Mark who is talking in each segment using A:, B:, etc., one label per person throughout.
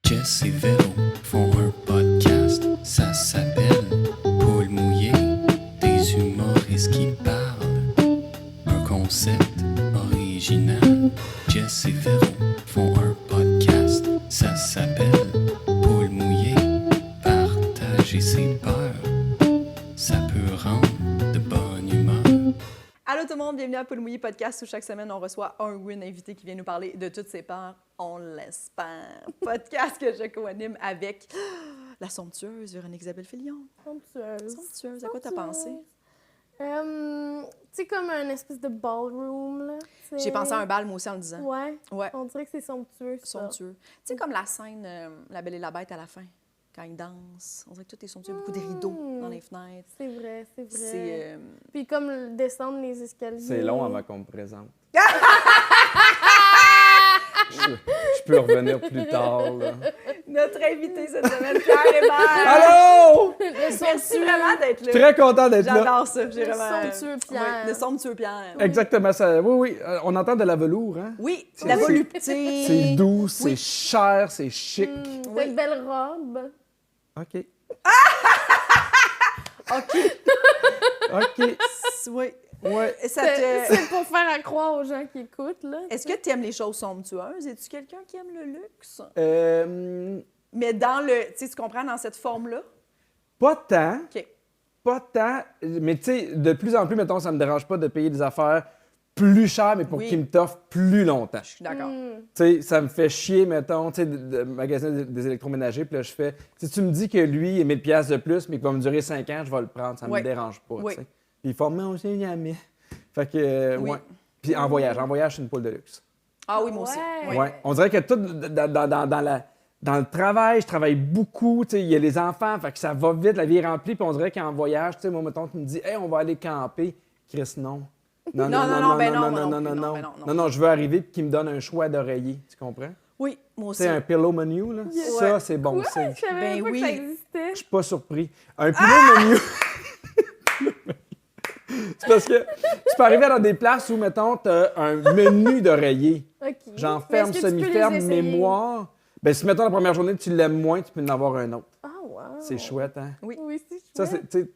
A: Jess et Véro font un podcast, ça s'appelle Paul mouillé, des humoristes qui parlent. Un concept original. Jess et Véro font un podcast, ça s'appelle Paul mouillé, partager ses peurs, ça peut rendre de bonne humeur.
B: Allô tout le monde, bienvenue à Paul Mouillé Podcast où chaque semaine on reçoit un ou une invité qui vient nous parler de toutes ses peurs, on l'espère. Podcast que je co-anime avec la somptueuse Véronique-Isabelle Filion. Somptueuse, à quoi t'as pensé?
C: Tu sais, comme un espèce de ballroom, là.
B: J'ai pensé à un bal, moi aussi, en le disant.
C: Ouais.
B: Ouais.
C: On dirait que c'est somptueux, ça.
B: Somptueux. Tu sais, comme la scène La Belle et la Bête à la fin, quand ils dansent. On dirait que tout est somptueux, beaucoup de rideaux dans les fenêtres.
C: C'est vrai, c'est vrai.
B: C'est...
C: Puis comme descendre les escaliers.
D: C'est long avant qu'on me présente. je peux revenir plus tard, là.
B: Notre invité cette semaine, Pierre Hébert.
D: Allô!
B: Merci vraiment d'être là.
D: Très content d'être là.
B: J'adore ça. J'ai
C: Le
B: vraiment...
C: somptueux Pierre.
B: Ouais, le somptueux Pierre.
D: Exactement ça. Oui, oui. On entend de la velours, hein?
B: Oui, la volupté.
D: C'est doux, c'est cher, c'est chic.
C: T'as une belle robe.
D: OK.
B: OK.
D: OK.
B: Oui.
D: Ouais.
B: Ça te...
C: C'est pour faire croire aux gens qui écoutent, là.
B: Est-ce que tu aimes les choses somptueuses? Es-tu quelqu'un qui aime le luxe? Mais dans le... Tu comprends, dans cette forme-là?
D: Pas tant.
B: OK.
D: Pas tant. Mais tu sais, de plus en plus, mettons, ça me dérange pas de payer des affaires plus chères, mais pour
B: Oui.
D: qu'ils me t'offrent plus longtemps.
B: Je suis d'accord.
D: Tu sais, ça me fait chier, mettons, tu sais, de magasiner des électroménagers, puis là, je fais... Si tu me dis que lui, il est 1000 piastres de plus, mais qu'il va me durer 5 ans, je vais le prendre, ça
B: Oui.
D: me dérange pas,
B: Oui.
D: tu sais. Puis il faut me aussi jamais. Fait que,
B: Oui.
D: ouais. Puis en voyage, je suis une poule de luxe.
B: Ah oui, moi aussi.
C: Ouais.
B: Oui.
D: Ouais. On dirait que tout, dans le travail, je travaille beaucoup, tu sais, il y a les enfants, fait que ça va vite, la vie est remplie, puis on dirait qu'en voyage, tu sais, moi, mettons, tu me dis, hey, on va aller camper. Chris, non.
B: Non,
D: Non, je veux arriver et qu'il me donne un choix d'oreiller. Tu comprends?
B: Oui, moi aussi.
D: C'est un pillow menu, là. Ça, c'est bon.
C: Ouais, je savais
B: Ben
C: même pas
B: oui.
C: que ça existait.
D: Je suis pas surpris. Un pillow menu. C'est parce que tu peux arriver dans des places où, mettons, tu as un menu d'oreiller.
C: OK.
D: Genre
C: Mais
D: ferme,
C: est-ce que tu peux
D: semi-ferme,
C: les essayer?
D: mémoire. Ben si, mettons, la première journée, tu l'aimes moins, tu peux en avoir un autre.
C: Ah, wow.
D: C'est chouette, hein?
B: Oui.
C: Oui, c'est
D: Ça,
C: chouette.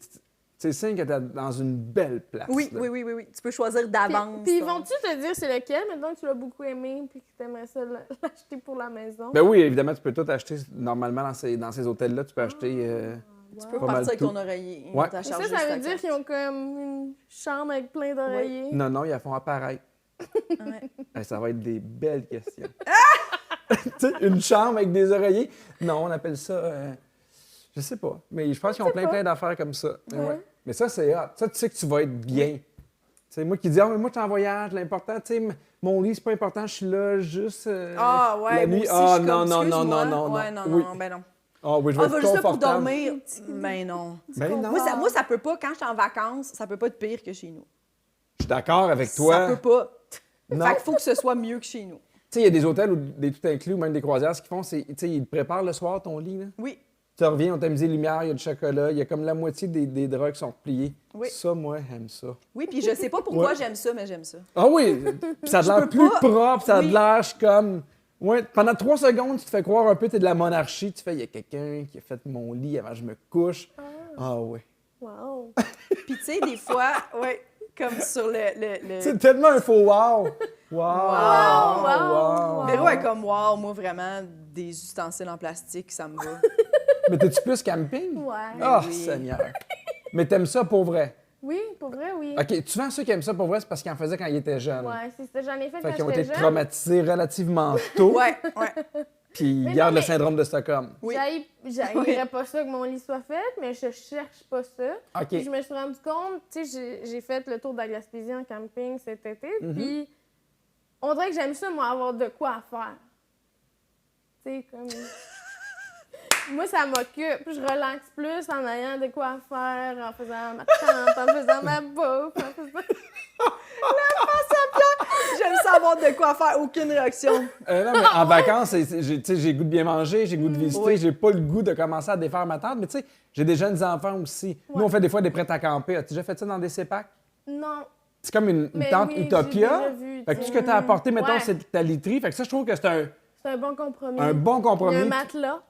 D: c'est signe que tu es dans une belle place.
B: Oui,
D: là.
B: oui. Tu peux choisir d'avance.
C: Puis vont-tu te dire c'est lequel, maintenant que tu l'as beaucoup aimé puis que tu aimerais ça l'acheter pour la maison?
D: Ben oui, évidemment, tu peux tout acheter normalement dans ces hôtels-là. Tu peux acheter.
B: Tu peux
D: pas mal
B: partir avec
D: tout.
B: ton oreiller.
D: Ouais.
B: Ta
C: Et
B: charge
C: ça veut
B: juste
C: dire qu'ils ont comme une chambre avec plein d'oreillers?
D: Non, ils la font apparaître.
B: Ouais.
D: Ça va être des belles questions. Tu sais, une chambre avec des oreillers. Non, on appelle ça. Je sais pas. Mais je pense qu'ils ont plein d'affaires comme ça. Mais,
C: Ouais.
D: ouais. Mais ça, c'est hot. Ça, tu sais que tu vas être bien. Tu sais, moi qui dis, ah, mais moi, je suis en voyage, l'important, tu sais, mon lit, c'est pas important, je suis là juste
B: Ah ouais,
D: la
B: moi
D: nuit.
B: aussi,
D: Ah,
B: je suis
D: non,
B: comme,
D: non, non,
B: excuse-moi.
D: non, non,
B: Ouais,
D: non.
B: non,
D: Oui.
B: non, ben non.
D: Ah oui, je vais
B: Ah, va
D: être
B: juste là pour
D: confortable.
B: dormir. Ben non.
D: Ben non.
B: Moi, ça peut pas, quand je suis en vacances, ça peut pas être pire que chez nous.
D: Je suis d'accord avec toi.
B: Ça peut pas.
D: Non.
B: Fait qu'il faut que ce soit mieux que chez nous.
D: Tu sais, il y a des hôtels ou des tout inclus ou même des croisières, ce qu'ils font, c'est, tu sais, ils te préparent le soir ton lit, là.
B: Oui.
D: Tu reviens, on t'a mis des lumières, il y a du chocolat, il y a comme la moitié des draps qui sont repliés.
B: Oui.
D: Ça, moi, j'aime ça.
B: Oui, puis je sais pas pourquoi
D: Ouais.
B: j'aime ça, mais j'aime ça.
D: Ah oui! Puis ça a
B: Je
D: l'air
B: peux
D: plus
B: pas-
D: propre, ça a
B: Oui.
D: l'air je suis comme... Ouais, pendant 3 secondes, tu te fais croire un peu que t'es de la monarchie. Tu fais, il y a quelqu'un qui a fait mon lit avant que je me couche. Ah oui.
C: Wow.
B: Puis tu sais, des fois, ouais, comme sur le...
D: C'est tellement un faux wow! Wow!
C: Wow!
B: Véro est comme, wow, moi vraiment, des ustensiles en plastique, ça me va.
D: Mais t'es-tu plus camping?
C: Ouais.
D: Ah,
B: Oui.
D: Seigneur! Mais t'aimes ça pour vrai?
C: Oui, pour vrai, oui.
D: OK, souvent ceux qui aiment ça pour vrai, c'est parce qu'ils en faisaient quand ils étaient jeunes.
C: Ouais, c'est ça. J'en ai fait
D: Fait qu'ils
C: quand
D: ont
C: j'étais
D: été
C: jeune.
D: traumatisés relativement tôt,
B: Ouais.
D: puis ils
C: Mais
D: gardent
C: non,
D: le
C: mais-
D: syndrome de Stockholm.
B: Oui.
C: J'haïrais pas ça que mon lit soit fait, mais je cherche pas ça.
D: OK.
C: Puis je me suis rendu compte, tu sais, j'ai fait le tour de la Gaspésie en camping cet été, puis on dirait que j'aime ça, moi, avoir de quoi à faire. Tu sais, comme... Moi, ça m'occupe. Je relaxe plus en ayant de quoi faire, en faisant ma tente, en faisant ma bouffe, en faisant...
B: J'aime savoir de quoi faire, aucune réaction.
D: Non, mais en vacances, tu sais, j'ai le goût de bien manger, j'ai le goût de visiter,
B: Oui.
D: j'ai pas le goût de commencer à défaire ma tente. Mais tu sais, j'ai des jeunes enfants aussi. Nous, on fait des fois des prêts à camper. As-tu déjà fait ça dans des CEPAC?
C: Non.
D: C'est comme une
C: Mais
D: tente
C: oui,
D: Utopia.
C: j'ai déjà vu,
D: Fait que tout ce que tu as apporté, mettons,
C: Ouais.
D: c'est ta literie. Fait que ça, je trouve que c'est
C: C'est un bon compromis.
D: Un bon
C: Il y
D: compromis.
C: a un matelas.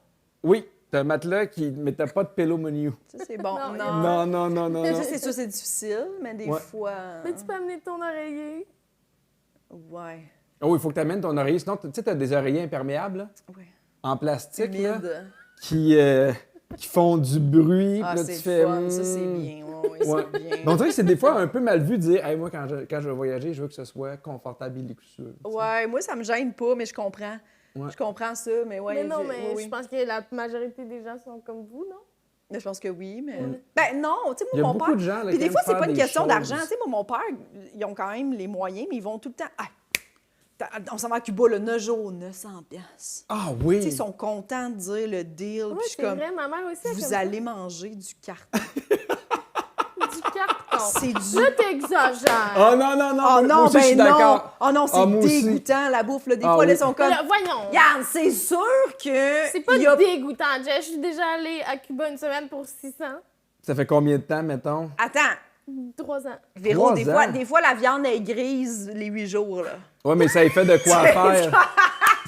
D: Oui, t'as un matelas mais t'as pas de pillow menu.
B: Ça, c'est bon.
C: Non,
B: Non.
D: Non.
B: Ça, c'est sûr, c'est difficile, mais des
D: Ouais.
B: fois...
C: Mais tu peux amener ton oreiller.
B: Ouais.
D: Oh, il faut que tu amènes ton oreiller. Sinon, tu sais, t'as des oreillers imperméables, là,
B: Ouais.
D: en plastique, là,
B: Humide.
D: qui font du bruit.
B: Ah,
D: puis là,
B: c'est
D: tu fais,
B: fun. Ça, c'est bien. Ouais,
D: Ouais.
B: c'est bien.
D: Mais on dirait que c'est des fois un peu mal vu de dire hey, moi, quand je vais voyager, je veux que ce soit confortable et luxueux. tu sais.
B: Ouais, moi, ça me gêne pas, mais je comprends.
D: Ouais.
B: Je comprends ça, mais ouais.
C: mais non,
B: oui,
C: mais
B: oui.
C: je pense que la majorité des gens sont comme vous, non?
B: Mais je pense que oui, mais... Ben non, tu sais,
D: Il y a
B: moi, mon
D: beaucoup
B: père...
D: de gens là,
B: Puis
D: qui
B: des
D: aiment
B: fois, c'est
D: faire
B: pas une
D: des
B: question
D: choses.
B: d'argent. Tu sais, moi, mon père, ils ont quand même les moyens, mais ils vont tout le temps... Ah, on s'en va à Cuba, le 9 jours, 900 piastres.
D: Ah
B: Tu sais,
D: oui!
B: ils sont contents de dire le deal,
C: Oui,
B: puis je suis
C: c'est
B: comme...
C: vrai, ma mère aussi. elle
B: Vous
C: comme
B: allez manger du carton.
C: ça. Du carton.
B: C'est du...
C: Là, t'exagères.
D: Oh non!
B: Oh
D: moi
B: non,
D: aussi, je suis
B: ben non!
D: d'accord.
B: Oh non,
D: Ah,
B: c'est
D: moi aussi.
B: dégoûtant, la bouffe. Là. Des
D: Ah
B: fois, là,
D: oui.
B: ils sont comme...
C: Là, voyons.
B: Regarde, c'est sûr que...
C: C'est pas
B: il y a...
C: dégoûtant, Jess. Je suis déjà allée à Cuba une semaine pour 600.
D: Ça fait combien de temps, mettons?
B: Attends,
C: 3 ans.
B: Véro,
D: 3
B: des
D: ans.
B: fois, la viande est grise les 8 jours, là.
D: Ouais, mais ça y fait de quoi faire.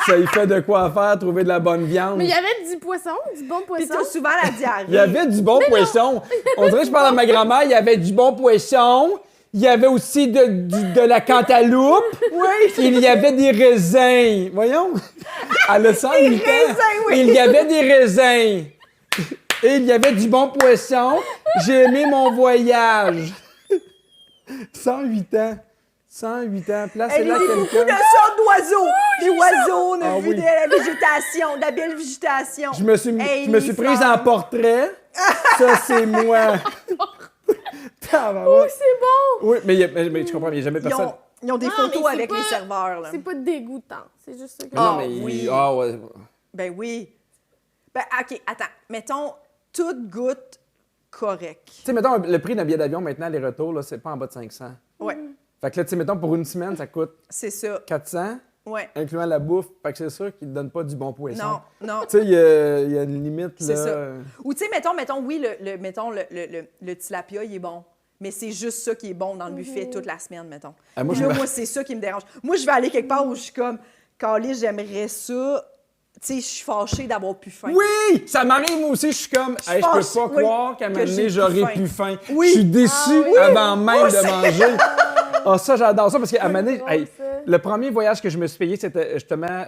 D: Ça y fait de quoi faire, trouver de la bonne viande.
C: Mais il y avait du poisson, du bon
B: Puis
C: poisson.
B: t'as souvent la diarrhée.
D: Il y avait du bon poisson. On dirait que je parle à ma grand-mère, il y avait du bon poisson. Il y avait aussi de la cantaloupe.
B: Oui!
D: Il y avait des raisins. Voyons. Elle a 108 ans.
B: raisins, oui.
D: Il y avait des raisins. Et il y avait du bon poisson. J'ai aimé mon voyage. 108 ans. 108 ans.
B: Elle
D: Placez-la
B: a beaucoup de
D: quelqu'un.
B: sortes d'oiseaux. Des oiseaux, on a
D: Ah
B: vu
D: oui.
B: de la végétation, de la belle végétation.
D: Je me suis
B: Les
D: prise
B: fleurs.
D: en portrait. Ça, c'est moi. Tabarouette.
C: C'est bon!
D: Oui, mais tu comprends, il n'y a jamais personne.
B: Ils ont des
C: Non,
B: photos
C: mais c'est
B: avec
C: pas-
B: les serveurs, là.
C: C'est pas dégoûtant. C'est juste ça que...
D: Mais non,
B: Ah,
D: mais
B: oui.
D: Ah, ouais.
B: Ben oui. Ben, OK, attends. Mettons, toute goutte correct.
D: Tu sais, mettons, le prix d'un billet d'avion maintenant, les retours, là, c'est pas en bas de 500.
B: Ouais,
D: Fait que là, tu sais, mettons, pour une semaine, ça coûte
B: c'est ça.
D: 400,
B: Ouais.
D: incluant la bouffe. Fait que c'est sûr qu'ils te donnent pas du bon poisson.
B: Non, non.
D: Tu sais, il y a une limite,
B: C'est
D: là.
B: ça. Ou tu sais, mettons, oui, le tilapia, il est bon. Mais c'est juste ça qui est bon dans le buffet toute la semaine, mettons.
D: Ah, moi,
B: Puis
D: je
B: là,
D: me-
B: moi, c'est ça qui me dérange. Moi, je vais aller quelque part où je suis comme, Calé, j'aimerais ça. Tu sais, je suis fâchée d'avoir plus faim.
D: Oui! Ça m'arrive, moi aussi, je suis comme, hey, je peux
B: fâche-
D: pas
B: oui,
D: croire qu'à un
B: que
D: moment
B: j'ai
D: donné,
B: plus
D: j'aurais
B: faim.
D: plus faim.
B: Oui.
D: Je suis déçu
C: Ah oui.
D: avant même de manger. Ah, ça, j'adore ça, parce qu'à un moment donné,
C: drôle,
D: hey,
C: ça.
D: le premier voyage que je me suis payé, c'était justement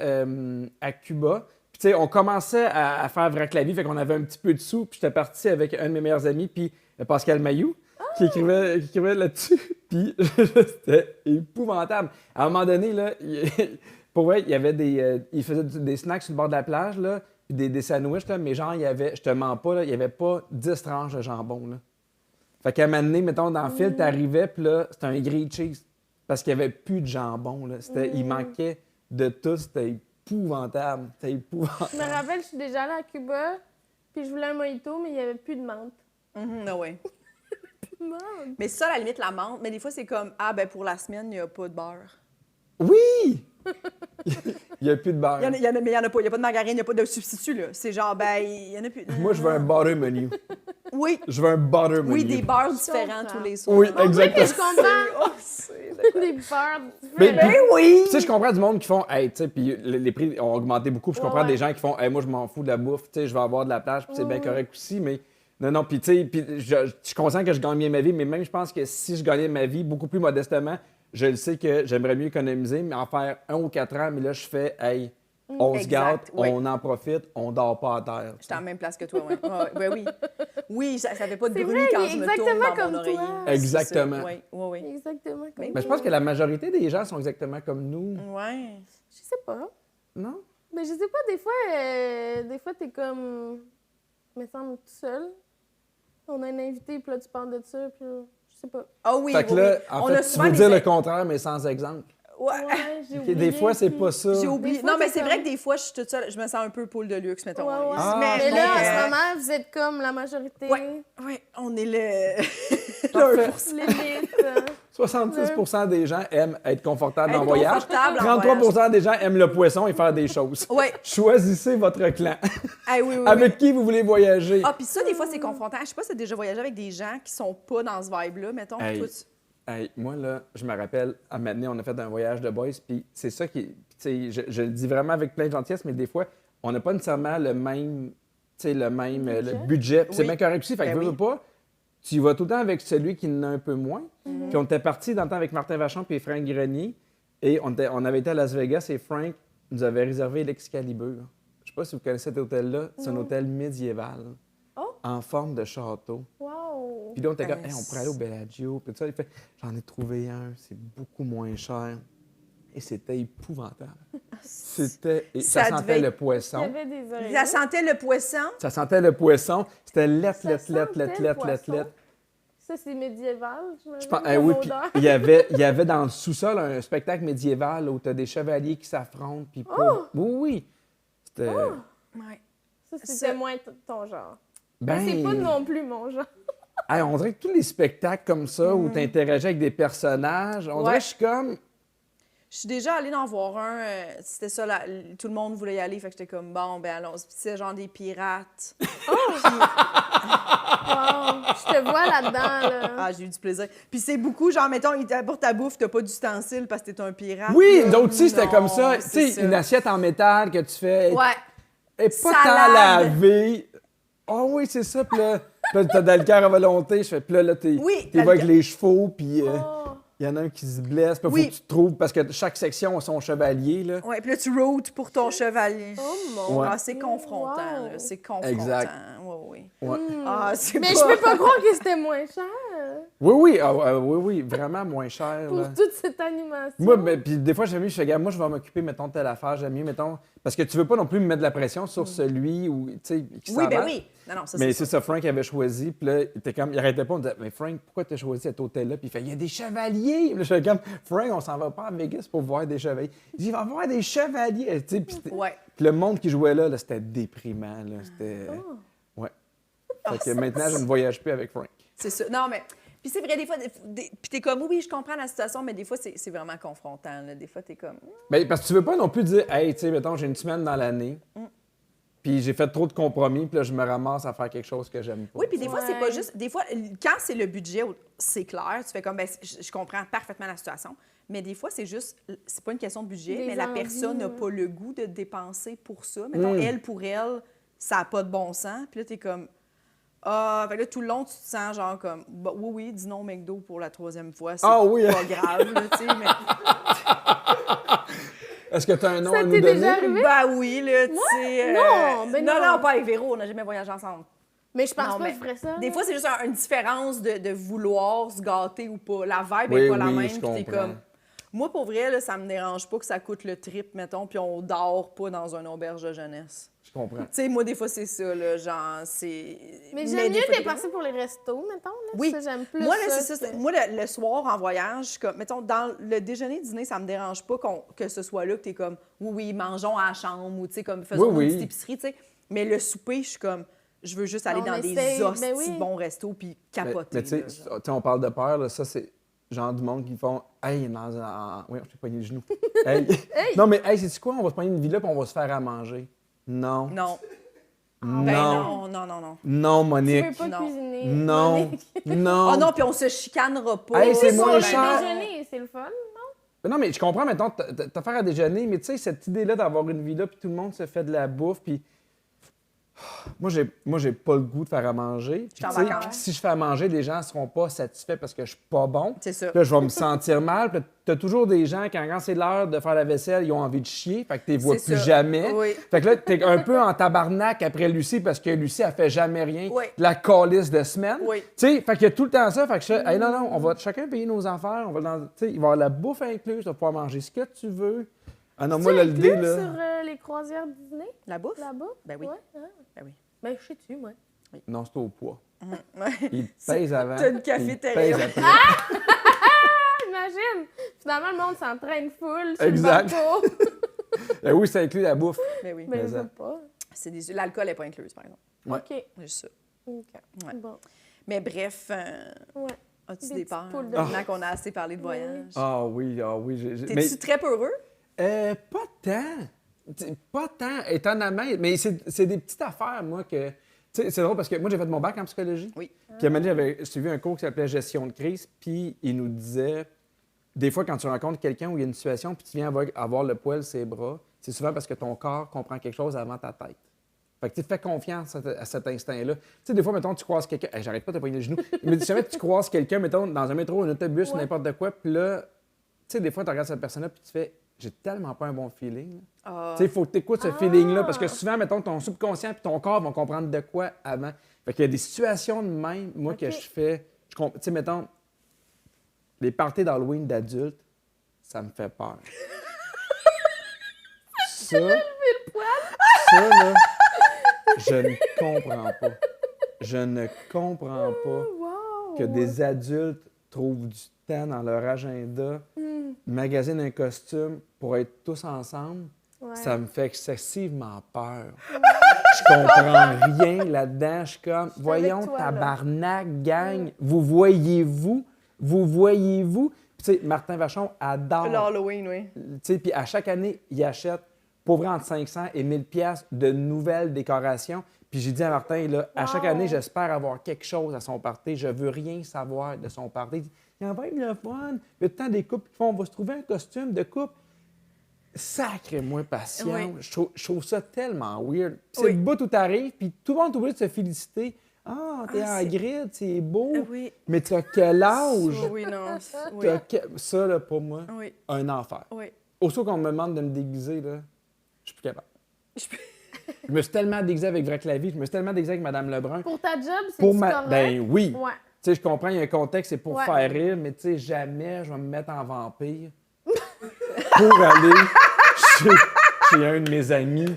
D: à Cuba. Puis, tu sais, on commençait à faire vrac la vie, fait qu'on avait un petit peu de sous. Puis, j'étais parti avec un de mes meilleurs amis, puis Pascal Mailloux, qui écrivait là-dessus. Puis, c'était épouvantable. À un moment donné, là, pour vrai, il y avait il faisait des snacks sur le bord de la plage, là, puis des sandwichs, là, mais genre, il y avait, je te mens pas, là, il y avait pas 10 tranches de jambon, là. Fait qu'à un moment donné, mettons, dans le fil, t'arrivais, puis là, c'était un grilled cheese. Parce qu'il n'y avait plus de jambon, là. Il manquait de tout. C'était épouvantable. C'était épouvantable.
C: Je me rappelle, je suis déjà allée à Cuba, puis je voulais un mojito, mais il n'y avait plus de menthe.
B: Ah ouais.
C: Menthe.
B: Mais ça, à la limite, la menthe. Mais des fois, c'est comme, ah, ben pour la semaine, il n'y a pas de beurre.
D: Oui! Il n'y a plus de beurre.
B: Mais il n'y en a pas. Il n'y a pas de margarine, il n'y a pas de substitut, là. C'est genre, ben, il n'y en a plus.
D: Moi, je veux un butter menu.
B: Oui.
D: Je veux un butter menu.
B: Oui, des beurres différents
C: comprends.
B: tous les soirs.
D: Oui,
C: On dirait que
D: exactement.
C: je comprends
B: Oh, c'est...
C: des beurres
D: Mais-
C: différents.
B: Ben oui!
D: Tu sais, je comprends du monde qui font, hey, tu sais, puis les prix ont augmenté beaucoup. Puis je
C: Ouais,
D: comprends
C: ouais.
D: des gens qui font, hey, moi, je m'en fous de la bouffe, tu sais, je vais avoir de la plage, puis c'est bien correct aussi, mais non, puis tu sais, puis je suis conscient que je gagne bien ma vie, mais même je pense que si je gagnais ma vie beaucoup plus modestement, je le sais que j'aimerais mieux économiser, mais en faire 1 ou 4 ans, mais là, je fais, hey, on se
B: Exact,
D: gâte,
B: oui.
D: on en profite, on dort pas à terre.
B: Je suis à la même place que toi, oui. Ben oui. Oui, ça fait pas de
C: C'est
B: bruit
C: vrai,
B: quand
C: il est
B: je me tourne
C: exactement
B: dans
C: comme
B: mon oreiller.
C: toi.
D: Exactement.
B: Oui, oui, oui.
C: Exactement comme
D: Mais je pense que la majorité des gens sont exactement comme nous,
B: Ouais.
C: Je sais pas.
D: non?
C: Mais je sais pas, des fois, t'es comme... me semble tout seul. On a un invité, puis là, tu parles de ça, puis là, je sais pas.
B: Ah oui,
D: Fait que
B: oui,
D: là,
B: oui.
D: en
B: On
D: fait,
B: a
D: tu
B: souvent
D: veux
B: des-
D: dire le contraire, mais sans exemple.
B: Ouais.
C: Ouais, j'ai
D: Ok,
C: oublié.
D: des fois, c'est
C: puis-
D: pas ça.
B: J'ai oublié.
C: Des fois,
B: Non, mais
C: t'es
B: c'est vrai
C: comme-
B: que des fois, je suis toute seule. Je me sens un peu poule de luxe, mettons.
C: Ouais, ouais.
D: Ah,
C: mais
D: je
C: là, en
D: comprends.
C: ce moment, vous êtes comme la majorité.
B: Ouais. Oui, on est le...
D: Parfait.
B: 1%.
C: L'élite.
D: 66% des gens aiment être confortables
B: Être
D: en voyage.
B: confortable en
D: 33% des gens aiment le poisson et faire des choses.
B: Ouais.
D: Choisissez votre clan.
B: Ah, oui, oui, oui.
D: Avec qui vous voulez voyager.
B: Ah, puis ça, des fois, c'est confrontant. Je sais pas si tu as déjà voyagé avec des gens qui sont pas dans ce vibe-là, mettons.
D: Hey.
B: Toi, tu-
D: Hey, moi, là, je me rappelle, à un moment donné, on a fait un voyage de boys, puis c'est ça qui... Tu Puis, tu sais, je le dis vraiment avec plein de gentillesse, mais des fois, on n'a pas nécessairement le même, le budget. Puis c'est
B: Oui.
D: bien correct aussi. Fait que
B: Ben
D: veux
B: oui.
D: pas, tu y vas tout le temps avec celui qui en a un peu moins. Puis on était partis dans le temps avec Martin Vachon puis Frank Grenier. Et on avait été à Las Vegas et Frank nous avait réservé l'Excalibur. Je sais pas si vous connaissez cet hôtel-là. C'est un
C: Non.
D: hôtel médiéval.
C: Oh.
D: En forme de château.
C: Wow!
D: Puis là, on était comme,
B: Ben,
D: hey, on pourrait aller au Bellagio. Puis tout ça, il fait, j'en ai trouvé un, c'est beaucoup moins cher. Et c'était épouvantable. C'était. Et ça
B: Ça
D: sentait
B: devait-
D: le
C: Il y
D: poisson.
C: avait des oreilles.
B: Ça sentait le poisson.
D: Ça sentait le poisson. C'était lettre,
C: Ça sentait le poisson. Ça, c'est médiéval,
D: Je pense,
C: comme
D: oui, puis
C: odeur.
D: il y avait dans le sous-sol un spectacle médiéval où tu as des chevaliers qui s'affrontent. Puis oui, oui. C'était.
B: Ouais.
C: Ça,
B: Ça-
C: c'était moins ton genre.
D: Ben,
C: Mais c'est pas non plus mon genre.
D: hey, on dirait que tous les spectacles comme ça où tu interagis avec des personnages, on dirait que je suis comme.
B: Je suis déjà allée en voir un. C'était ça, tout le monde voulait y aller. Fait que j'étais comme, bon, ben allons. Puis c'est genre des pirates.
C: Wow! Je te vois là-dedans, là.
B: Ah, j'ai eu du plaisir. Puis c'est beaucoup, genre, mettons, pour ta bouffe, t'as pas d'ustensiles parce que t'es un pirate.
D: Oui,
B: là.
D: d'autres aussi, c'était
B: Non,
D: comme ça. Tu
B: c'est
D: sais, une
B: ça.
D: assiette en métal que tu fais.
B: Ouais.
D: Et pas
B: Salade.
D: tant lavé. Ah oui, c'est ça. Puis là, t'as de l'alcool à volonté. Je fais, puis là, t'es
B: Oui,
D: t'es avec les chevaux, puis
C: Oh.
D: il y en a un qui se blesse. Puis il
B: Oui.
D: faut que tu te trouves, parce que chaque section a son chevalier, là.
B: Ouais, puis là, tu routes pour ton chevalier.
C: Oh mon
D: Ouais.
B: Ah, c'est confrontant,
C: Wow.
B: là. C'est confrontant.
D: Exact.
B: Ouais, oui.
D: Ouais.
B: Ah, c'est
C: Mais
B: pas...
C: je peux pas croire que c'était moins cher
D: Oui, oui, oui, oui, vraiment moins cher.
C: pour
D: là.
C: toute cette animation.
D: Moi, ben, puis des fois, j'aime mieux, je fais, regarde, moi, je vais m'occuper, mettons, de telle affaire, j'aime mieux, mettons. Parce que tu veux pas non plus me mettre de la pression sur celui où, tu sais, qui
B: Oui,
D: s'en
B: ben
D: va.
B: oui. Non, non, ça,
D: Mais
B: c'est
D: c'est ça, Frank avait choisi, puis là, il arrêtait pas, on disait, mais Frank, pourquoi tu as choisi cet hôtel-là? Puis il fait, il y a des chevaliers! Puis là, je fais comme, Frank, on s'en va pas à Vegas pour voir des chevaliers. Il dit, il va y avoir des chevaliers! Tu sais, puis
B: Ouais.
D: puis le monde qui jouait là, c'était déprimant, là, c'était... Ouais. Fait que maintenant, je ne voyage plus avec Frank.
B: C'est ça. Non, mais... Puis c'est vrai, des fois, puis t'es comme, oui, je comprends la situation, mais des fois, c'est vraiment confrontant, là. Des fois, t'es comme...
D: Ben, parce que tu veux pas non plus dire, hey, tu sais, mettons, j'ai une semaine dans l'année, puis j'ai fait trop de compromis, puis là, je me ramasse à faire quelque chose que j'aime pas.
B: Oui, puis des fois, c'est
C: Ouais.
B: pas juste... Des fois, quand c'est le budget, c'est clair, tu fais comme, ben, je comprends parfaitement la situation, mais des fois, c'est juste... C'est pas une question de budget,
C: Des
B: mais la
C: envies,
B: personne n'a
C: ouais.
B: pas le goût de dépenser pour ça. Mettons, elle, pour elle, ça n'a pas de bon sens, puis là, t'es comme... Ah, fait que là, tout le long, tu te sens genre comme, bah, oui, oui, dis non au McDo pour la 3e fois, c'est
D: Ah oui,
B: pas grave, là, tu sais, mais...
D: Est-ce que tu as un nom
C: Ça
D: à nous
C: t'est
D: donner?
C: déjà arrivé?
B: Bah oui, là, tu sais...
C: Non, ben non.
B: Non, pas avec Véro, on n'a jamais voyagé ensemble.
C: Mais je pense
B: Non,
C: pas
B: mais
C: que je ferais ça.
B: Des fois, c'est juste une différence de vouloir se gâter ou pas. La vibe
D: Oui,
B: n'est pas la
D: oui,
B: même,
D: je
B: puis t'es
D: comprends.
B: comme... Moi, pour vrai, là, ça me dérange pas que ça coûte le trip, mettons, puis on dort pas dans une auberge de jeunesse.
D: Je comprends.
B: Tu sais, moi, des fois, c'est ça, là, genre, c'est...
C: Mais j'aime
B: des
C: mieux
B: fois, t'es
C: dépenser pour les restos, mettons. Là.
B: Oui.
C: Ça, j'aime plus
B: Moi, là,
C: ça.
B: c'est ça. Moi, le soir, en voyage, je suis comme, mettons, dans le déjeuner-dîner, ça me dérange pas que ce soit là, que t'es comme, oui, oui, mangeons à la chambre, ou, tu sais, comme, faisons
D: Oui,
B: une
D: oui.
B: petite épicerie, tu sais. Mais le souper, je suis comme, je veux juste aller
C: Non,
B: dans
C: mais
B: des
C: c'est-
B: hosties
C: ben oui.
B: de bons restos, puis capoter.
D: Mais tu sais,
B: là, genre.
D: tu sais, on parle de peur, là, ça, c'est genre du monde qui font, hey, dans un. Oui, je t'ai pogné le genou. Hey.
C: Hey.
D: Non, mais, hey, c'est quoi? On va se prendre une villa puis on va se faire à manger. Non.
B: Non.
D: Non.
B: Ben non, non, non, non.
D: Non,
C: Tu
D: Monique.
C: veux pas
B: Non.
C: cuisiner.
D: Non.
C: Monique.
D: Non.
B: Oh non, puis on se chicanera pas.
D: Hey, c'est moins
C: Le
D: cher.
C: déjeuner, c'est le fun.
D: Non, mais je comprends maintenant t'affaire à déjeuner, mais tu sais, cette idée-là d'avoir une villa puis tout le monde se fait de la bouffe, puis. Moi, j'ai pas le goût de faire à manger. Puis,
B: en
D: tu sais,
B: vacances.
D: si je fais à manger, les gens ne seront pas satisfaits parce que je suis pas bon.
B: C'est ça.
D: Puis là, je vais me sentir mal. Puis tu as toujours des gens, quand c'est l'heure de faire la vaisselle, ils ont envie de chier. Fait que tu les vois
B: C'est
D: plus
B: ça.
D: jamais.
B: Oui.
D: Fait que là, tu es un peu en tabarnak après Lucie parce que Lucie, elle fait jamais rien.
B: Oui.
D: De la calice de semaine.
B: Oui.
D: Tu sais, fait qu'il y a tout le temps ça. Fait que je hey, non, non, on va chacun payer nos affaires. On va tu sais, il va y avoir la bouffe incluse. Tu vas pouvoir manger ce que tu veux. Ah non, moi,
C: Tu
D: là, l'idée,
C: inclus
D: là.
C: sur les croisières Disney,
B: La bouffe?
C: là-bas?
B: Ben oui.
C: Ouais, hein?
B: Ben oui.
C: Ben, je sais-tu, moi.
D: Non, c'est au poids.
B: Ouais.
D: Il te pèse avant.
B: T'as une
D: il te
B: cafétéria.
D: pèse après.
C: Imagine! Finalement, le monde s'entraîne full sur
D: Exact.
C: le bateau.
D: Ben oui, ça inclut la bouffe.
B: Ben oui.
C: Ben, je
D: Mais ça.
C: veux pas.
B: L'alcool n'est pas inclus, par exemple.
D: Ouais.
C: OK.
B: Juste ça.
C: OK.
B: Ouais.
C: Bon.
B: Mais bref,
C: Ouais.
B: as-tu
C: Des
B: des
C: petites
B: peurs?
C: poules de-
B: Maintenant qu'on a assez parlé de voyage.
D: Ah oui, ah oui.
B: T'es-tu très peureux?
D: Pas tant. Pas tant, étonnamment. Mais c'est des petites affaires, moi, que... Tu sais, c'est drôle parce que moi, j'ai fait mon bac en psychologie.
B: Oui.
D: Puis à un moment donné, j'avais suivi un cours qui s'appelait Gestion de crise, puis il nous disait... des fois, quand tu rencontres quelqu'un où il y a une situation puis tu viens avoir le poil sur les bras, c'est souvent parce que ton corps comprend quelque chose avant ta tête. Fait que tu fais confiance à cet instinct-là. Tu sais, des fois, mettons, tu croises quelqu'un. Hey, j'arrête pas de te poigner le genou. Mais si jamais tu croises quelqu'un, mettons, dans un métro, un autobus, n'importe quoi, puis là, tu sais, des fois, tu regardes cette personne-là puis tu fais j'ai tellement pas un bon feeling. Tu sais, il faut que tu écoutes ce feeling-là parce que souvent, mettons, ton subconscient puis ton corps vont comprendre de quoi avant. Fait qu'il y a des situations de même, moi, que je fais. Tu sais, mettons, les parties d'Halloween d'adultes, ça me fait peur. Ça, là, je ne comprends pas. Je ne comprends pas que des adultes trouvent du temps dans leur agenda, magasinent un costume pour être tous ensemble.
C: Ouais.
D: Ça me fait excessivement peur. Je comprends rien là-dedans. Je suis comme, voyons,
C: toi,
D: tabarnak, gang, vous voyez-vous? Vous voyez-vous? Puis, tu sais, Martin Vachon adore.
B: L'Halloween, oui.
D: Tu sais, puis à chaque année, il achète pour vrai entre 500 et 1000 pièces de nouvelles décorations. Puis j'ai dit à Martin, là, à chaque année, j'espère avoir quelque chose à son party. Je veux rien savoir de son party. Il en va être le fun. Il y a tout le temps des couples qui font, on va se trouver un costume de couple. Sacré-moi patient.
B: Oui.
D: Je trouve ça tellement weird. Puis c'est le bout où t'arrives, puis tout le monde est obligé de se féliciter. Ah, t'es en grid, c'est beau.
B: Oui.
D: Mais t'as quel âge?
B: Oui, non. Oui.
D: Ça, là, pour moi,
B: Oui.
D: un enfer.
B: Oui.
D: Aussitôt qu'on me demande de me déguiser, là, je suis plus capable. Je me suis tellement déguisé avec Vrac la vie, je me suis tellement déguisé avec Mme Lebrun.
C: Pour ta job, c'est correct?
D: Ben oui.
C: Ouais.
D: Tu sais, je comprends, il y a un contexte, c'est pour
C: Ouais.
D: faire rire, mais tu sais, jamais je vais me mettre en vampire pour aller chez un de mes amis.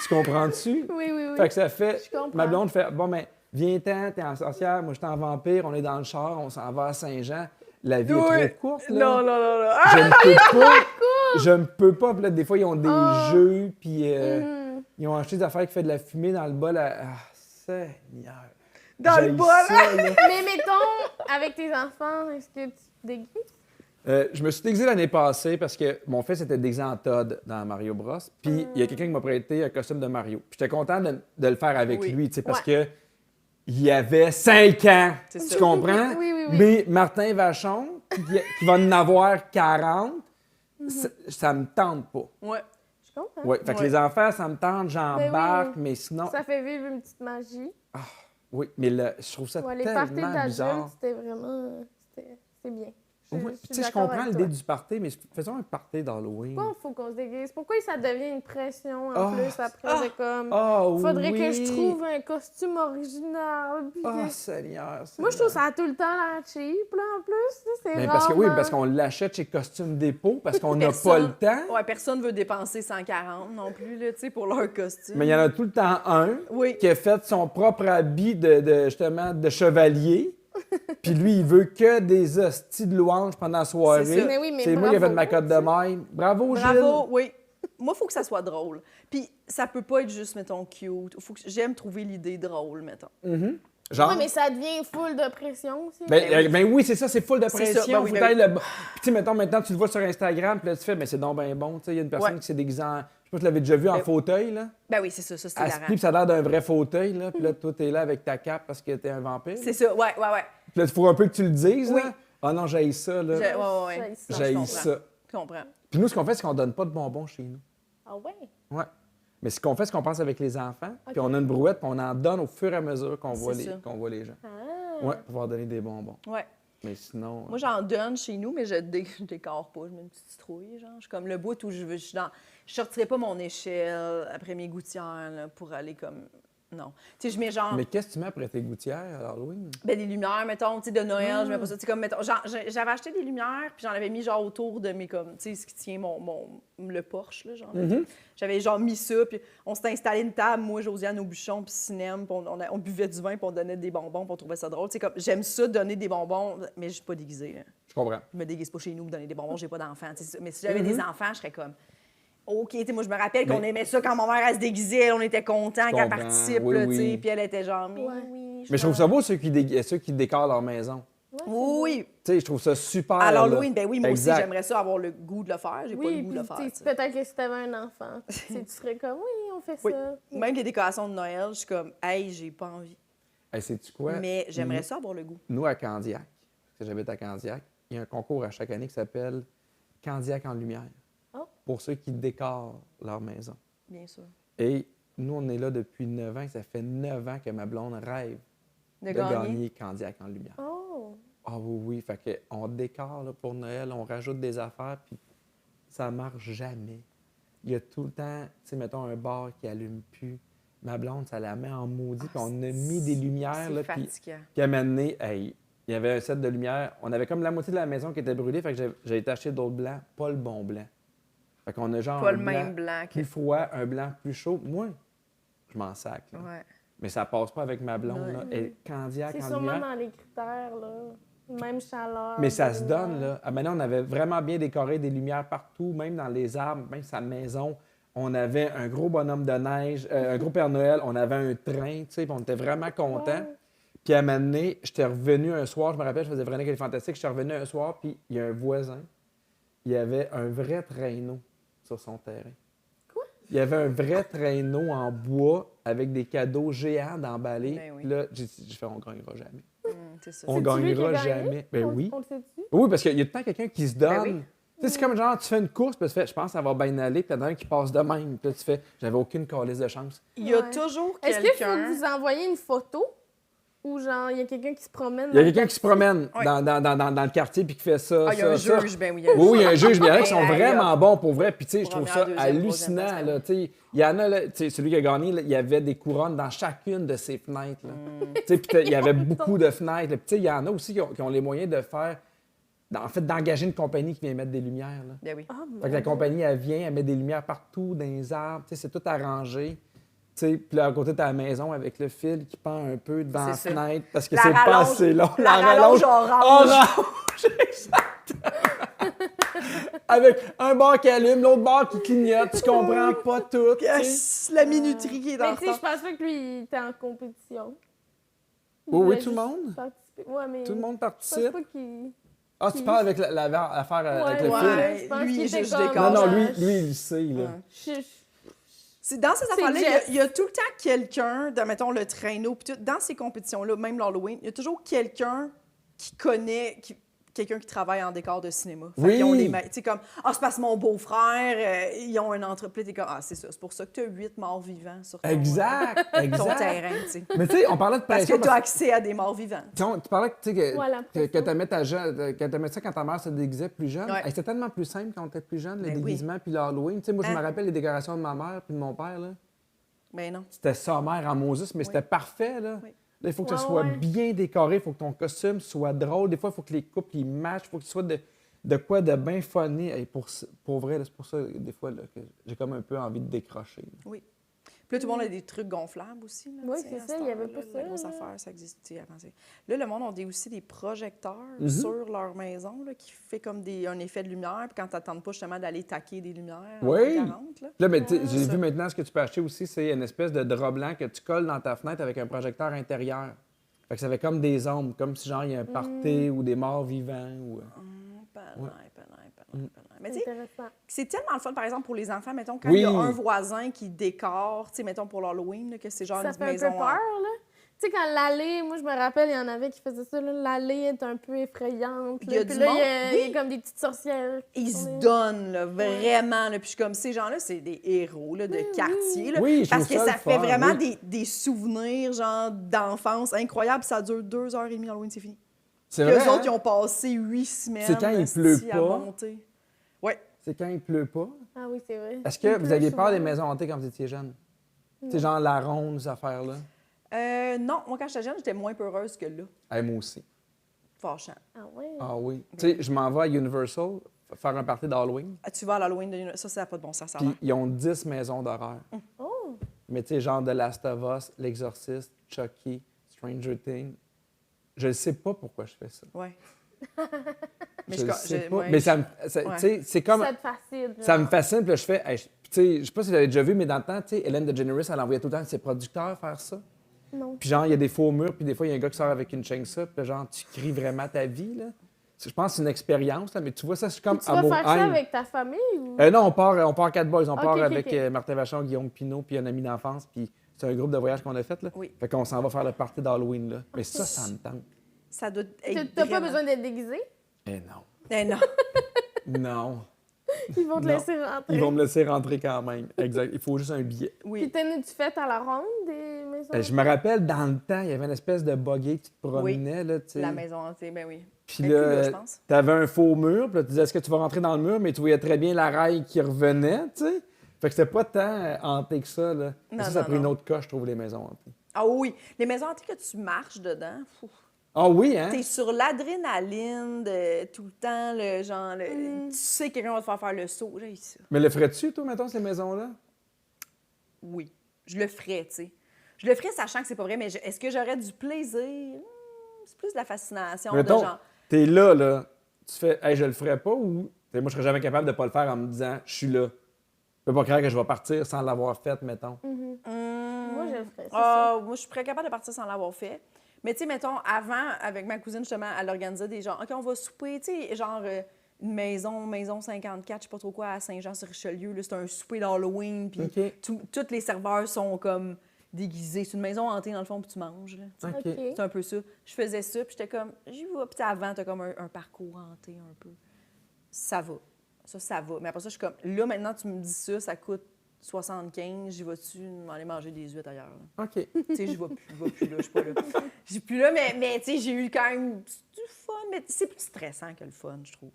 D: Tu comprends-tu?
C: Oui, oui, oui.
D: Fait que ça fait.
C: Je comprends.
D: Ma blonde fait bon, ben, viens-ten, t'es en sorcière, moi, j'étais en vampire, on est dans le char, on s'en va à Saint-Jean. La vie est trop courte, là.
B: Non, non, non, non.
D: Je ne peux pas. Je ne peux pas. Puis là, des fois, ils ont des jeux, puis ils ont acheté des affaires qui font de la fumée dans le bol. Seigneur.
B: Dans le
D: J'haïs
B: bol?
D: ça, là.
C: Mais mettons, avec tes enfants, est-ce que tu te déguises?
D: Je me suis déguisé l'année passée parce que mon fils était déguisé en Todd dans Mario Bros. Puis il y a quelqu'un qui m'a prêté un costume de Mario. Puis j'étais content de le faire avec lui, tu sais, parce que il avait 5 ans.
B: C'est
D: Tu
B: ça.
D: comprends?
C: Oui, oui, oui.
D: Mais Martin Vachon, qui va en avoir 40, ça me tente pas.
B: Ouais.
C: Je comprends.
D: Ouais, fait que les enfants, ça me tente, j'embarque,
C: Ben oui.
D: mais sinon.
C: Ça fait vivre une petite magie.
D: Oui, mais je trouve ça
C: Ouais, les parties
D: tellement bizarre.
C: d'adultes, c'était vraiment... C'est bien.
D: Oui,
C: suis
D: tu sais, je
C: d'accord
D: comprends
C: avec
D: l'idée
C: toi.
D: du party, mais faisons un party d'Halloween.
C: Pourquoi il faut qu'on se déguise? Pourquoi ça devient une pression en
D: Ah,
C: plus après de comme...
D: Oh,
C: Faudrait
D: oui.
C: que je trouve un costume original. puis
D: Oh,
C: que-
D: Seigneur.
C: Moi, je trouve ça a tout le temps l'air cheap, là, en plus. C'est
D: Mais
C: rare.
D: parce qu'on l'achète chez Costume Dépôt, parce qu'on n'a pas le temps.
B: Ouais, personne veut dépenser 140 non plus, là, tu sais, pour leur costume.
D: Mais il y en a tout le temps un
B: Oui.
D: qui a fait son propre habit justement, de chevalier. Puis lui, il veut que des hosties de louanges pendant la soirée.
B: C'est ça.
C: Mais oui, mais
D: C'est moi qui ai fait
C: bravo,
D: ma cote de maille. Bravo, Gilles.
B: Bravo, oui. Moi, il faut que ça soit drôle. Puis ça peut pas être juste, mettons, cute. J'aime trouver l'idée drôle, mettons.
D: Genre.
C: Oui, mais ça devient full de pression aussi.
D: Ben oui, c'est ça, c'est full de
B: C'est ça,
D: pression.
B: ben oui,
D: Faut
B: ben
D: tailler
B: oui.
D: le... Puis tu sais, mettons, maintenant, tu le vois sur Instagram, puis là, tu fais, mais c'est donc bien bon. Tu sais, il y a une personne
B: Ouais.
D: qui s'est déguisée en... Je sais pas si tu l'avais déjà vu en
B: Ben-
D: fauteuil, là.
B: Ben oui, c'est ça, c'est
D: Elle se
B: hilarant.
D: plie, puis ça a l'air d'un vrai fauteuil, là. Puis là, toi, t'es là avec ta cape parce que t'es un vampire.
B: C'est ça, ouais.
D: Puis là, il faut un peu que tu le dises,
B: Oui.
D: là. Ah non, j'haïs ça, là.
B: Ouais.
C: Non, je
D: J'haïs
B: comprends.
D: ça.
B: Je comprends.
D: Puis nous, ce qu'on fait, c'est qu'on donne pas de bonbons chez nous.
C: Ah ouais?
D: Ouais. Mais ce qu'on fait, c'est qu'on passe avec les enfants, puis on a une brouette, puis on en donne au fur et à mesure qu'on voit,
B: C'est ça.
D: qu'on voit les gens.
C: Ah.
D: Ouais, pour pouvoir donner des bonbons.
B: Ouais.
D: Mais sinon...
B: Moi, j'en donne chez nous, mais je décore pas. Je mets une petite citrouille, genre. Je suis comme le bout où je suis dans... Je sortirais pas mon échelle après mes gouttières, là, pour aller comme... Non. Tu sais, je mets genre...
D: Mais qu'est-ce que tu mets après tes gouttières à Halloween?
B: Ben, des lumières, mettons, tu sais, de Noël, je mets pas ça. Tu sais, comme, mettons, genre, j'avais acheté des lumières, puis j'en avais mis, genre, autour de mes, comme, tu sais, ce qui tient le Porsche, là, genre. J'avais, genre, mis ça, puis on s'était installé une table, moi, Josiane, au bûchon, puis Cinem, puis on buvait du vin, puis on donnait des bonbons, puis on trouvait ça drôle. Tu sais, comme, j'aime ça, donner des bonbons, mais je suis pas déguisée, là.
D: Je comprends.
B: Je me déguise pas chez nous pour donner des bonbons, j'ai pas d'enfants, tu sais. Mais si j'avais des enfants, je serais comme... OK, tu sais, moi, je me rappelle qu'on
D: Mais-
B: aimait ça quand ma mère, elle se déguisait, on était contents qu'elle
D: comprends.
B: participe,
D: Oui,
B: là, tu sais,
D: oui.
B: puis elle était genre, mais
C: Ouais.
B: oui,
D: Mais je trouve ça beau, ceux qui décorent leur maison.
C: Ouais, c'est
B: Oui,
D: Tu sais, je trouve ça super.
B: à
D: là.
B: l'Halloween, ben oui, moi
D: Exact.
B: aussi, j'aimerais ça avoir le goût de le faire. J'ai pas le
C: Oui,
B: goût de le
C: puis
B: faire.
C: tu
B: tu
C: sais,
B: sais.
C: peut-être que si t'avais un enfant, tu sais, tu serais comme, oui, on fait
B: Oui.
C: ça.
B: Même les décorations de Noël, je suis comme, hey, j'ai pas envie.
D: Hey, sais-tu quoi?
B: Mais j'aimerais ça avoir le goût.
D: Nous, à Candiac, parce que j'habite à Candiac, il y a un concours à chaque année qui s'appelle Candiac en lumière.
C: Oh.
D: Pour ceux qui décorent leur maison.
B: Bien sûr.
D: Et nous, on est là depuis 9 ans. Ça fait 9 ans que ma blonde rêve
B: De
D: de
B: gagner.
D: gagner Candiac en lumière.
C: Oh!
D: Ah oui, oui. Fait que on décore là, pour Noël, on rajoute des affaires, puis ça marche jamais. Il y a tout le temps, tu sais, mettons un bar qui allume plus. Ma blonde, ça la met en maudit, puis on a mis des lumières, là,
B: C'est
D: puis
B: fatigant.
D: à un moment donné, hey, il y avait un set de lumière. On avait comme la moitié de la maison qui était brûlée, fait que j'ai été acheter d'autres blancs, pas le bon blanc. Fait qu'on a genre
B: Pas
D: un
B: le même
D: blanc
B: blanc que.
D: plus froid, un blanc plus chaud. Moi, je m'en sac. Là.
B: Ouais.
D: Mais ça passe pas avec ma blonde. Là.
B: Ouais.
D: Elle est candiaque
C: C'est
D: en
C: sûrement
D: lumière.
C: dans les critères, là. Même chaleur.
D: Mais ça
C: de
D: se
C: lumière.
D: donne, là. Ah, maintenant, on avait vraiment bien décoré des lumières partout, même dans les arbres, même sa maison. On avait un gros bonhomme de neige, un gros Père Noël, on avait un train, tu sais, puis on était vraiment contents.
C: Ouais.
D: Puis à un moment donné, j'étais revenu un soir, je me rappelle, je faisais Véronique, elle est fantastique, j'étais revenu un soir, puis il y a un voisin, il y avait un vrai traîneau sur son terrain.
C: Quoi?
D: Il y avait un vrai traîneau en bois avec des cadeaux géants d'emballés.
B: Ben oui.
D: Puis là, j'ai fait, on gagnera jamais.
B: C'est ça.
D: On
C: C'est-tu lui qui a
D: gagnera
C: gagné?
D: jamais. Ben oui.
C: On le sait-tu?
D: Oui, parce qu'il y a tout le temps quelqu'un qui se donne.
B: Ben oui.
D: Tu sais, c'est comme genre, tu fais une course, puis tu fais, je pense que ça va bien aller, puis il y en a un qui passe de même. Puis là, tu fais, j'avais aucune calice de chance.
B: Il y a
C: Ouais.
B: toujours
C: Est-ce qu'il faut
B: quelqu'un.
C: que vous envoyiez une photo? Ou genre, il y a quelqu'un qui se promène?
D: Il y a
C: dans le
D: quelqu'un qui se promène
B: Ouais.
D: dans le quartier, puis qui fait ça.
B: Ah, il y a un
D: ça.
B: juge, ben oui. Il y a un
D: Oui, oui, il y a un
B: juge.
D: juge, mais il y en a qui sont
B: Hey,
D: vraiment bons pour vrai. Puis, tu sais, je trouve
B: Première,
D: ça
B: deuxième,
D: hallucinant.
B: troisième place,
D: Là, tu sais. Il y en a, là, tu sais, celui qui a gagné, là, il y avait des couronnes dans chacune de ses fenêtres. Là. Tu sais, puis il y avait beaucoup de fenêtres. là. Puis, tu sais, il y en a aussi qui ont les moyens de faire, en fait, d'engager une compagnie qui vient mettre des lumières. Là.
B: Ben oui.
C: Ah,
D: Fait que la compagnie, elle vient, elle met des lumières partout, dans les arbres, tu sais, c'est tout arrangé. Tu sais, puis là, à côté de ta maison, avec le fil qui pend un peu devant la
B: C'est ça.
D: fenêtre, parce que
B: La
D: c'est pas
B: rallonge-
D: assez long.
B: la rallonge orange.
D: Orange, exactement. Avec un bar qui allume, l'autre bar qui clignote, tu comprends pas tout. tu sais.
B: Yes, la minuterie qui est en
C: Mais tu sais, je
B: retard.
C: pense pas que lui, il était en compétition. Il
D: Oui, oui,
C: voulait
D: tout le
C: juste
D: monde.
C: participer. Ouais, mais
D: Tout le monde
C: je pense
D: participe.
C: pas qu'il...
D: Ah, tu parles avec l'affaire avec le
C: Ouais,
D: fil?
C: ouais. Je pense
B: Lui,
C: qu'il
B: il
C: était
B: juge
C: comme-
B: des
D: Non,
B: corps.
D: non,
C: Ouais.
D: lui, il le sait, là.
B: Ouais.
C: Je-
B: C'est dans ces affaires-là,
C: Jess.
B: il y a tout le temps quelqu'un, de, mettons, le traîneau, puis tout, dans ces compétitions-là, même l'Halloween, il y a toujours quelqu'un qui connaît, quelqu'un qui travaille en décor de cinéma. Fait
D: Oui.
B: qu'ils ont des tu sais, comme, ah, c'est parce que mon beau-frère, ils ont une entreprise, t'es comme, ah, c'est ça, c'est pour ça que tu as 8 morts vivants sur ton,
D: Exact,
B: ton
D: exact.
B: terrain, tu sais.
D: Mais tu sais, on parlait de
B: Parce
D: pression.
B: que tu as accès à des morts vivants.
D: Tu parlais tu sais, que,
C: Ouais, la
D: que
C: pression.
D: t'aimais t'aimais ça quand ta mère se déguisait plus jeune.
B: Ouais.
D: Hey, c'était tellement plus simple quand on était plus jeune, le
B: Ben oui.
D: déguisement puis l'Halloween. Tu sais, moi, je me
B: Hein?
D: rappelle les décorations de ma mère puis de mon père. Là.
B: Mais non.
D: C'était sommaire en Moses, mais c'était parfait. Là.
B: Oui.
D: Là, il faut que
C: Ouais,
D: ça soit
C: ouais.
D: bien décoré, il faut que ton costume soit drôle. Des fois, il faut que les couples ils matchent, il faut qu'il soit de quoi de bien funny. Hey, pour vrai, là, c'est pour ça, des fois, là, que j'ai comme un peu envie de décrocher. là.
B: Oui. Puis là, tout le monde a des trucs gonflables aussi. Là,
C: Oui,
B: tu sais,
C: c'est
B: à
C: ça,
B: cette
C: il y avait
B: heure-là,
C: pas
B: La
C: ça,
B: grosse
C: là.
B: affaire, ça existait avant. Là, le monde a aussi des projecteurs
D: Mhm.
B: sur leur maison là, qui fait comme un effet de lumière. Puis quand tu n'attends pas justement d'aller taquer des lumières
D: Oui.
B: en 40, là.
D: Là, mais tu sais, j'ai
B: ça.
D: vu maintenant ce que tu peux acheter aussi, c'est une espèce de drap blanc que tu colles dans ta fenêtre avec un projecteur intérieur. Fait que ça fait comme des ombres, comme si genre il y a un party ou des morts vivants. Ou...
B: Mais tu sais,
C: Intéressant.
B: c'est tellement le fun, par exemple, pour les enfants, mettons, quand
D: Oui.
B: il y a un voisin qui décore, tu sais, mettons, pour l'Halloween, là, que c'est genre
C: Ça
B: une
C: fait un peu
B: maison...
C: peur, là. Tu sais, quand l'allée, moi, je me rappelle, il y en avait qui faisaient ça, là. L'allée est un peu effrayante.
B: Il y a
C: là.
B: du
C: Puis là,
B: monde,
C: il y
B: oui.
C: a comme des petites sorcières.
B: Ils se donnent, là, vraiment. Là. Puis je suis comme, ces gens-là, c'est des héros là, de quartier. Là,
D: Oui, je
B: parce
D: trouve
B: que
D: ça
B: ça
D: le
B: fait
D: fun,
B: vraiment
D: oui.
B: des souvenirs, genre, d'enfance incroyables. Ça dure 2h30 Halloween, c'est fini.
D: C'est
B: Puis
D: vrai,
B: eux autres,
D: hein?
B: ils ont passé 8 semaines
D: C'est quand il
B: esti,
D: pleut
B: à
D: pas.
B: monter. Oui.
D: C'est quand il pleut pas.
C: Ah oui, c'est vrai.
D: Est-ce que
C: Il
D: vous
C: pleut
D: aviez peur des
C: souvent.
D: maisons hantées quand vous étiez jeune? C'est genre la ronde, ces affaires-là.
B: Non, moi, quand j'étais jeune, j'étais moins peureuse que là.
D: Hey, moi aussi.
B: Fâchant.
C: Ah ouais.
D: Ah oui. Tu sais, je m'en vais à Universal faire un party d'Halloween.
B: Ah, tu vas à l'Halloween de ça n'a pas de bon sens. Ça a
D: Puis
B: l'air.
D: ils ont 10 maisons d'horreur.
C: Oh!
D: Mais tu sais, genre The Last of Us, L'Exorciste, Chucky, Stranger Things. Je ne sais pas pourquoi je fais ça.
B: Ouais.
D: Je le sais pas.
B: ouais,
D: Mais ça me.
B: Ouais.
D: Tu sais, c'est comme.
C: Ça te fascine.
D: Ça me fascine, puis là, je fais. Hey, tu sais, je sais pas si vous avez déjà vu, mais dans le temps, tu sais, Ellen DeGeneres, elle envoyait tout le temps ses producteurs faire ça.
C: Non.
D: Puis genre, il y a des faux murs, puis des fois, il y a un gars qui sort avec une chainsaw, puis genre, tu cries vraiment ta vie, là. Je pense que c'est une expérience, là, mais tu vois, ça, c'est comme
C: Tu vas
D: amour
C: faire ça
D: haine.
C: avec ta famille ou?
D: Non, on part 4 boys. On
C: Ok,
D: part
C: ok,
D: avec
C: ok.
D: Martin Vachon, Guillaume Pinot, puis un ami d'enfance, puis c'est un groupe de voyage qu'on a fait, là.
B: Oui.
D: Fait qu'on s'en va faire le party d'Halloween, là. Mais ça me tente.
B: Ça doit
C: T'as
B: être
C: pas
B: vraiment-
C: besoin d'être déguisé?
D: Eh non.
B: Eh non.
D: Non.
C: Ils vont te
D: Non.
C: laisser rentrer.
D: Ils vont me laisser rentrer quand même. Exact. Il faut juste un billet.
C: Puis
B: Oui.
C: t'es-tu fait à la ronde des maisons?
D: Je me rappelle, dans le temps, il y avait une espèce de buggy qui te promenait, là, tu sais.
B: La maison hantée, ben oui.
D: Puis
B: Mais plus là,
D: là,
B: je pense.
D: t'avais un faux mur, puis là, tu disais, est-ce que tu vas rentrer dans le mur? Mais tu voyais très bien la rail qui revenait, tu sais. Fait que c'était pas tant hanté que ça, là. Mais
B: Non,
D: ça a
B: non,
D: pris une
B: non.
D: autre coche, je trouve, les maisons hantées.
B: Ah oui, les maisons hantées que tu marches dedans, fou.
D: Ah oui, hein?
B: T'es sur l'adrénaline de tout le temps, le genre, tu sais que quelqu'un va te faire le saut, j'ai ça.
D: Mais le ferais-tu, toi, mettons, ces maisons-là?
B: Oui, je le ferais, tu sais. Je le ferais sachant que c'est pas vrai, mais est-ce que j'aurais du plaisir? C'est plus de la fascination,
D: Mais mettons,
B: de genre...
D: t'es là, tu fais, hey, je le ferais pas ou. T'sais, moi, je serais jamais capable de pas le faire en me disant, je suis là. Je peux pas croire que je vais partir sans l'avoir fait, mettons.
C: Moi, je le ferais, c'est
B: Ah, moi, je suis capable de partir sans l'avoir fait. Mais tu sais, mettons, avant, avec ma cousine, justement, elle organisait des gens. OK, on va souper, tu sais, genre une maison 54, je sais pas trop quoi, à Saint-Jean-sur-Richelieu. Là, c'est un souper d'Halloween, puis
D: OK.
B: tous les serveurs sont comme déguisés. C'est une maison hantée, dans le fond, puis tu manges. Là, tu sais.
D: OK.
C: OK.
B: C'est un peu ça. Je faisais ça, puis j'étais comme, j'y vais. Puis avant, t'as comme un parcours hanté un peu. Ça va. Ça va. Mais après ça, je suis comme, là, maintenant, tu me dis ça coûte 75, j'y vas-tu aller manger des huîtres ailleurs? Là?
D: OK.
B: Tu sais, je vais plus là, je suis pas là. Je suis plus là, mais tu sais, j'ai eu quand même du fun, mais c'est plus stressant que le fun, je trouve.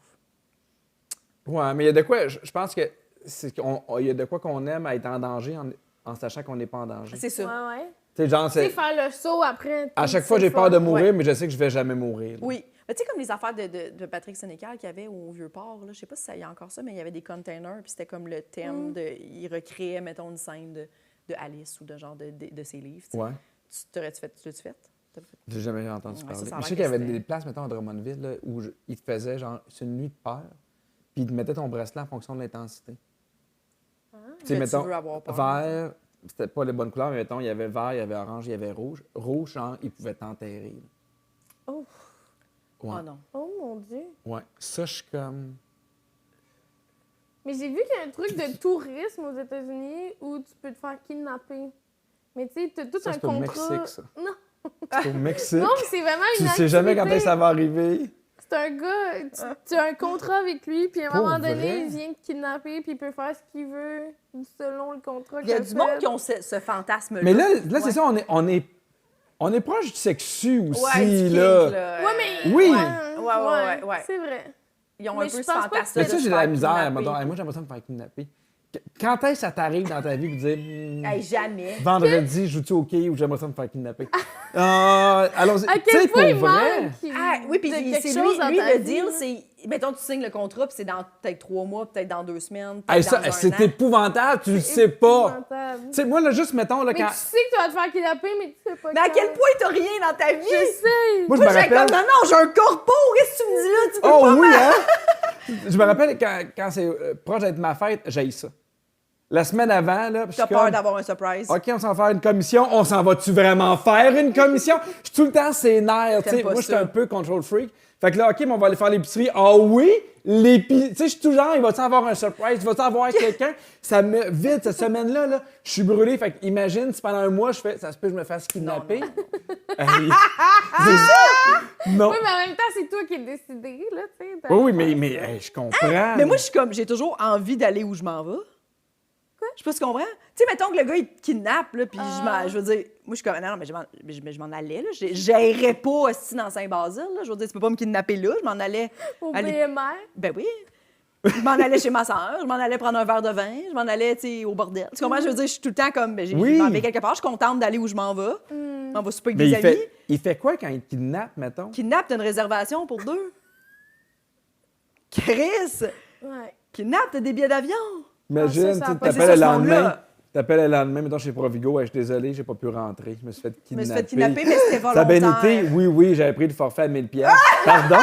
D: Ouais, mais il y a de quoi, je pense que il y a de quoi qu'on aime à être en danger en sachant qu'on n'est pas en danger.
B: C'est ça.
C: Ouais, ouais.
D: Tu sais, genre,
C: Tu sais,
D: c'est.
C: faire le saut après.
D: À chaque
C: c'est
D: fois, j'ai
C: le
D: peur
C: fun.
D: de mourir,
B: Ouais.
D: mais je sais que je vais jamais mourir. là.
B: Oui. Mais tu sais, comme les affaires de Patrick Sénécal qu'il y avait au Vieux-Port, là, je sais pas si ça y a encore ça, mais il y avait des containers, puis c'était comme le thème de. Il recréait, mettons, une scène de Alice ou de genre de ses livres. tu sais.
D: Ouais.
B: Tu l'as-tu fait? T'as fait?
D: J'ai jamais entendu
B: Ouais,
D: parler.
B: ça a
D: Mais je
B: l'air
D: sais qu'il y avait
B: que c'était-
D: des places, mettons, à Drummondville, là, où ils te faisaient, genre, c'est une nuit de peur, puis ils te mettaient ton bracelet en fonction de l'intensité. Tu sais,
B: Que
D: mettons,
B: tu veux avoir peur.
D: vert, c'était pas les bonnes couleurs, mais mettons, il y avait vert, il y avait orange, il y avait rouge. Rouge, genre, ils pouvaient t'enterrer. là.
C: Oh.
D: Ouais.
B: Oh non.
C: Oh mon Dieu.
D: Ouais. Ça, je suis comme.
C: Mais j'ai vu qu'il y a un truc de tourisme aux États-Unis où tu peux te faire kidnapper. Mais tu sais, t'as tout
D: Ça,
C: un
D: c'est au
C: contrat.
D: Mexique, ça.
C: Non,
D: C'est au Mexique.
C: non, mais c'est vraiment
D: Tu
C: une
D: sais jamais quand
C: activité.
D: est-ce que ça va arriver.
C: C'est un gars, tu as un contrat avec lui, puis à un
D: Pour
C: moment
D: vrai?
C: donné, il vient te kidnapper, puis il peut faire ce qu'il veut selon le contrat
B: Il y a
C: qu'il
B: du
C: fait.
B: monde qui ont ce fantasme-là.
D: Mais là c'est
B: Ouais.
D: ça, on est proche du sexu aussi,
B: Ouais, du kink,
D: là.
C: Ouais, mais...
D: Oui.
B: Ouais.
C: C'est vrai.
B: Ils ont
C: Mais
B: un
C: je
B: peu ce
C: pense pas que
B: fantasme
D: Mais
B: de
D: ça,
B: se
D: j'ai de la
B: faire
D: misère.
B: kidnapper.
D: Mettons, hey, moi, j'aimerais ça me faire kidnapper. Quand est-ce que ça t'arrive dans ta vie de dire
B: Hey, jamais.
D: vendredi, joue-tu au quai ou j'aimerais ça me faire kidnapper? Allons-y.
C: À
D: Tu
C: quel
D: sais,
C: point il
D: pour vrai,
C: manque
B: Ah, oui, puis
C: de
B: c'est
C: quelque
B: lui,
C: chose dans
B: lui
C: ta
B: le
C: vie,
B: deal,
C: là.
B: c'est... Mettons, tu signes le contrat, puis c'est dans peut-être 3 mois, peut-être dans 2 semaines, peut-être
D: hey, ça,
B: dans un
D: c'est
B: an.
D: épouvantable, tu le sais pas.
C: Épouvantable.
D: Tu sais, moi, là, juste, mettons, là,
C: Mais
D: quand.
C: tu sais que tu vas te faire kidnapper, mais tu sais pas
B: Mais à
C: quand.
B: quel point t'as rien dans ta vie?
C: Je sais!
D: Moi, je me
B: Moi, j'ai comme,
D: rappelle.
B: non, j'ai un corpo, qu'est-ce que tu me dis là? Tu peux
D: Oh
B: pas
D: oui, hein? Je me rappelle quand c'est proche d'être ma fête, j'ai ça. La semaine avant, là, je suis
B: T'as peur
D: comme,
B: d'avoir un surprise.
D: OK, on s'en va faire une commission. On s'en va-tu vraiment faire une commission? Je suis tout le temps sénère, tu sais.
B: T'aimes pas
D: Moi, je suis
B: ça.
D: un peu control freak. Fait que là, OK, mais on va aller faire l'épicerie. Ah oui? Tu sais, je suis tout genre, il va-tu avoir un surprise? Va-tu avoir quelqu'un? Ça me... Vite, cette semaine-là, là, je suis brûlé. Fait que imagine si pendant un mois, je fais, ça se peut que je me fasse kidnapper. Hey. C'est ça? Non.
C: Oui, mais en même temps, c'est toi qui es décidé, là, tu sais.
D: Oui, mais hey, je comprends.
B: Mais moi, je suis comme, j'ai toujours envie d'aller où je m'en vais. Quoi? Je sais pas si tu comprends. Tu sais, mettons que le gars, il te kidnappe, là, puis je veux dire, moi, je suis comme, non, mais je m'en allais, là. J'irais pas aussi dans Saint-Basile, là. Je veux dire, tu peux pas me kidnapper là. Je m'en allais.
C: Au
B: aller-
C: BMR.
B: Ben oui. Je m'en allais chez ma soeur, je m'en allais prendre un verre de vin, je m'en allais, tu sais, au bordel. Tu comprends? Je veux dire, je suis tout le temps comme, ben,
D: Oui.
B: je m'en vais quelque part, je suis contente d'aller où je m'en vais. Je m'en vais souper avec
D: Mais
B: des amis.
D: il fait quoi quand il te kidnappe, mettons?
B: Kidnappe, t'as une réservation pour 2. Chris!
C: Ouais.
B: Kidnappe, t'as des billets d'avion.
D: Imagine,
C: ça a
D: tu
C: pas-
D: t'appelles
B: c'est ça,
D: le
B: ce monde-là.
D: lendemain. T'appelles le lendemain, mettons chez Provigo, hey, je suis désolé, j'ai pas pu rentrer. Je me suis fait
B: Je me
D: kidnapper.
B: suis fait kidnapper, mais c'était
D: Ça a bien
B: volontaire.
D: été? Oui, j'avais pris le forfait à 1000 pièces. Pardon?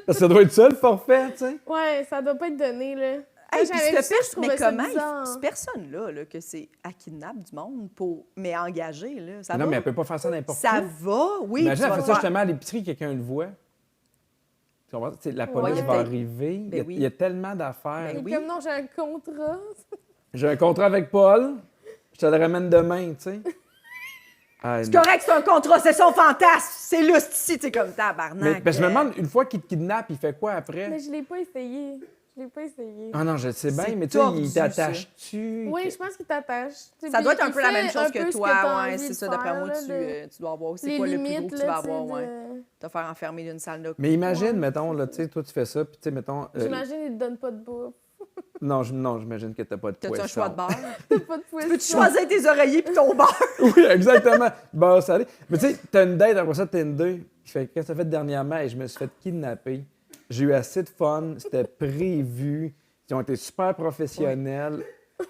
D: Ça doit être ça, le forfait, tu sais?
C: Ouais, ça doit pas être donné, là.
B: Hey,
C: Quand
B: puis
C: j'avais
B: s'il
C: vu
B: te
C: ça,
B: plaît,
C: je trouvais
B: mais
C: ça
B: comment
C: bizarre.
B: cette personne-là, là, que c'est à kidnappe du monde, mais engagée, là, ça
D: Non,
B: va?
D: mais elle peut pas faire ça n'importe
B: Ça
D: où.
B: va, oui.
D: Imagine,
B: tu
D: elle
B: vas
D: fait ça
B: faire-
D: justement à l'épicerie, quelqu'un le voit. Tu comprends? Tu sais, la police
B: il y a
D: va
B: peut-être-
D: arriver.
B: Ben oui.
D: Il y a tellement d'affaires.
B: Ben
C: Et
B: oui.
C: comme non, j'ai un contrat.
D: J'ai un contrat avec Paul. Je te le ramène demain, tu sais. Ah,
B: C'est
D: non.
B: correct, c'est un contrat, c'est son fantasme. C'est lustre ici, tu sais, comme tabarnak.
D: Mais parce que je me demande, une fois qu'il te kidnappe, il fait quoi après?
C: Mais je l'ai pas essayé. Je l'ai pas essayé.
D: Ah non, je sais bien,
B: C'est
D: mais tu sais,
B: tordu,
D: il
B: ça.
D: t'attache-tu?
C: Oui, je pense qu'il t'attache. Tu sais,
B: Ça doit être
C: puis
B: un peu
C: il
B: la
C: fait
B: même chose
C: un peu
B: que
C: ce
B: toi,
C: t'as
B: ouais,
C: envie
B: c'est
C: de
B: ça, d'après
C: faire,
B: moi,
C: là,
B: tu dois avoir. C'est
C: les
B: quoi le plus
C: limites,
B: gros que tu
C: là,
B: vas
C: tu sais,
B: avoir, ouais.
C: de-
B: Te faire enfermer d'une salle de.
D: Mais imagine,
C: Ouais.
D: mettons, là, tu sais, toi, tu fais ça, puis tu sais, mettons...
C: J'imagine qu'il te donne pas de bouffe.
D: non, j'imagine que t'as pas de
B: T'as-tu
D: poisson.
B: un choix de beurre?
C: T'as pas de poisson.
B: Peux-tu choisir tes oreillers puis ton beurre?
D: Oui, exactement. Beurre salé. Mais tu sais, t'as une date, après ça, Tinder. Je fais, qu'est-ce que t'as fait dernièrement? Et je me suis fait kidnapper. J'ai eu assez de fun, c'était prévu. Ils ont été super professionnels.
C: Je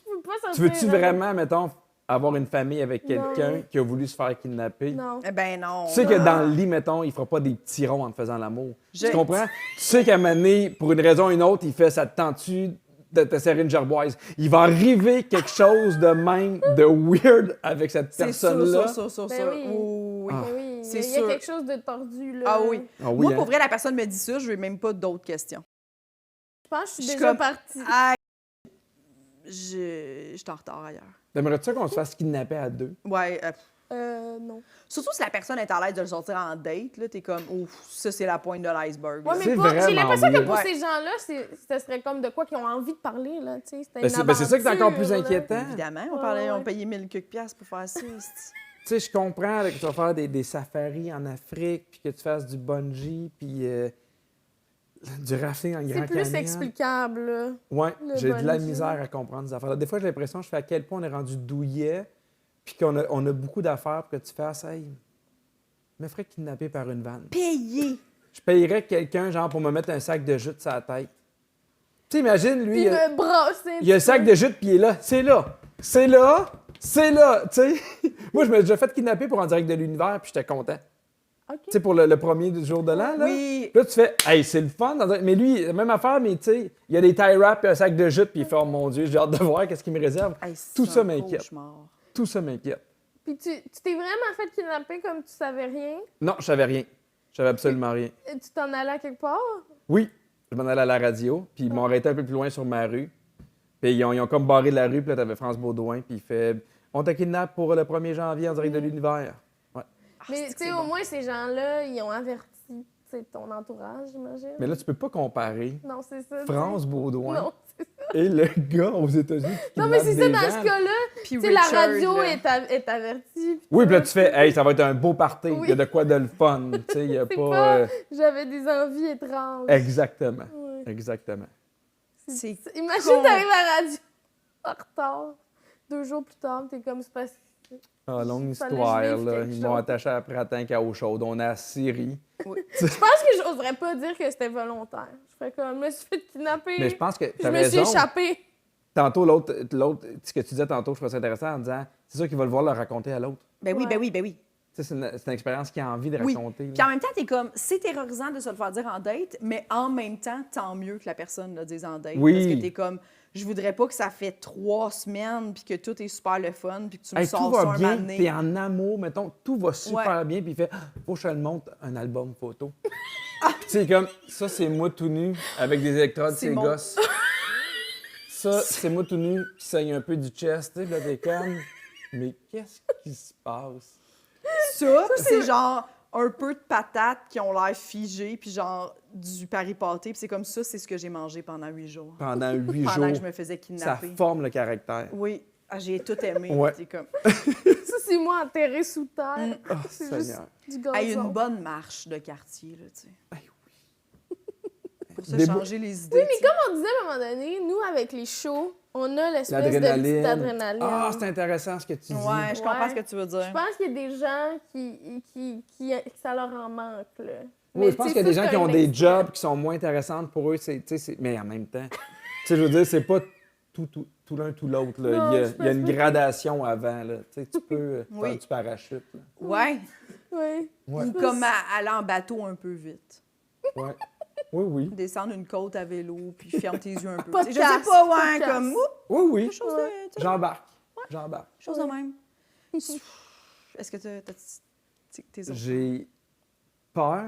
C: peux pas sortir.
D: Tu veux-tu
C: là.
D: vraiment, mettons, avoir une famille avec quelqu'un
C: Non.
D: qui a voulu se faire kidnapper?
C: Non.
B: Eh ben non.
D: Tu sais que dans le lit, mettons, il fera pas des petits ronds en te faisant l'amour.
B: Je-
D: Tu comprends? Tu sais qu'à un moment donné, pour une raison ou une autre, il fait ça te tente-tu de te serrer une gerboise. Il va arriver quelque chose de même, de weird avec cette
B: C'est
D: personne-là.
B: sûr.
C: Ben oui.
B: Oui.
D: Ah.
C: Mais oui,
B: C'est
C: il y a
B: sûr.
C: quelque chose de tordu, là.
B: Ah oui.
D: Ah oui,
B: Moi,
D: hein?
B: pour vrai, la personne me dit ça, je veux même pas d'autres questions.
C: Je pense que je suis
B: Je suis
C: déjà
B: comme-
C: partie.
B: Ah, je suis en retard ailleurs.
D: T'aimerais-tu ça qu'on se fasse kidnapper à deux?
B: Ouais.
C: Non.
B: Surtout si la personne est à l'aise de le sortir en date, là, t'es comme, ouf, ça, c'est la pointe de l'iceberg. là.
C: Ouais, mais
D: C'est
C: pas, j'ai
D: vraiment
C: l'impression que
D: weird.
C: pour
B: Ouais.
C: ces gens-là, ce serait comme de quoi qu'ils ont envie de parler, là, tu sais. C'était
D: Ben,
C: une
D: c'est ça qui est encore plus
C: aventure, là.
D: inquiétant.
B: Évidemment,
C: Ouais.
B: on payait 1000 quelques piastres pour faire ça. c'est-
D: Tu sais, je comprends là, que tu vas faire des safaris en Afrique, puis que tu fasses du bungee, puis du rafting en Grand
C: C'est plus
D: Canyon.
C: explicable, là.
D: Ouais,
C: le
D: j'ai de la
C: bungee.
D: misère à comprendre ces affaires-là. Des fois, j'ai l'impression que je fais à quel point on est rendu douillet, puis qu'on a beaucoup d'affaires pour que tu fasses, hey, je me ferais kidnapper par une vanne.
B: Payer!
D: Je payerais quelqu'un, genre, pour me mettre un sac de jute sur la tête. Tu sais, imagine, lui,
C: Puis me brasser.
D: il y a un sac de jute, puis il est là. C'est là. C'est là. C'est là. Tu sais, moi, je me suis déjà fait kidnapper pour En direct de l'univers, puis j'étais content.
C: OK.
D: Tu sais, pour le premier du jour de l'an, là.
B: Oui!
D: Puis là, tu fais, hey, c'est le fun. Mais lui, même affaire, mais tu sais, il y a des tie wraps et un sac de jute, puis il fait, oh mon Dieu, j'ai hâte de voir qu'est-ce qu'il me réserve.
B: Hey, c'est
D: Tout ça
B: un
D: m'inquiète.
B: cauchemar.
D: Tout ça m'inquiète.
C: Puis tu t'es vraiment fait kidnapper comme tu savais rien?
D: Non, je savais rien. Je savais absolument rien.
C: Et tu t'en allais à quelque part?
D: Oui, je m'en allais à la radio, puis ils m'ont arrêté un peu plus loin sur ma rue. Puis ils ont comme barré la rue, puis là, t'avais France Baudouin, puis il fait, on t'a kidnappé pour le 1er janvier En direct de l'univers. Ouais.
C: Mais
B: c'est
C: tu
B: que
C: sais,
B: c'est
C: au
B: bon.
C: moins, ces gens-là, ils ont averti tu sais, ton entourage, j'imagine.
D: Mais là, tu peux pas comparer
C: Non, c'est ça. tu sais.
D: France Baudouin
C: Non, c'est ça.
D: et le gars aux États-Unis qui
C: Non, mais
D: kidnappe
C: c'est ça,
D: des
C: dans
D: gens.
C: ce cas-là.
B: Puis
C: Tu sais, la
B: Richard,
C: radio
B: là.
C: est avertie. puis
D: Oui, puis là,
C: tout.
D: tu fais, hey, ça va être un beau party.
C: Oui.
D: Il y a de quoi de le fun. Tu sais, il y a
C: C'est
D: pas.
C: pas- J'avais des envies étranges.
D: Exactement.
C: Ouais.
D: Exactement.
B: C'est
C: Imagine,
B: con.
C: t'arrives à la radio en retard. 2 jours plus tard, t'es comme, c'est parce que...
D: Ah, longue
C: Fallait que
D: histoire,
C: je vive
D: là.
C: quelque
D: Ils m'ont
C: chose.
D: attaché après à tank à eau chaude. On est à Syrie.
C: Je pense que j'oserais pas dire que c'était volontaire. Je ferais comme, je me suis fait kidnapper.
D: Mais je pense que
C: puis
D: tu as
C: je me suis
D: raison.
C: échappée.
D: Tantôt, l'autre, ce que tu disais tantôt, je trouvais ça intéressant en disant, c'est sûr qu'il va le voir le raconter à l'autre.
B: Ben oui,
C: Ouais.
B: ben oui, ben oui.
D: Tu sais, c'est une expérience qu'il a envie de
B: Oui.
D: raconter. là.
B: Puis en même temps, t'es comme, c'est terrorisant de se le faire dire en date, mais en même temps, tant mieux que la personne le dise en date.
D: Oui.
B: Parce que t'es comme, je voudrais pas que ça fait 3 semaines, puis que tout est super le fun, puis que tu me
D: Hey, tout
B: sors ça
D: va
B: un
D: bien,
B: moment donné.
D: t'es en amour, mettons, tout va super
B: Ouais.
D: bien, puis il fait, faut que je te le montre un album photo. Puis tu sais, comme, ça, c'est moi tout nu, avec des électrodes,
B: C'est
D: c'est
B: mon-
D: gosses. Ça, c'est moi tout nu, qui saigne un peu du chest, tu sais, puis là, t'es comme, mais qu'est-ce qui se passe?
B: Ça, c'est genre un peu de patates qui ont l'air figées, puis genre du pâté, puis c'est comme ça, c'est ce que j'ai mangé pendant 8 jours.
D: Pendant 8
B: Pendant
D: jours,
B: que je me faisais
D: ça
B: kidnapper.
D: forme le caractère.
B: Oui, ah, j'ai tout aimé.
D: Ouais.
B: T'es comme,
C: Ça, c'est moi enterré sous terre.
D: Oh,
C: C'est
D: Seigneur.
C: juste du gazon.
B: hey, une bonne marche de quartier, là, tu sais.
D: Hey,
B: Pour se
D: Des
B: changer les idées. tu sais.
C: Comme on disait à un moment donné, nous, avec les shows, on a l'espèce de
D: L'adrénaline.
C: petite adrénaline.
D: Ah, c'est intéressant ce que tu dis.
B: Ouais, je comprends
C: Ouais.
B: ce que tu veux dire.
C: Je pense qu'il y a des gens qui ça leur en manque, là.
D: Oui, je pense
C: tu
D: qu'il y a
C: sais,
D: des
C: ça,
D: gens
C: c'est
D: qui ont
C: un
D: des
C: extrait.
D: jobs qui sont moins intéressants pour eux, mais en même temps. Tu sais, je veux dire, c'est pas tout l'un, tout l'autre. là.
C: Non,
D: Il y a,
C: je
D: il y a une
C: pense pas.
D: gradation avant. Là. Tu sais, tu peux
B: Oui.
D: faire du parachute. Là.
B: Ouais.
C: Oui.
D: Ouais.
B: Ou comme aller en bateau un peu vite.
D: Ouais. Oui, oui.
B: Descendre une côte à vélo, puis ferme tes yeux un peu.
C: Podcast,
B: Tu sais, je sais pas, ouais,
C: podcast.
B: comme, oups,
D: Oui, oui.
B: quelque chose de, tu sais,
D: J'embarque. J'embarque.
B: chose de même. Est-ce que t'as tes autres?
D: J'ai peur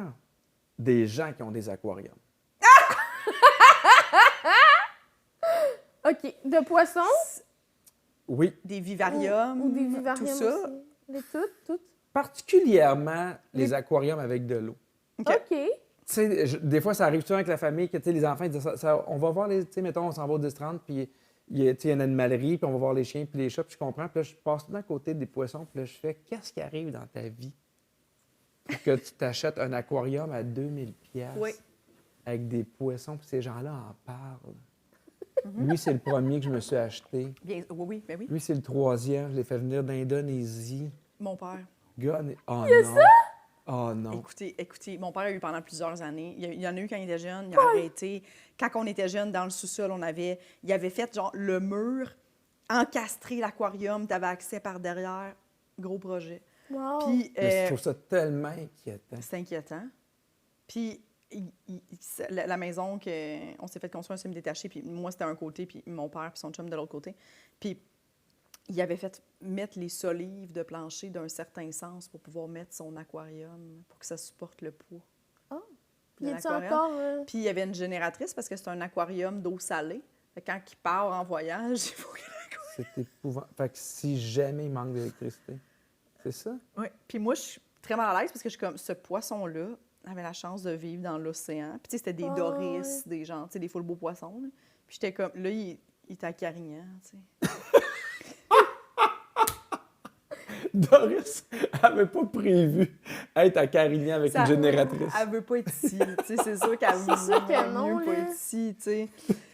D: des gens qui ont des aquariums.
C: OK. De poissons
D: Oui.
B: Des vivariums,
C: ou des vivariums
B: tout ça.
C: aussi? Toutes.
D: Particulièrement les aquariums avec de l'eau.
B: OK.
C: OK.
D: Tu sais, des fois, ça arrive souvent avec la famille que, tu sais, les enfants, ils disent on va voir les, tu sais, mettons, on s'en va au 10-30, puis il y a, tu sais, il y a une animalerie, puis on va voir les chiens, puis les chats, puis je comprends. Puis là, je passe tout d'un côté des poissons, puis là, je fais, qu'est-ce qui arrive dans ta vie pour que tu t'achètes un aquarium à 2000 pièces
B: Oui.
D: avec des poissons, puis ces gens-là en parlent. Lui, c'est le premier que je me suis acheté.
B: Bien, oui, ben oui.
D: Lui, c'est le troisième. Je l'ai fait venir d'Indonésie.
B: Mon père.
D: Gars, oh non. Oh non.
B: Écoutez, mon père a eu pendant plusieurs années. Il y en a eu quand il était jeune, il a arrêté. Quand on était jeune, dans le sous-sol, il avait fait genre le mur, encastré l'aquarium, tu avais accès par derrière. Gros projet.
C: Wow.
B: Puis,
D: Mais je trouve ça tellement inquiétant.
B: c'est inquiétant. Puis, la maison qu'on s'est fait construire un semi-détaché, puis moi, c'était un côté, puis mon père puis son chum de l'autre côté. Puis, il avait fait mettre les solives de plancher d'un certain sens pour pouvoir mettre son aquarium, pour que ça supporte le poids.
C: Oh.
B: de
C: Y a-tu
B: l'aquarium.
C: encore...
B: Puis, il y avait une génératrice parce que c'est un aquarium d'eau salée. Fait que quand il part en voyage, il faut qu'il...
D: C'est épouvantable. Fait que si jamais il manque d'électricité, c'est ça?
B: Oui. Puis moi, je suis très mal à l'aise parce que je suis comme, ce poisson-là avait la chance de vivre dans l'océan. Puis tu sais, c'était des
C: Oh,
B: doris,
C: ouais.
B: des gens, tu sais, des full beaux poissons. Là. Puis j'étais comme, là, il était à Carignan, tu sais.
D: Doris n'avait pas prévu être à Carignan avec
B: Ça-
D: une génératrice.
B: Elle veut pas être ici, tu sais, c'est sûr qu'elle veut
C: sûr que non,
B: mieux pas
C: là.
B: être ici, tu sais.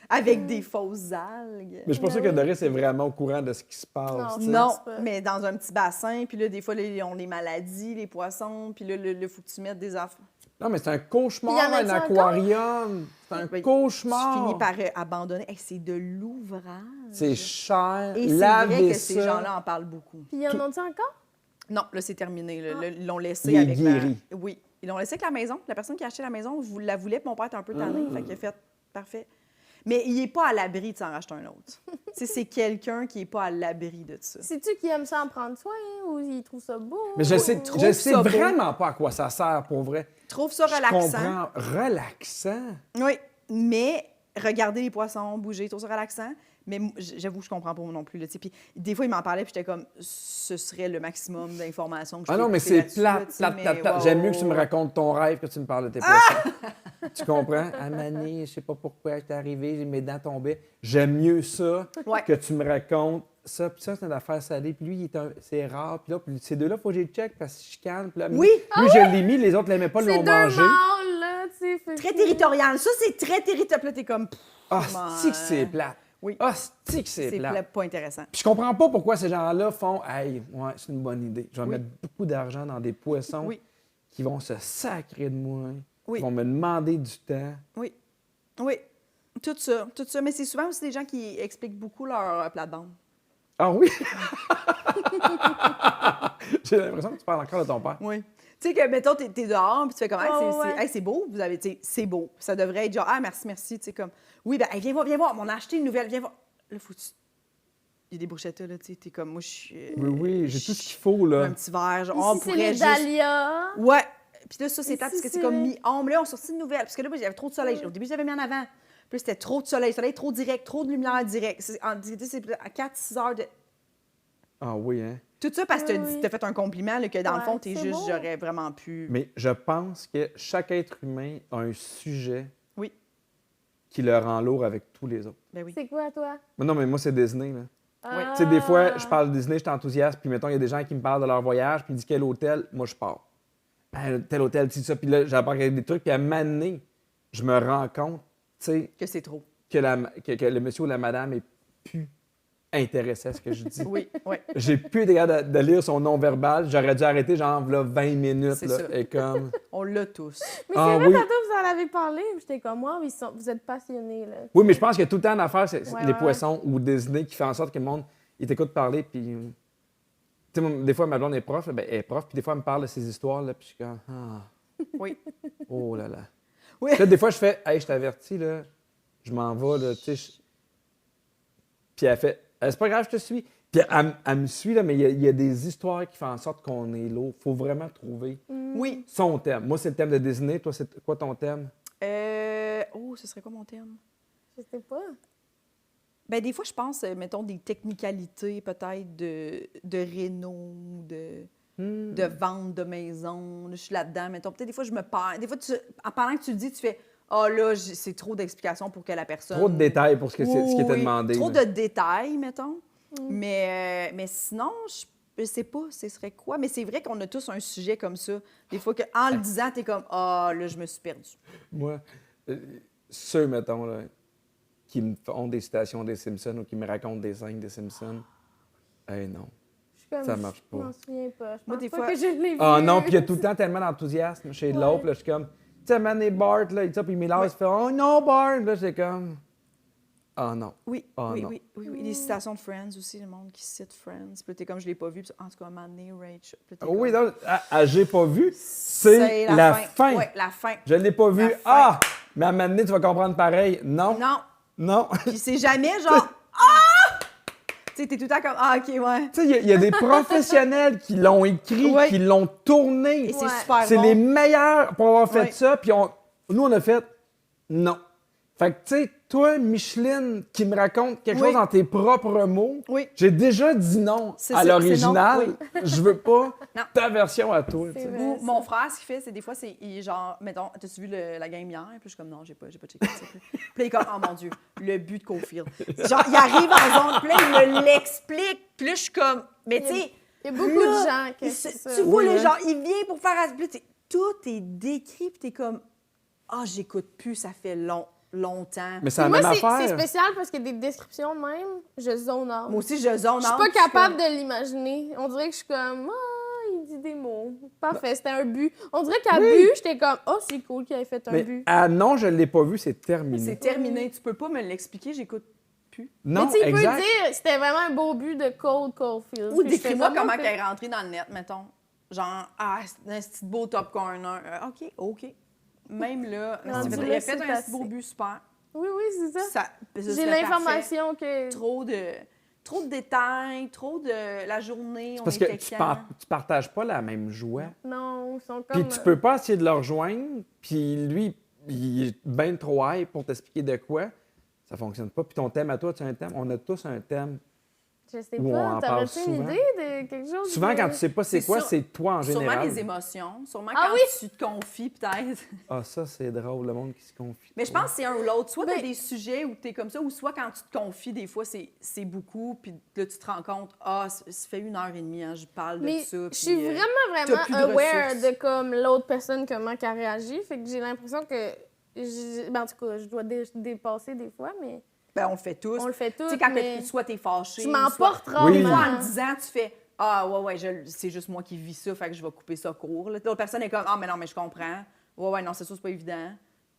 B: Avec des fausses algues.
D: Mais je pense pas que Doris est vraiment au courant de ce qui se passe.
C: Non,
D: tu sais.
B: Non,
C: pas.
B: mais dans un petit bassin, puis là, des fois, là, ils ont des maladies, les poissons, puis là, il faut que tu mettes des affaires.
D: Non, mais c'est un cauchemar,
C: Il y en a-tu
D: un aquarium. C'est un
B: Ben,
D: cauchemar.
B: Tu finis par abandonner. Hey, c'est de l'ouvrage.
D: C'est cher.
B: Et c'est
D: Laver
B: vrai que ces
D: ça.
B: gens-là en parlent beaucoup.
C: Puis y en a-tu encore?
B: Non, là, c'est terminé. Là.
C: Ah.
B: Là, ils l'ont laissé
D: Il est
B: avec
D: guéri.
B: Oui. Ils l'ont laissé avec la maison. La personne qui a acheté la maison la voulait, puis mon père était un peu tanné. Fait qu'il a fait parfait. Mais il n'est pas à l'abri de s'en racheter un autre. Tu sais, c'est quelqu'un qui n'est pas à l'abri de ça.
C: Sais-tu qui aime ça en prendre soin ou il trouve ça beau?
D: Mais je sais,
B: trouve
D: je sais
B: ça beau.
D: vraiment pas à quoi ça sert, pour vrai.
B: Trouve ça
D: Je
B: relaxant.
D: comprends. Relaxant.
B: Oui, mais regarder les poissons bouger, trouve ça relaxant. Mais j'avoue, je comprends pas moi non plus. Là, tu sais. Puis des fois, il m'en parlait, puis j'étais comme, ce serait le maximum d'informations que je
D: Ah
B: peux
D: non, mais
B: écouter
D: c'est
B: là-dessus, là,
D: plate,
B: tu sais,
D: plate,
B: mais
D: plate, plate.
B: wow.
D: J'aime mieux que tu me racontes ton rêve que tu me parles de tes poissons. Tu comprends? À Mané, je sais pas pourquoi j'étais arrivé, mes dents tombaient. J'aime mieux ça
B: Ouais.
D: que tu me racontes ça. Puis ça, c'est une affaire salée. Puis lui, c'est rare. Puis là, puis ces deux-là, il faut que je les check parce qu'ils chicanent. Puis là,
B: Oui.
D: Lui, je l'ai mis, les autres l'aimaient pas, ils
C: C'est
D: l'ont
C: deux
D: mangé.
C: mâles, là, tu sais. fait
B: Très
C: que-
B: territorial. Ça, c'est très territorial. Puis là, t'es comme,
D: Ah,
B: comment-
D: c'est que c'est plate.
B: Oui.
D: Ah, c'est que c'est
B: c'est
D: plate.
B: pas intéressant.
D: Puis je comprends pas pourquoi ces gens-là font « Hey, ouais, c'est une bonne idée. Je vais
B: Oui.
D: mettre beaucoup d'argent dans des poissons
B: Oui.
D: qui vont se sacrer de moi,
B: Oui.
D: qui vont me demander du temps. »
B: Oui. Oui. Tout ça, tout ça. Mais c'est souvent aussi des gens qui expliquent beaucoup leur plate-bande.
D: Ah oui? J'ai l'impression que tu parles encore de ton père.
B: Oui. Tu sais que, mettons, t'es dehors, puis tu fais comme, hey,
C: Ouais,
B: c'est
C: ouais.
B: hey, c'est beau, vous avez, tu sais, c'est beau. Ça devrait être genre, ah, merci, merci, tu sais, comme, oui, ben, hey, viens voir, on a acheté une nouvelle, viens voir. Là, faut que tu. Il y a des brochettes, là, tu sais, t'es comme, moi, je suis.
D: Oui, j'ai tout ce qu'il faut, là.
B: Un petit verre, genre,
C: Ici,
B: on
C: c'est
B: pourrait
C: les
B: juste.
C: dahlias.
B: Ouais. Puis là, ça, c'est
C: Ici,
B: plate parce que c'est
C: c'est
B: comme
C: les-
B: mi-ombre. Là, on sortit une nouvelle. Parce que là, moi, j'avais trop de soleil. Au début, j'avais mis en avant. Puis là, c'était trop de soleil. Soleil trop direct, trop de lumière direct. C'est à 4-6 heures de.
D: Ah oui, hein?
B: Tout ça parce que
C: Oui.
B: t'as fait un compliment, là, que dans le
C: Ouais,
B: fond, t'es
C: c'est
B: juste,
C: beau.
B: j'aurais vraiment pu.
D: Mais je pense que chaque être humain a un sujet
B: Oui.
D: qui le rend lourd avec tous les autres.
B: Ben oui.
C: C'est quoi, toi?
D: Mais non, mais moi, c'est Disney, là.
B: Oui.
D: Tu sais, des fois,
C: Ah.
D: je parle de Disney, je suis enthousiaste, puis mettons, il y a des gens qui me parlent de leur voyage, puis ils disent quel hôtel, moi, je pars. Ben, tel hôtel, tu sais ça, puis là, j'apprends des trucs, puis à un moment donné, je me rends compte, tu sais,
B: Que c'est trop.
D: que le monsieur ou la madame est plus intéressé à ce que je dis.
B: Oui, oui.
D: J'ai plus été capable de lire son nom verbal. J'aurais dû arrêter, genre, là, 20 minutes.
B: C'est
D: Là,
B: ça.
D: et comme...
B: On l'a tous.
C: Mais
D: Ah
C: c'est vrai,
D: oui.
C: tantôt, vous en avez parlé. puis J'étais comme, moi, vous êtes passionnés, là.
D: Oui, mais je pense qu'il y a tout le temps d'affaires, c'est
C: Ouais,
D: les
C: ouais.
D: poissons ou Disney qui fait en sorte que le monde, il t'écoute parler, puis... Tu sais, moi, des fois, ma blonde est prof, ben, elle est prof, puis des fois, elle me parle de ces histoires-là, puis je suis comme... Ah,
B: Oui.
D: oh là là.
B: Oui.
D: Puis là, des fois, je fais, hey, je t'avertis, là, je m'en vais, là, tu sais. Puis elle fait, c'est pas grave, je te suis. Puis elle me suit, là, mais il y a des histoires qui font en sorte qu'on est lourd. Faut vraiment trouver
B: Oui.
D: son thème. Moi, c'est le thème de Disney. Toi, c'est quoi ton thème?
B: Oh, ce serait quoi mon terme?
C: Je sais pas.
B: Ben, des fois, je pense, mettons, des technicalités peut-être de réno, de vente de maison. Là, je suis là-dedans, mettons. Peut-être des fois, je me perds. Des fois, pendant que tu le dis, tu fais « Ah, là, c'est trop d'explications pour que la personne... »
D: Trop de détails pour ce qui était
B: Oui,
D: demandé.
B: trop
D: là.
B: de détails, mettons. Mais sinon, je sais pas, ce serait quoi. Mais c'est vrai qu'on a tous un sujet comme ça. Des fois, en le disant, t'es comme « Ah, là, je me suis perdue. »
D: Moi, ceux, mettons, là, qui me font des citations des Simpsons ou qui me racontent des scènes des Simpsons, non.
C: Je suis comme,
D: Ça marche pas.
C: Je m'en souviens pas. Je
B: Moi,
C: pense
B: des
C: pas
B: fois-
C: que je l'ai vu.
D: Ah non, puis il y a tout le temps tellement d'enthousiasme chez
C: Ouais.
D: l'autre, là, je suis comme... Tu sais, man, et Bart, là, il dit ça, puis il m'élarge, il fait « Oh non, Bart! » Là, j'étais comme... Ah non.
B: Oui,
D: Ah,
B: oui,
D: non.
B: oui, oui, oui. Les citations de Friends aussi, le monde qui cite Friends. Puis là, t'es comme, je l'ai pas vu. Puis, en tout cas, un moment donné, Rachel. Puis là, t'es
D: Oui,
B: comme,
D: non, j'ai pas vu. C'est la fin.
B: Oui, la fin.
D: Je l'ai pas vu.
B: La fin.
D: Ah! Mais à un moment donné, tu vas comprendre pareil. Non.
B: Non.
D: Non.
B: Puis c'est jamais genre, ah! Tu sais, t'es tout le temps comme, ah, OK, ouais.
D: Tu sais, il y a des professionnels qui l'ont écrit,
B: Ouais.
D: qui l'ont tourné.
B: Et c'est
C: Ouais.
B: super
D: C'est
B: bon.
D: les meilleurs pour avoir fait
B: Ouais.
D: ça. Puis nous, on a fait non. Fait que, tu sais, toi, Micheline, qui me raconte quelque
B: Oui.
D: chose en tes propres mots,
B: Oui.
D: j'ai déjà dit non
B: C'est
D: à
B: ça, c'est
D: l'original.
B: non,
D: Je veux pas
B: Non.
D: ta version à toi. tu sais.
C: vrai.
B: Ou
C: ça.
B: mon frère, ce qu'il fait, c'est des fois, il est genre, mettons, t'as-tu vu la game hier? Puis je suis comme, non, j'ai pas checké ça. Puis là, il est comme, oh mon Dieu, le but de Cofield. Genre, il arrive en zone, puis là, il me l'explique. Puis là, je suis comme, mais tu sais,
C: Il y a beaucoup de gens qui font ça.
B: tu vois,
D: Oui,
B: les
D: hein.
B: gens, il vient pour faire. Puis là, tout est décrit, puis t'es comme, ah, j'écoute plus, ça fait longtemps.
D: Mais c'est la
C: Moi,
D: même
C: c'est
D: affaire.
C: spécial parce qu'il y a des descriptions de même, je zone out.
B: Moi aussi, je zone
C: Je suis
B: out,
C: pas
B: puis je suis
C: capable
B: comme-
C: de l'imaginer. On dirait que je suis comme, ah, il dit des mots. Parfait, c'était un but. On dirait qu'à but, j'étais comme, oh, c'est cool qu'il ait fait un
D: Mais
C: but.
D: ah non, je l'ai pas vu, c'est terminé.
B: C'est terminé. Tu peux pas me l'expliquer, j'écoute plus.
D: Non,
C: Mais tu sais, il peut
D: exact.
C: dire, c'était vraiment un beau but de Cole Caulfield.
B: Ou
C: Puis je fais
B: décris-moi
C: vraiment
B: comment
C: que-
B: elle est rentrée dans le net, mettons. Genre, ah, c'est un petit beau top corner. OK. Même là,
C: Non,
B: il
C: dis-le,
B: a fait
C: c'est
B: un
C: assez.
B: petit beau but super.
C: Oui, c'est ça.
B: Ça
C: J'ai
B: serait
C: l'information que.
B: parfait. Trop de détails, trop de la journée.
D: Parce que tu partages pas la même joie.
C: Non, ils sont
D: Puis
C: comme.
D: tu peux pas essayer de le rejoindre, puis lui, il est bien trop high pour t'expliquer de quoi. Ça fonctionne pas. Puis ton thème à toi, tu as un thème. On a tous un thème.
C: Je sais
D: Ou on en
C: pas,
D: parle
C: t'aurais-tu une
D: souvent.
C: idée de quelque chose?
D: Souvent,
C: de-
D: quand tu sais pas c'est
B: C'est
D: quoi,
B: sûr-
D: c'est toi en
B: Sûrement
D: général.
B: les émotions, sûrement
C: Ah
B: quand
C: oui?
B: tu te confies peut-être.
D: Ah, ça, c'est drôle, le monde qui se confie.
B: Mais je pense que c'est un ou l'autre. Soit tu as
C: Ben-
B: des sujets où tu es comme ça, ou soit quand tu te confies, des fois, c'est beaucoup, puis là, tu te rends compte, ah, ça fait 1h30, hein, je parle de
C: Mais
B: ça.
C: je
B: puis,
C: suis vraiment,
B: t'as plus de
C: aware
B: ressources.
C: de comme l'autre personne, comment qu'elle réagit. Fait que j'ai l'impression que. Ben, en tout cas, je dois dépasser des fois, mais
B: Ben, on le fait tous.
C: on le fait tous.
B: Tu sais, quand
C: mais
B: soit t'es fâché.
C: je m'en
B: soit-
C: porte
D: Oui.
C: rarement.
B: Des fois, en le disant, tu fais ah, ouais, c'est juste moi qui vis ça, fait que je vais couper ça court. Là, l'autre personne est comme ah, mais non, mais je comprends. Ouais, non, c'est ça, c'est pas évident.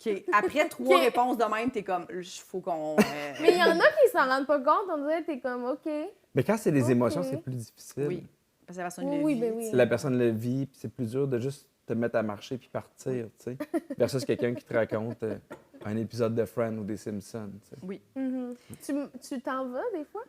B: OK. Après 3
C: OK.
B: réponses de même, t'es comme il faut qu'on.
C: Mais il y en a qui s'en rendent pas compte. On dirait que t'es comme, OK.
D: Mais quand c'est des
C: Ok.
D: émotions, c'est plus difficile.
B: Oui. Parce que la personne
C: Oui,
B: le
C: oui,
B: vit.
C: ben oui.
D: Si la personne le vit, puis c'est plus dur de juste te mettre à marcher puis partir, tu sais. Versus quelqu'un qui te raconte un épisode de Friends ou des Simpsons, tu sais.
B: Oui.
C: Mhm. Tu t'en vas des fois?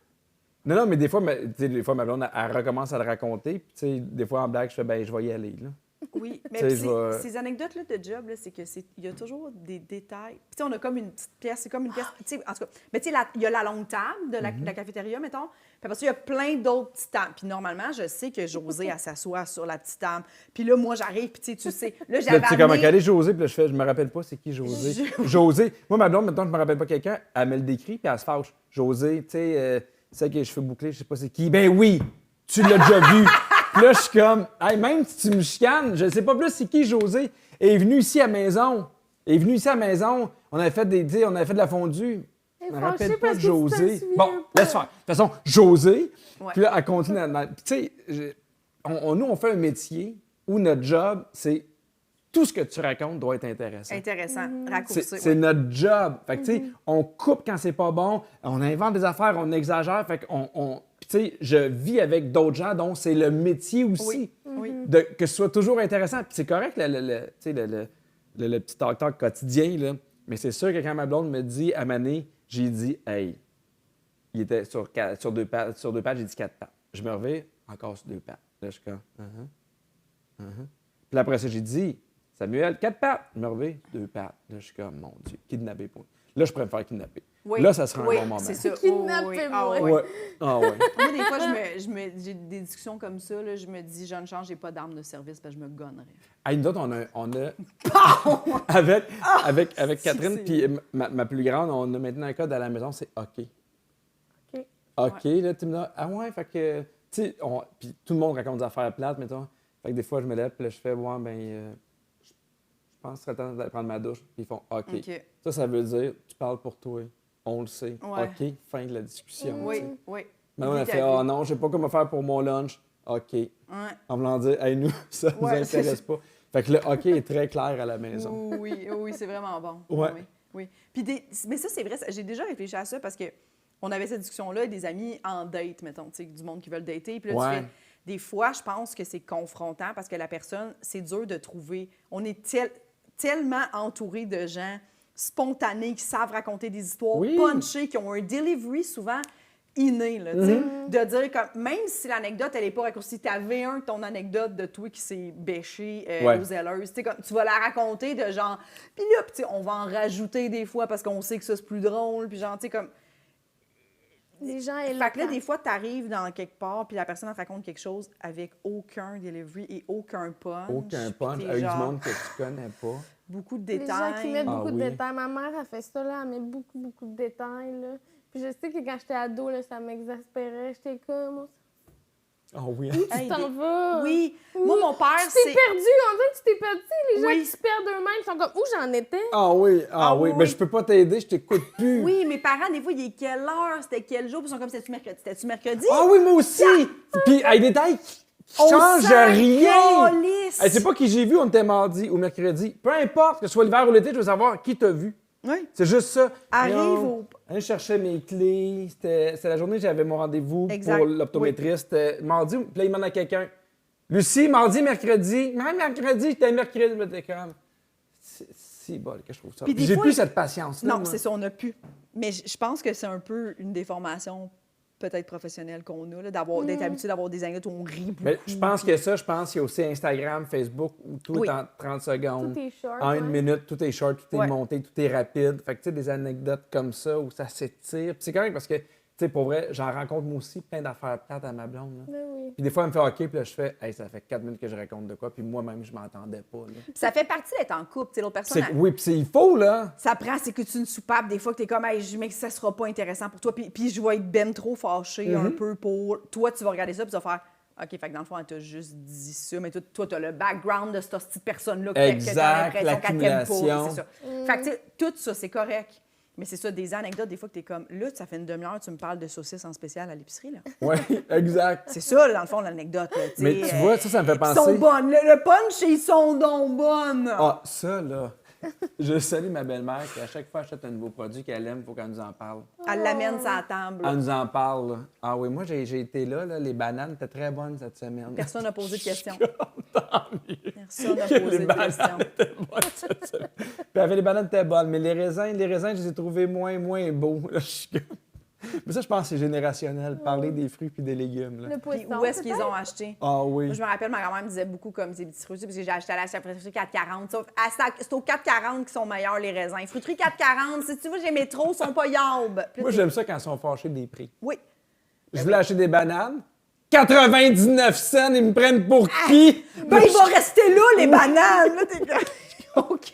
D: Non, mais des fois, tu sais, des fois ma blonde, elle recommence à le raconter, puis tu sais, des fois en blague, je fais, ben je vais y aller, là.
B: Oui, mais
D: Tu sais,
B: puis
D: je vais-
B: ces anecdotes-là de job, là, c'est que il y a toujours des détails. Puis tu sais, on a comme une petite pièce, c'est comme une pièce, tu sais, en tout cas, mais tu sais, il y a la longue table de la cafétéria, mettons, puis après ça, il y a plein d'autres petites tables. Puis normalement, je sais que Josée, elle s'assoit sur la petite table. Puis là, moi, j'arrive, puis tu sais, là,
D: Là,
B: j'avais
D: tu sais comment
B: amené-
D: qu'elle est, Josée, puis là, je fais, je me rappelle pas c'est qui Josée. Josée, moi, ma blonde, maintenant, je me rappelle pas quelqu'un, elle me le décrit, puis elle se fâche. Josée, tu sais, celle qui a les cheveux bouclés, je sais pas c'est qui. Ben oui, tu l'as déjà vu. Puis là, je suis comme, hey, même si tu me chicanes, je sais pas plus c'est qui Josée. Elle est venue ici à la maison. Elle est venue ici à la maison. On avait fait on avait fait de la fondue.
C: Elle
D: Je
C: est
D: me rappelle
C: fâchée
D: pas
C: parce
D: de
C: que tu t'en
D: Josée.
C: souviens
D: Bon,
C: pas.
D: laisse faire. De toute façon, Josée.
B: Ouais.
D: Puis là, elle continue. Puis tu sais, nous, on fait un métier où notre job, c'est tout ce que tu racontes doit être intéressant.
B: Intéressant,
C: Mhm.
B: raccourci.
D: C'est notre job. Fait que, tu sais, on coupe quand c'est pas bon, on invente des affaires, on exagère. Fait qu'on. Puis, tu sais, je vis avec d'autres gens dont c'est le métier aussi.
B: Oui.
D: Que ce soit toujours intéressant. Puis c'est correct, tu sais, le petit talk-talk quotidien, là. Mais c'est sûr que quand ma blonde me dit à Mané, j'ai dit, hey, il était sur deux pattes, j'ai dit 4 pattes. Je me reviens, encore sur 2 pattes. Là, je suis comme, Puis après ça, j'ai dit, Samuel, 4 pattes. Je me reviens, 2 pattes. Là, je suis comme, mon Dieu, kidnappé pour. Là, je pourrais me faire kidnapper.
B: Oui.
D: Là, ça sera un
B: Oui,
D: bon moment.
B: c'est ça.
C: Kidnappez-moi.
B: Ah, oui.
D: Ouais. Ah ouais.
B: Moi, des fois, j'ai des discussions comme ça, là, je me dis, jeune chance, j'ai pas d'arme de service, parce que je me gonnerais.
D: Hey, nous autres, on a avec Catherine, puis ma plus grande, on a maintenant un code à la maison, c'est OK. OK, là, tu me dis, ah ouais, fait que, tu sais, puis tout le monde raconte des affaires plates, mettons. Fait que des fois, je me lève, puis là, je fais, ouais, je pense que ce serait temps d'aller prendre ma douche. Puis ils font, OK. Ça veut dire, tu parles pour toi. On le sait.
B: Ouais.
D: OK, fin de la discussion.
B: Oui,
D: tu sais.
B: oui.
D: Maintenant, on a fait, oh non, je sais pas comment faire pour mon lunch. OK.
B: Ouais.
D: En voulant dire, hey, nous, ça nous
B: Ouais,
D: intéresse pas. Fait que le OK est très clair à la maison.
B: Oui, c'est vraiment bon.
D: Ouais.
B: Oui. Puis mais ça, c'est vrai, j'ai déjà réfléchi à ça parce que on avait cette discussion-là, des amis en date, mettons, tu sais, du monde qui veulent dater. Puis là, tu fais, des fois, je pense que c'est confrontant parce que la personne, c'est dur de trouver. On est tellement entouré de gens spontanés qui savent raconter des histoires punchées, qui ont un delivery souvent inné, là, tu sais. De dire, comme, même si l'anecdote, elle n'est pas raccourcie, t'avais ton anecdote de toi qui s'est bêché aux zèleuses, tu sais, comme, tu vas la raconter de genre, puis là, tu sais, on va en rajouter des fois parce qu'on sait que ça, c'est plus drôle, puis genre, tu sais, comme...
C: Les gens
B: Fait que là, des fois, tu arrives dans quelque part, puis la personne elle te raconte quelque chose avec aucun delivery et aucun punch.
D: Aucun punch, avec du monde que tu connais pas.
B: Beaucoup de
C: Les
B: détails.
C: gens qui mettent beaucoup de
D: oui.
C: détails. Ma mère a fait ça, là. Elle met beaucoup, beaucoup de détails, là. Puis je sais que quand j'étais ado, là, ça m'exaspérait. J'étais comme...
D: Ah oui.
C: Où tu t'en vas?
B: Oui. Moi, mon père,
C: Tu t'es perdu. On dirait que tu t'es perdu. Les gens
B: Oui.
C: qui se perdent eux-mêmes, ils sont comme... Où j'en étais?
D: Ah oui,
B: oui.
D: Mais je peux pas t'aider, je t'écoute plus.
B: Oui, mes parents, des fois, il est quelle heure? C'était quel jour? Puis ils sont comme, c'était-tu mercredi? C'était-tu mercredi?
D: Ah oui, moi aussi! Puis, avec des détails qui
B: On
D: changent
B: s'en
D: rien!
B: calisse.
D: Hey, c'est pas qui j'ai vu, on était mardi ou mercredi. Peu importe, que ce soit l'hiver ou l'été, je veux savoir qui t'a vu.
B: Oui.
D: C'est juste ça.
B: Arrive
D: Non,
B: au...
D: je cherchais mes clés. C'était la journée où j'avais mon rendez-vous
B: Exact.
D: pour l'optométriste. C'était mardi, puis là, il demande à quelqu'un. Lucie, mardi, mercredi. Même mercredi, j'étais mercredi. Je me disais comme, si bol que je trouve ça.
B: Puis des
D: J'ai
B: fois,
D: plus cette patience-là.
B: Non,
D: moi.
B: c'est ça, on n'a plus. Mais je pense que c'est un peu une déformation peut-être professionnelle qu'on a, là, d'être habitué d'avoir des anecdotes où on rit beaucoup.
D: Mais je pense que ça, je pense qu'il y a aussi Instagram, Facebook, où tout est en 30 secondes.
C: Tout est short,
D: En
C: ouais.
D: 1 minute, tout est short, tout est
B: Ouais.
D: monté, tout est rapide. Fait que tu sais, des anecdotes comme ça où ça s'étire. Puis c'est correct parce que, tu sais, pour vrai, j'en rencontre moi aussi plein d'affaires plates à ma blonde. Là.
C: Ben oui.
D: Puis des fois, elle me fait OK, puis là, je fais, hey, ça fait 4 minutes que je raconte de quoi, puis moi-même, je m'entendais pas. Là.
B: Ça fait partie d'être en couple. Tu sais, l'autre personne,
D: Oui, puis il faut, là.
B: ça prend, c'est que tu une soupape. Des fois, que t'es comme, hey, je mec, ça sera pas intéressant pour toi. Puis je vais être ben trop fâchée un peu pour. Toi, tu vas regarder ça, puis tu vas faire, OK, fait que dans le fond, elle t'a juste dit ça, mais toi, t'as le background de cette petite personne-là que
D: Exact,
B: t'as l'impression qu'elle t'aime
D: l'accumulation.
B: pas. C'est ça. Fait que, tu sais, tout ça, c'est correct. Mais c'est ça, des anecdotes, des fois, que t'es comme, là, ça fait une demi-heure, tu me parles de saucisses en spécial à l'épicerie, là.
D: Oui, exact.
B: C'est ça, là, dans le fond, l'anecdote, là. tu sais,
D: Mais tu vois, ça me fait
B: Ils
D: penser.
B: sont bonnes. Le punch, ils sont donc bonnes.
D: Ah, ça, là. Je salue ma belle-mère qui, à chaque fois, achète un nouveau produit qu'elle aime, il faut qu'elle nous en parle.
B: Elle l'amène sur la table.
D: Elle nous en parle. Là. Ah oui, moi, j'ai été là, les bananes étaient très bonnes cette semaine.
B: Personne n'a posé de questions.
D: Tant mieux.
B: Personne n'a
D: Que
B: posé
D: les
B: de
D: bananes
B: questions.
D: étaient bonnes cette semaine. Puis elle avait les bananes étaient bonnes, mais les raisins, je les ai trouvés moins beaux. Là, je suis comme... Mais ça, je pense que c'est générationnel, parler des fruits puis des légumes. Là.
C: Le
B: Puis
C: poisson,
B: où est-ce qu'ils
C: peut-être?
B: ont acheté?
D: Ah oui.
B: Moi, je me rappelle, ma grand-mère me disait beaucoup comme des petits fruits, parce que j'ai acheté à la fruiterie 4,40. Sauf, c'est aux 4,40 qui sont meilleurs, les raisins. Fruiterie 4,40, si tu veux, j'ai mes trop, sont pas yabs. Puis
D: Moi,
B: là,
D: j'aime ça quand ils sont fâchés des prix.
B: Oui.
D: Je voulais acheter des bananes. 99 cents, ils me prennent pour qui?
B: Ben, il va rester là, les bananes. Là, t'es comme, OK.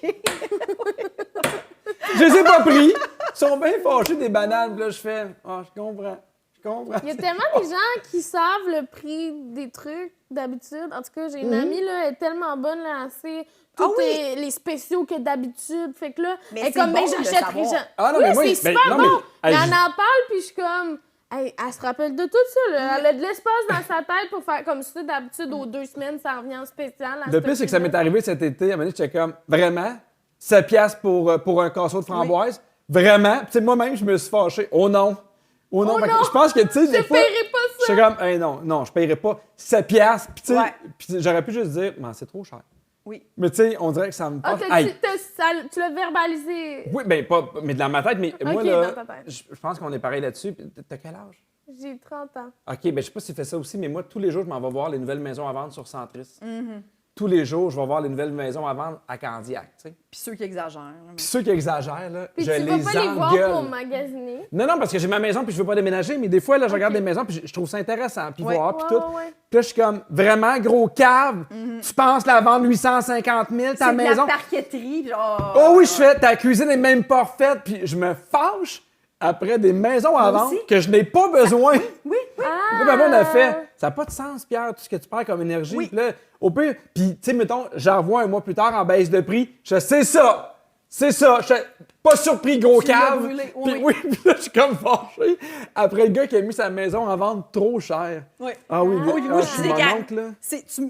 D: Je les ai pas pris. Ils sont bien fâchés des bananes. Puis là, je fais, ah, je comprends.
C: Il y a tellement des gens qui savent le prix des trucs d'habitude. En tout cas, j'ai une amie, là, elle est tellement bonne, là, elle sait tous les spéciaux que d'habitude. Fait que là,
B: Mais
C: elle est
B: c'est
C: comme,
B: bon
C: mais
B: de
C: j'achèterai
B: savoir.
C: jamais.
D: Ah non,
C: Oui,
D: mais moi,
C: c'est
D: ben,
C: super
D: non,
C: bon.
D: mais,
C: Mais
D: hey,
C: elle en parle, puis je suis comme, hey, elle se rappelle de tout ça, là. Elle a de l'espace dans sa tête pour faire comme ça. D'habitude, aux 2 semaines, ça revient en spécial.
D: Le pire, c'est que ça m'est arrivé cet été. À un moment donné, j'étais comme, vraiment? 7 piastres pour un casseau de framboise? Vraiment? Puis, tu sais, moi-même, je me suis fâché. Oh non! Oh non!
C: Oh
D: Fait que
C: non!
D: je pense que, tu sais, des
C: Je
D: fois...
C: paierai pas ça!
D: J'étais comme, hey, non, je paierai pas 7 piastres. Puis, tu sais,
B: Ouais.
D: puis j'aurais pu juste dire, mais c'est trop cher.
B: Oui.
D: Mais, tu sais, on dirait que ça me
C: Ah,
D: passe. Hey,
C: tu l'as verbalisé.
D: oui, ben pas, mais dans ma tête, mais moi,
C: Ok,
D: là,
C: dans ta tête.
D: je pense qu'on est pareil là-dessus. Puis, t'as quel âge?
C: J'ai 30 ans.
D: OK, ben je sais pas si tu fais ça aussi, mais moi, tous les jours, je m'en vais voir les nouvelles maisons à vendre sur Centris. tous les jours, je vais voir les nouvelles maisons à vendre à Candiac, tu sais.
B: Puis ceux qui exagèrent. là, mais-
D: Puis ceux qui exagèrent, là,
C: Puis
D: je
C: tu
D: les
C: vas pas les voir
D: engueule.
C: pour magasiner.
D: Non, parce que j'ai ma maison puis je veux pas déménager, mais des fois, là, je regarde
C: Ok.
D: des maisons puis je trouve ça intéressant, puis
B: Ouais.
D: voir, puis
C: Ouais,
D: tout.
C: ouais, ouais.
D: Puis là, je suis comme, vraiment, gros cave, tu penses la vendre 850 000, ta
B: C'est de
D: maison?
B: la parqueterie, puis genre...
D: Oh oui, je fais, ta cuisine est même pas refaite, puis je me fâche après des maisons à
B: Moi
D: vendre
B: aussi.
D: que je n'ai pas besoin.
B: Oui, oui.
D: Là, ma blonde a fait, ça n'a pas de sens, Pierre, tout ce que tu perds comme énergie.
B: Oui.
D: Puis là, au pire, puis, tu sais, mettons, j'en revois un mois plus tard en baisse de prix. Je sais ça! C'est ça! Je suis pas surpris, gros
B: Tu l'as
D: cave.
B: brûlé,
D: Puis
B: oui.
D: oui, puis là, je suis comme fâché après le gars qui a mis sa maison en vente trop cher.
B: Oui.
D: Ah oui,
C: Ah,
D: lui,
C: moi,
D: je
C: je
D: suis
B: dis
D: mon
B: qu'à-
D: oncle, là.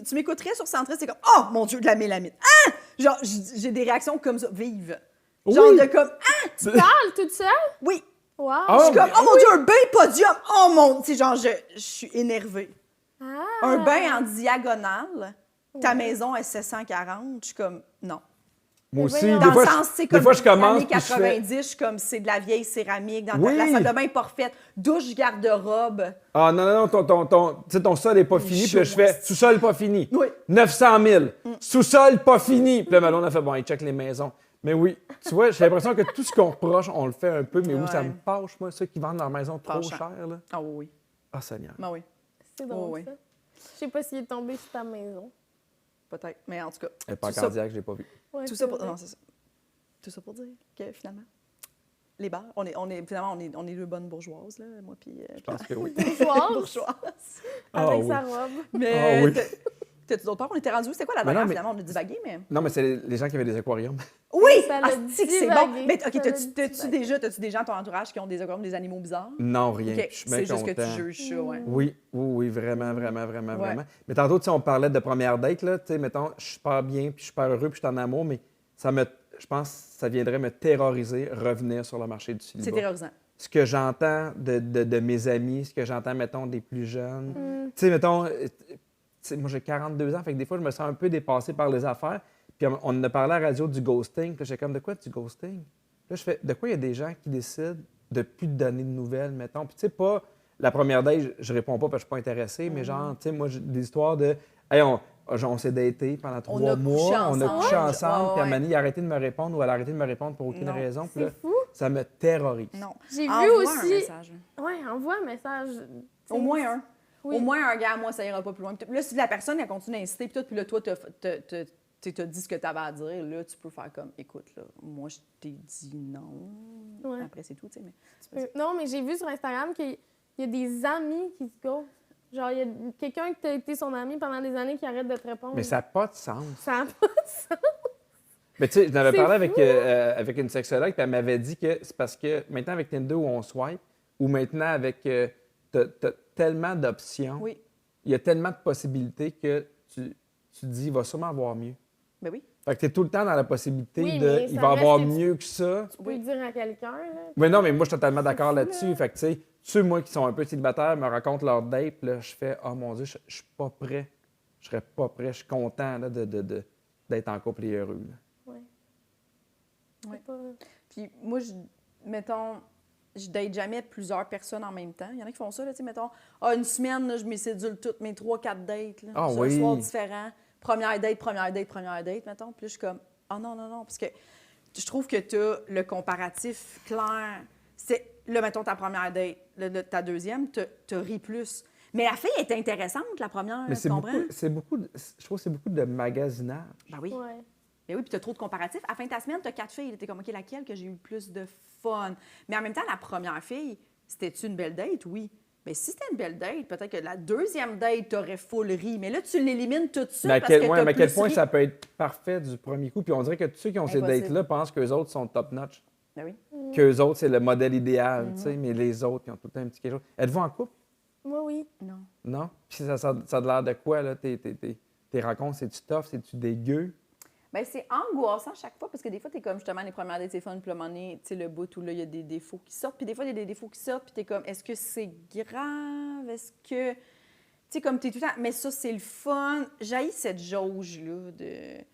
B: Tu m'écouterais sur Centriste, c'est comme « Oh, mon Dieu, de la mélamine! Ah! » Genre, j'ai des réactions comme ça, vives. Genre
D: Oui.
B: de comme « Ah!
C: Parle toute seule?
B: Oui! »
C: Wow!
D: Ah,
B: Je suis comme
D: mais-
B: « Oh mon Dieu, un bain podium! Oh mon... » Tu sais, genre, je suis énervée.
C: Ah.
B: Un bain en diagonale, ta
C: Ouais.
B: maison est 740, je suis comme « Non. »
D: Moi aussi,
C: voyons.
D: des
B: Dans le
D: fois,
B: sens, c'est
D: des
B: comme
D: fois, je commence
B: années
D: puis je fais...
B: 90, je suis comme c'est de la vieille céramique dans
D: Oui.
B: la salle de bain est pas refaite, douche, garde-robe.
D: Ah non, non, non, tu sais, ton sol n'est pas fini. Puis là, je fais sous-sol pas fini.
B: Oui.
D: 900 000. Sous-sol pas fini. Puis là, Malone a fait, bon, il check les maisons. Mais oui, tu vois, j'ai l'impression que tout ce qu'on reproche, on le fait un peu. Mais oui, ça
B: Ouais.
D: me fâche, moi, ceux qui vendent leur maison trop
B: Fâchant.
D: cher. Là.
B: Ah oui, oui.
D: Ah, Seigneur.
B: Ben oui,
C: C'est drôle,
B: oui.
C: ça. Je sais pas s'il est tombé sur ta maison.
B: peut-être. Mais en tout cas,
D: Elle est pas
B: tout ça-
D: cardiaque, je l'ai pas vu.
C: Ouais,
B: tout
C: c'est
B: ça pour...
C: vrai.
B: Non, c'est ça. Tout ça pour dire que finalement, les bars, finalement, on est deux bonnes bourgeoises, là, moi puis
D: Je pense que oui.
C: Bourgeoise,
B: bourgeoises.
D: Ah
C: avec
D: oui.
C: sa robe.
B: Mais
D: Ah oui.
B: t'as-tu d'autres parts? On était rendus où? C'était quoi la
D: Mais non,
B: dernière?
D: mais-
B: Finalement, on a divagué, mais...
D: Non, mais c'est les gens qui avaient des aquariums.
B: Oui!
C: Ça
B: Ah,
C: l'a
B: c'est que c'est bon.
C: divagué.
B: Mais OK,
C: Ça l'a
B: t'as-tu des gens à ton entourage qui ont des aquariums, des animaux bizarres?
D: Non, rien.
B: OK,
D: Je suis bien
B: c'est juste que
D: content.
B: tu juges ça, ouais.
D: Oui, oui, vraiment, vraiment, vraiment,
B: Ouais.
D: vraiment. Mais tantôt, tu sais, on parlait de première date, là, tu sais, mettons, je suis super bien, puis je suis super heureux, puis je suis en amour, mais je pense que ça viendrait me terroriser, revenir sur le marché du
B: C'est
D: célibat.
B: terrorisant.
D: Ce que j'entends de mes amis, ce que j'entends, mettons, des plus jeunes.
C: Mm.
D: Tu sais, mettons, tu sais, moi, j'ai 42 ans, fait que des fois, je me sens un peu dépassé par les affaires. Puis on en a parlé à la radio du ghosting, puis j'étais comme, de quoi du ghosting? Là, je fais, de quoi il y a des gens qui décident de plus te donner de nouvelles, mettons? Puis tu sais, pas la première date, je réponds pas parce que je suis pas intéressé, mais genre, tu sais, moi, j'ai des histoires de, hey, on s'est daté pendant 3
B: a couché
D: mois, on a couché
B: ensemble.
D: ensemble,
B: Ouais,
D: puis à un
B: ouais.
D: moment donné, il a arrêté de me répondre ou elle a arrêté de me répondre pour aucune
B: Non.
D: raison. Puis
C: C'est
D: là,
C: fou.
D: ça me terrorise.
B: Non.
C: J'ai vu
B: Envoie
C: aussi.
B: un message.
C: Ouais, envoie un message.
B: Au moins un.
C: Oui.
B: Au moins un gars, moi, ça ira pas plus loin. Puis là, si la personne, elle continue d'insister, puis tout, puis là, toi, t'as dit ce que tu avais à dire, là, tu peux faire comme, écoute, là, moi, je t'ai dit non.
C: Ouais.
B: Après, c'est tout, tu sais, mais...
C: Non, mais j'ai vu sur Instagram qu'il y a des amis qui se ghostent. Genre, il y a quelqu'un qui a été son ami pendant des années qui arrête de te répondre.
D: Mais ça n'a pas de sens.
C: Ça a pas de sens.
D: Mais tu sais, je n'avais
C: C'est
D: parlé
C: fou.
D: avec une sexologue, puis elle m'avait dit que c'est parce que maintenant avec Tinder où on swipe, ou maintenant avec t'as tellement d'options,
B: Oui.
D: il y a tellement de possibilités que tu te dis, il va sûrement avoir mieux.
B: Ben oui.
D: Fait que tu es tout le temps dans la possibilité
C: Oui,
D: de,
C: mais
D: il
C: ça
D: va
C: reste
D: avoir
C: que tu-
D: mieux que ça.
C: Tu peux le dire à quelqu'un, là.
D: Mais non, mais moi, je suis totalement d'accord
C: fou,
D: là-dessus.
C: là.
D: Fait que, tu sais, ceux, moi, qui sont un peu célibataires, me racontent leur date, puis là, je fais, oh mon Dieu, je suis pas prêt. Je serais pas prêt. Je suis content là, d'être en couple et heureux. là.
C: Ouais.
B: Ouais.
C: C'est pas-
B: Puis moi, mettons, je date jamais plusieurs personnes en même temps. Il y en a qui font ça, là, tu sais, mettons, une semaine, là, je me cédule toutes mes 3-4 dates, là,
D: Ah
B: sur
D: oui.
B: un soir différent. Première date, mettons. Puis là, je suis comme, ah non, parce que je trouve que tu as le comparatif clair. C'est, là, mettons, ta première date, ta deuxième, tu ris plus. Mais la fille est intéressante, la première,
D: Mais
B: tu
D: c'est
B: comprends?
D: je trouve que c'est beaucoup de magasinage.
B: Ben oui.
C: Ouais.
B: Mais oui, puis tu as trop de comparatifs. À la fin de ta semaine, tu as 4 filles. Tu es comme, OK, laquelle que j'ai eu le plus de fun? Mais en même temps, la première fille, c'était-tu une belle date? Oui. Mais si c'était une belle date, peut-être que la deuxième date, tu aurais full ri. Mais là, tu l'élimines tout de suite
D: Mais à
B: parce
D: quel,
B: que
D: ouais,
B: t'as
D: mais à quel
B: plus
D: point
B: ri.
D: ça peut être parfait du premier coup? Puis on dirait que tous ceux qui ont ces
B: Impossible.
D: dates-là pensent qu'eux autres sont top-notch.
B: Ben oui.
D: Qu'eux autres, c'est le modèle idéal,
B: Mm-hmm.
D: tu sais, mais les autres, ils ont tout le temps un petit quelque chose. Êtes-vous en couple?
C: Moi, oui.
B: Non.
D: Non? Puis ça a l'air de quoi, là? Tes rencontres, c'est-tu tough? C'est-tu dégueu?
B: Ben c'est angoissant chaque fois parce que des fois, tu es comme justement les premières dates, c'est fun, puis le moment donné, tu sais, le bout où là, il y a des défauts qui sortent. Puis des fois, il y a des défauts qui sortent, puis tu es comme, est-ce que c'est grave? Est-ce que. Tu sais, comme tu es tout le temps, mais ça, c'est le fun. J'haïs cette jauge-là de.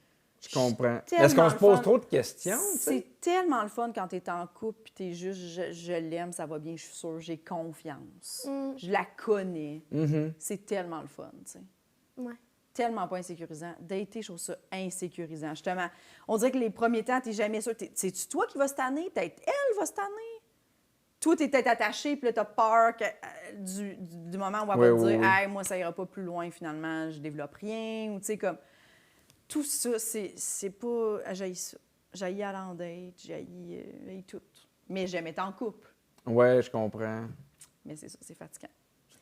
D: Je comprends.
B: tellement
D: Est-ce qu'on se
B: le
D: pose
B: fun.
D: trop de questions? tu sais?
B: C'est tellement le fun quand tu es en couple puis tu es juste, je l'aime, ça va bien, je suis sûre, j'ai confiance.
C: Mm.
B: Je la connais.
D: Mhm.
B: C'est tellement le fun, tu sais.
C: Ouais.
B: tellement pas insécurisant. Dater, je trouve ça insécurisant, justement. On dirait que les premiers temps, t'es jamais sûr. C'est-tu toi qui vas se tanner? Peut-être elle va se tanner. Toi, t'es peut-être attaché, puis là, t'as peur du moment où elle va te dire « Hey, moi, ça ira pas plus loin, finalement, je développe rien. » Ou tu sais, comme... Tout ça, c'est pas... J'haïs ça. J'haïs aller en date, j'haïs tout. Mais j'aime être en couple.
D: Ouais, je comprends.
B: Mais c'est ça, c'est fatigant.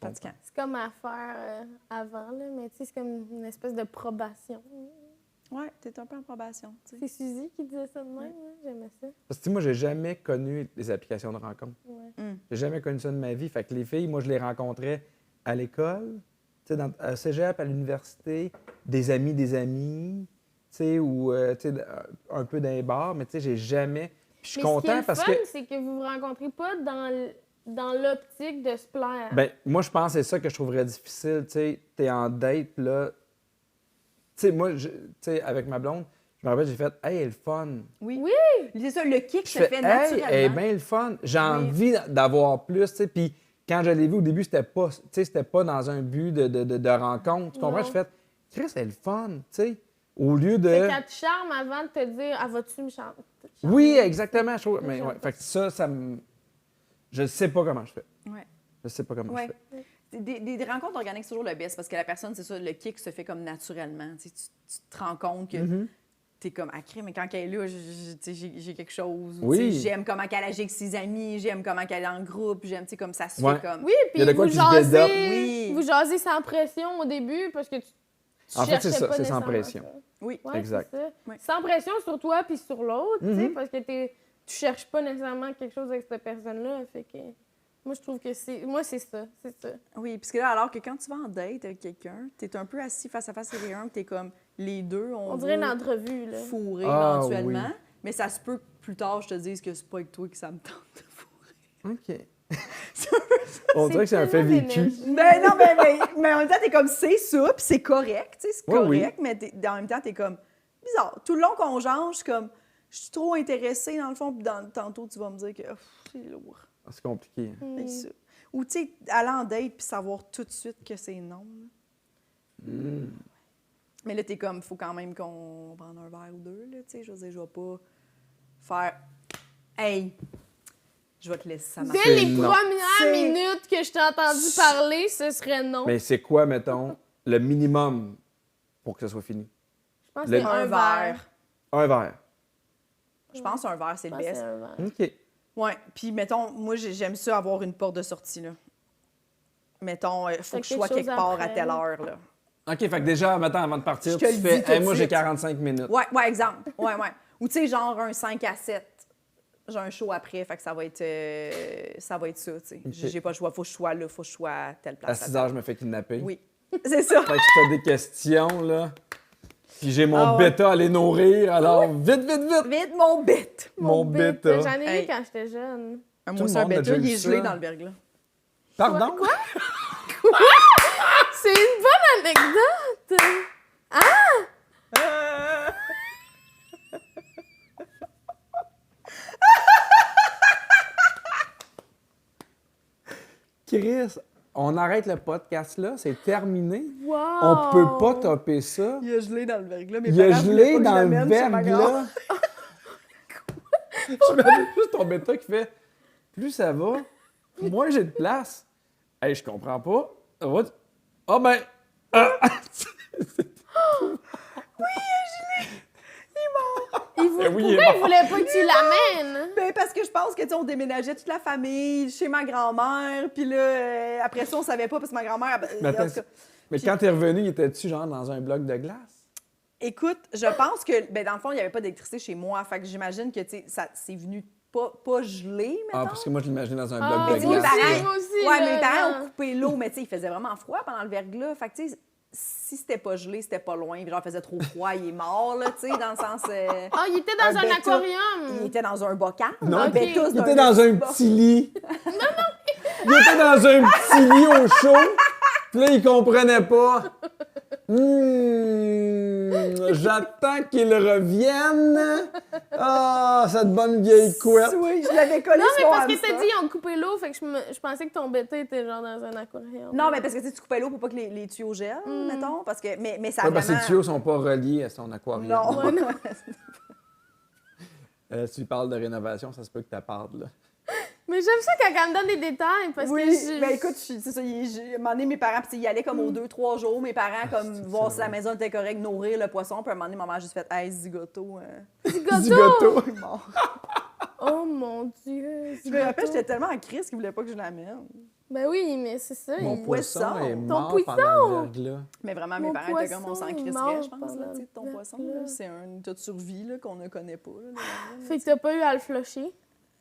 B: Fatigant.
C: C'est comme à faire avant, là, mais tu sais, c'est comme une espèce de probation.
B: Ouais, t'es un peu en probation, tu sais.
C: C'est Suzy qui disait ça de même, hein? J'aimais ça.
D: Parce que moi, j'ai jamais connu les applications de rencontre.
C: Ouais.
D: J'ai jamais connu ça de ma vie. Fait que les filles, moi, je les rencontrais à l'école, tu sais, à cégep, à l'université, des amis, tu sais, ou tu sais, un peu dans les bars, mais tu sais, j'ai jamais... Puis je suis content parce que...
C: Ce qui est le fun, c'est que vous vous rencontrez pas dans l'optique de se plaire.
D: Ben, moi, je pense que c'est ça que je trouverais difficile, tu sais. T'es en date, puis là... Tu sais, moi, tu sais, avec ma blonde, je me rappelle, j'ai fait « Hey, elle est le fun! »
B: Oui.
C: Oui!
B: C'est ça, le kick
D: Je
B: se
D: fais
B: fait
D: « Hey,
B: naturellement.
D: elle est bien le fun! » J'ai envie d'avoir plus, tu sais. Puis quand je l'ai vu au début, c'était pas dans un but de rencontre. Tu comprends?
C: Non.
D: Je fais « Chris, elle est le fun! » Tu sais, au lieu de...
C: C'est qu'elle te charme avant de te dire « Ah, vas-tu me charmer? »
D: Oui, exactement. Je trouve... Mais ouais, fait que ça me... Je sais pas comment je fais.
B: Ouais.
D: Je sais pas comment je
B: Ouais.
D: fais.
B: Des rencontres organiques, c'est toujours le best parce que la personne, c'est ça, le kick se fait comme naturellement. Tu sais, tu te rends compte que t'es comme accré, mais quand elle est là, j'ai quelque chose.
D: Oui.
B: Tu sais, j'aime comment elle agit avec ses amis, j'aime comment elle est en groupe, j'aime, tu sais, comme ça se
D: Ouais.
B: fait comme.
C: Oui,
D: Il y a
C: puis
D: de quoi
C: vous
D: qui se build up.
B: Oui.
C: vous jasez sans pression au début parce que tu
D: En fait, c'est
C: cherchais
D: ça,
C: pas
D: c'est sans
C: nécessairement
D: pression.
C: ça.
B: Oui.
C: Ouais,
D: Exact.
C: c'est ça.
B: Ouais.
C: Sans pression sur toi puis sur l'autre, tu sais,
D: Mhm.
C: parce que tu cherches pas nécessairement quelque chose avec cette personne-là. Fait que moi, je trouve que c'est ça.
B: Oui, puisque là, alors que quand tu vas en date avec quelqu'un, t'es un peu assis face à face avec quelqu'un, que t'es comme les deux,
C: On dirait une entrevue, là.
B: fourrer
D: Ah,
B: éventuellement.
D: oui.
B: Mais ça se peut que plus tard, je te dise que c'est pas avec toi que ça me tente de fourrer.
D: OK. On dirait que c'est un fait
C: tellement
D: vécu.
C: d'énergie.
B: Ben non, mais en même temps, t'es comme, c'est ça, puis c'est correct, tu sais, c'est
D: Oui, oui.
B: correct, mais en même temps, t'es comme, bizarre. Tout le long qu'on change, je suis comme, je suis trop intéressée dans le fond, puis tantôt, tu vas me dire que c'est lourd.
D: Ah, c'est compliqué.
B: C'est ça. Ou, tu sais, aller en date, puis savoir tout de suite que c'est non. Là. Mais là, t'es comme, faut quand même qu'on prenne un verre ou deux, là, tu sais, je veux dire, je vais pas faire, hey, je vais te laisser ça marche.
C: Dès les
D: non.
C: premières
B: C'est-
C: minutes que je t'ai entendu parler, ce serait non.
D: Mais c'est quoi, mettons, le minimum pour que ça soit fini?
C: Je pense que
D: le-
C: c'est
B: Un verre.
D: Un verre.
B: Je pense un verre, c'est
C: Je
B: le
C: pense que
B: best.
C: c'est un verre.
D: OK.
B: Ouais, puis mettons, moi, j'aime ça avoir une porte de sortie, là. Mettons, il faut
C: Fait
B: que je sois
C: quelque
B: quelque
C: chose
B: part
C: après.
B: à telle heure, là.
D: OK, fait que déjà, mettons, avant de partir,
B: Je
D: tu
B: te le dis
D: fais
B: tout de
D: moi, j'ai
B: suite.
D: 45 minutes.
B: Ouais, exemple. Ouais. Ou tu sais, genre un 5 à 7. J'ai un show après, fait que ça va être ça, tu sais. J'ai pas le choix, faut que je sois là, faut que je sois à telle
D: À
B: place.
D: 6 heures, je me fais kidnapper.
B: Oui, c'est ça.
D: Fait que si t'as des questions, là, puis j'ai mon
B: Ah ouais.
D: bêta à les nourrir, alors vite!
B: Vite, mon bête!
D: Mon
C: bête.
D: bêta.
C: J'en ai eu
B: Hey.
C: quand j'étais jeune.
B: Un
D: Tout
B: moi,
D: le
B: c'est un
D: monde a
B: bêta,
D: déjà
B: il
D: eu
B: est gelé
D: ça.
B: dans le verglas.
D: Pardon?
C: Quoi? C'est une bonne anecdote!
D: Chris, on arrête le podcast là, c'est terminé.
C: Wow!
D: On peut pas topper ça.
B: Il a gelé dans le verglas. Mes
D: Il a
B: parents voulaient
D: gelé
B: pas que je
D: dans le
B: l'amène chez ma grand-mère.
D: verglas. Je m'avais juste ton bêta qui fait plus ça va, moins j'ai de place. Hey, je comprends pas. Ah ben.
C: Pourquoi
D: oui, il est
C: il
D: mort.
C: voulait pas que tu l'amènes?
B: Ben, parce que je pense que, tu sais, on déménageait toute la famille chez ma grand-mère, puis là, après ça, on savait pas parce que ma grand-mère...
D: Mais,
B: en tout
D: attends,
B: cas,
D: mais quand t'es revenu, il était-tu genre dans un bloc de glace?
B: écoute, je pense que, ben, dans le fond, il n'y avait pas d'électricité chez moi, fait que j'imagine que, tu sais, ça c'est venu pas gelé, mettons.
D: Ah, parce que moi, je l'imaginais dans un
C: Ah,
D: bloc de
B: moi
D: glace.
B: aussi,
C: moi aussi,
B: Ouais,
C: là,
B: mais mes parents
C: là.
B: ont coupé l'eau, mais tu sais, il faisait vraiment froid pendant le verglas. Fait que, tu sais, si c'était pas gelé, c'était pas loin. Puis genre, il faisait trop froid, il est mort, là, tu sais, dans le sens...
C: Ah, il était dans
B: Un
C: un
B: bêta.
C: aquarium!
B: Il était dans un bocal.
D: Non,
B: un
C: ok.
B: bêtus
D: Il était dans un
B: bocal.
D: petit lit. Il était dans un petit lit au chaud. Puis là, il comprenait pas. J'attends qu'il revienne. Ah, cette bonne vieille couette.
B: Oui, je l'avais collé
C: Non, mais
B: sur mon
C: parce que
B: hamster.
C: t'as dit ils ont coupé l'eau, fait que je pensais que ton bêta était genre dans un aquarium.
B: Non, mais parce que tu sais, tu coupais l'eau pour pas que les tuyaux gèlent, mettons. Parce que, mais ça a
D: Ouais, parce que
B: vraiment...
D: ces tuyaux sont pas reliés à son aquarium.
B: Non.
C: Ouais, non.
D: Si tu parles de rénovation, ça se peut que tu parles, là.
C: Mais j'aime ça quand elle me donne des détails parce
B: Oui,
C: que je...
B: ben écoute, c'est ça, à un moment donné, mes parents, puis ils allaient comme aux 2-3 jours, mes parents, comme
D: c'est
B: voir
D: ça,
B: si la maison était correcte, nourrir le poisson, puis à un moment donné, maman a juste fait « Hey, zigoto!
C: Zigoto!
D: Zigoto!
B: Il est mort.
C: Oh mon Dieu!
B: Je me rappelle, j'étais tellement en crise qu'ils voulaient pas que je l'amène.
C: Ben oui, mais c'est ça.
D: Mon
C: il-
D: poisson
B: poisson.
D: est
C: Ton
D: mort
C: poisson!
D: pendant le verglas.
B: Mais vraiment, mes
C: Mon
B: parents étaient comme on
C: poisson
B: s'en
C: est
B: crisserait,
C: mort
B: je pense, là,
C: pendant
B: tu sais, ton
C: le
B: poisson.
C: verglas.
B: là, C'est un tas de survie là, qu'on ne connaît pas. Là,
C: Fait que t'as pas eu à le flusher.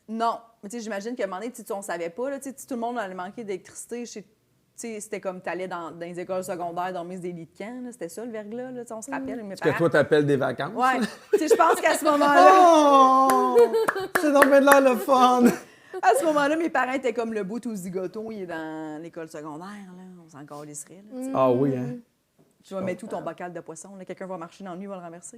B: Non, mais tu sais, j'imagine qu'à un moment donné, tu sais, on savait pas, là, tu sais, tout le monde allait manquer d'électricité. Tu sais, c'était comme t'allais dans les écoles secondaires dormir sur des lits de camp, là, c'était ça le verglas, là, tu sais, on se rappelle. Mes
D: Ce que
B: parents...
D: toi, t'appelles des vacances.
B: Ouais, tu sais, je pense qu'à ce moment-là,
D: Oh! C'est donc bien de l'air le fun!
B: à ce moment-là, mes parents étaient comme le bout au zigoto, il est dans l'école secondaire, là, on s'en calisserait, là, tu sais.
D: Ah oui, hein?
B: Tu vas mettre tout ton bocal de poisson, là, quelqu'un va marcher dans la nuit, va le renverser,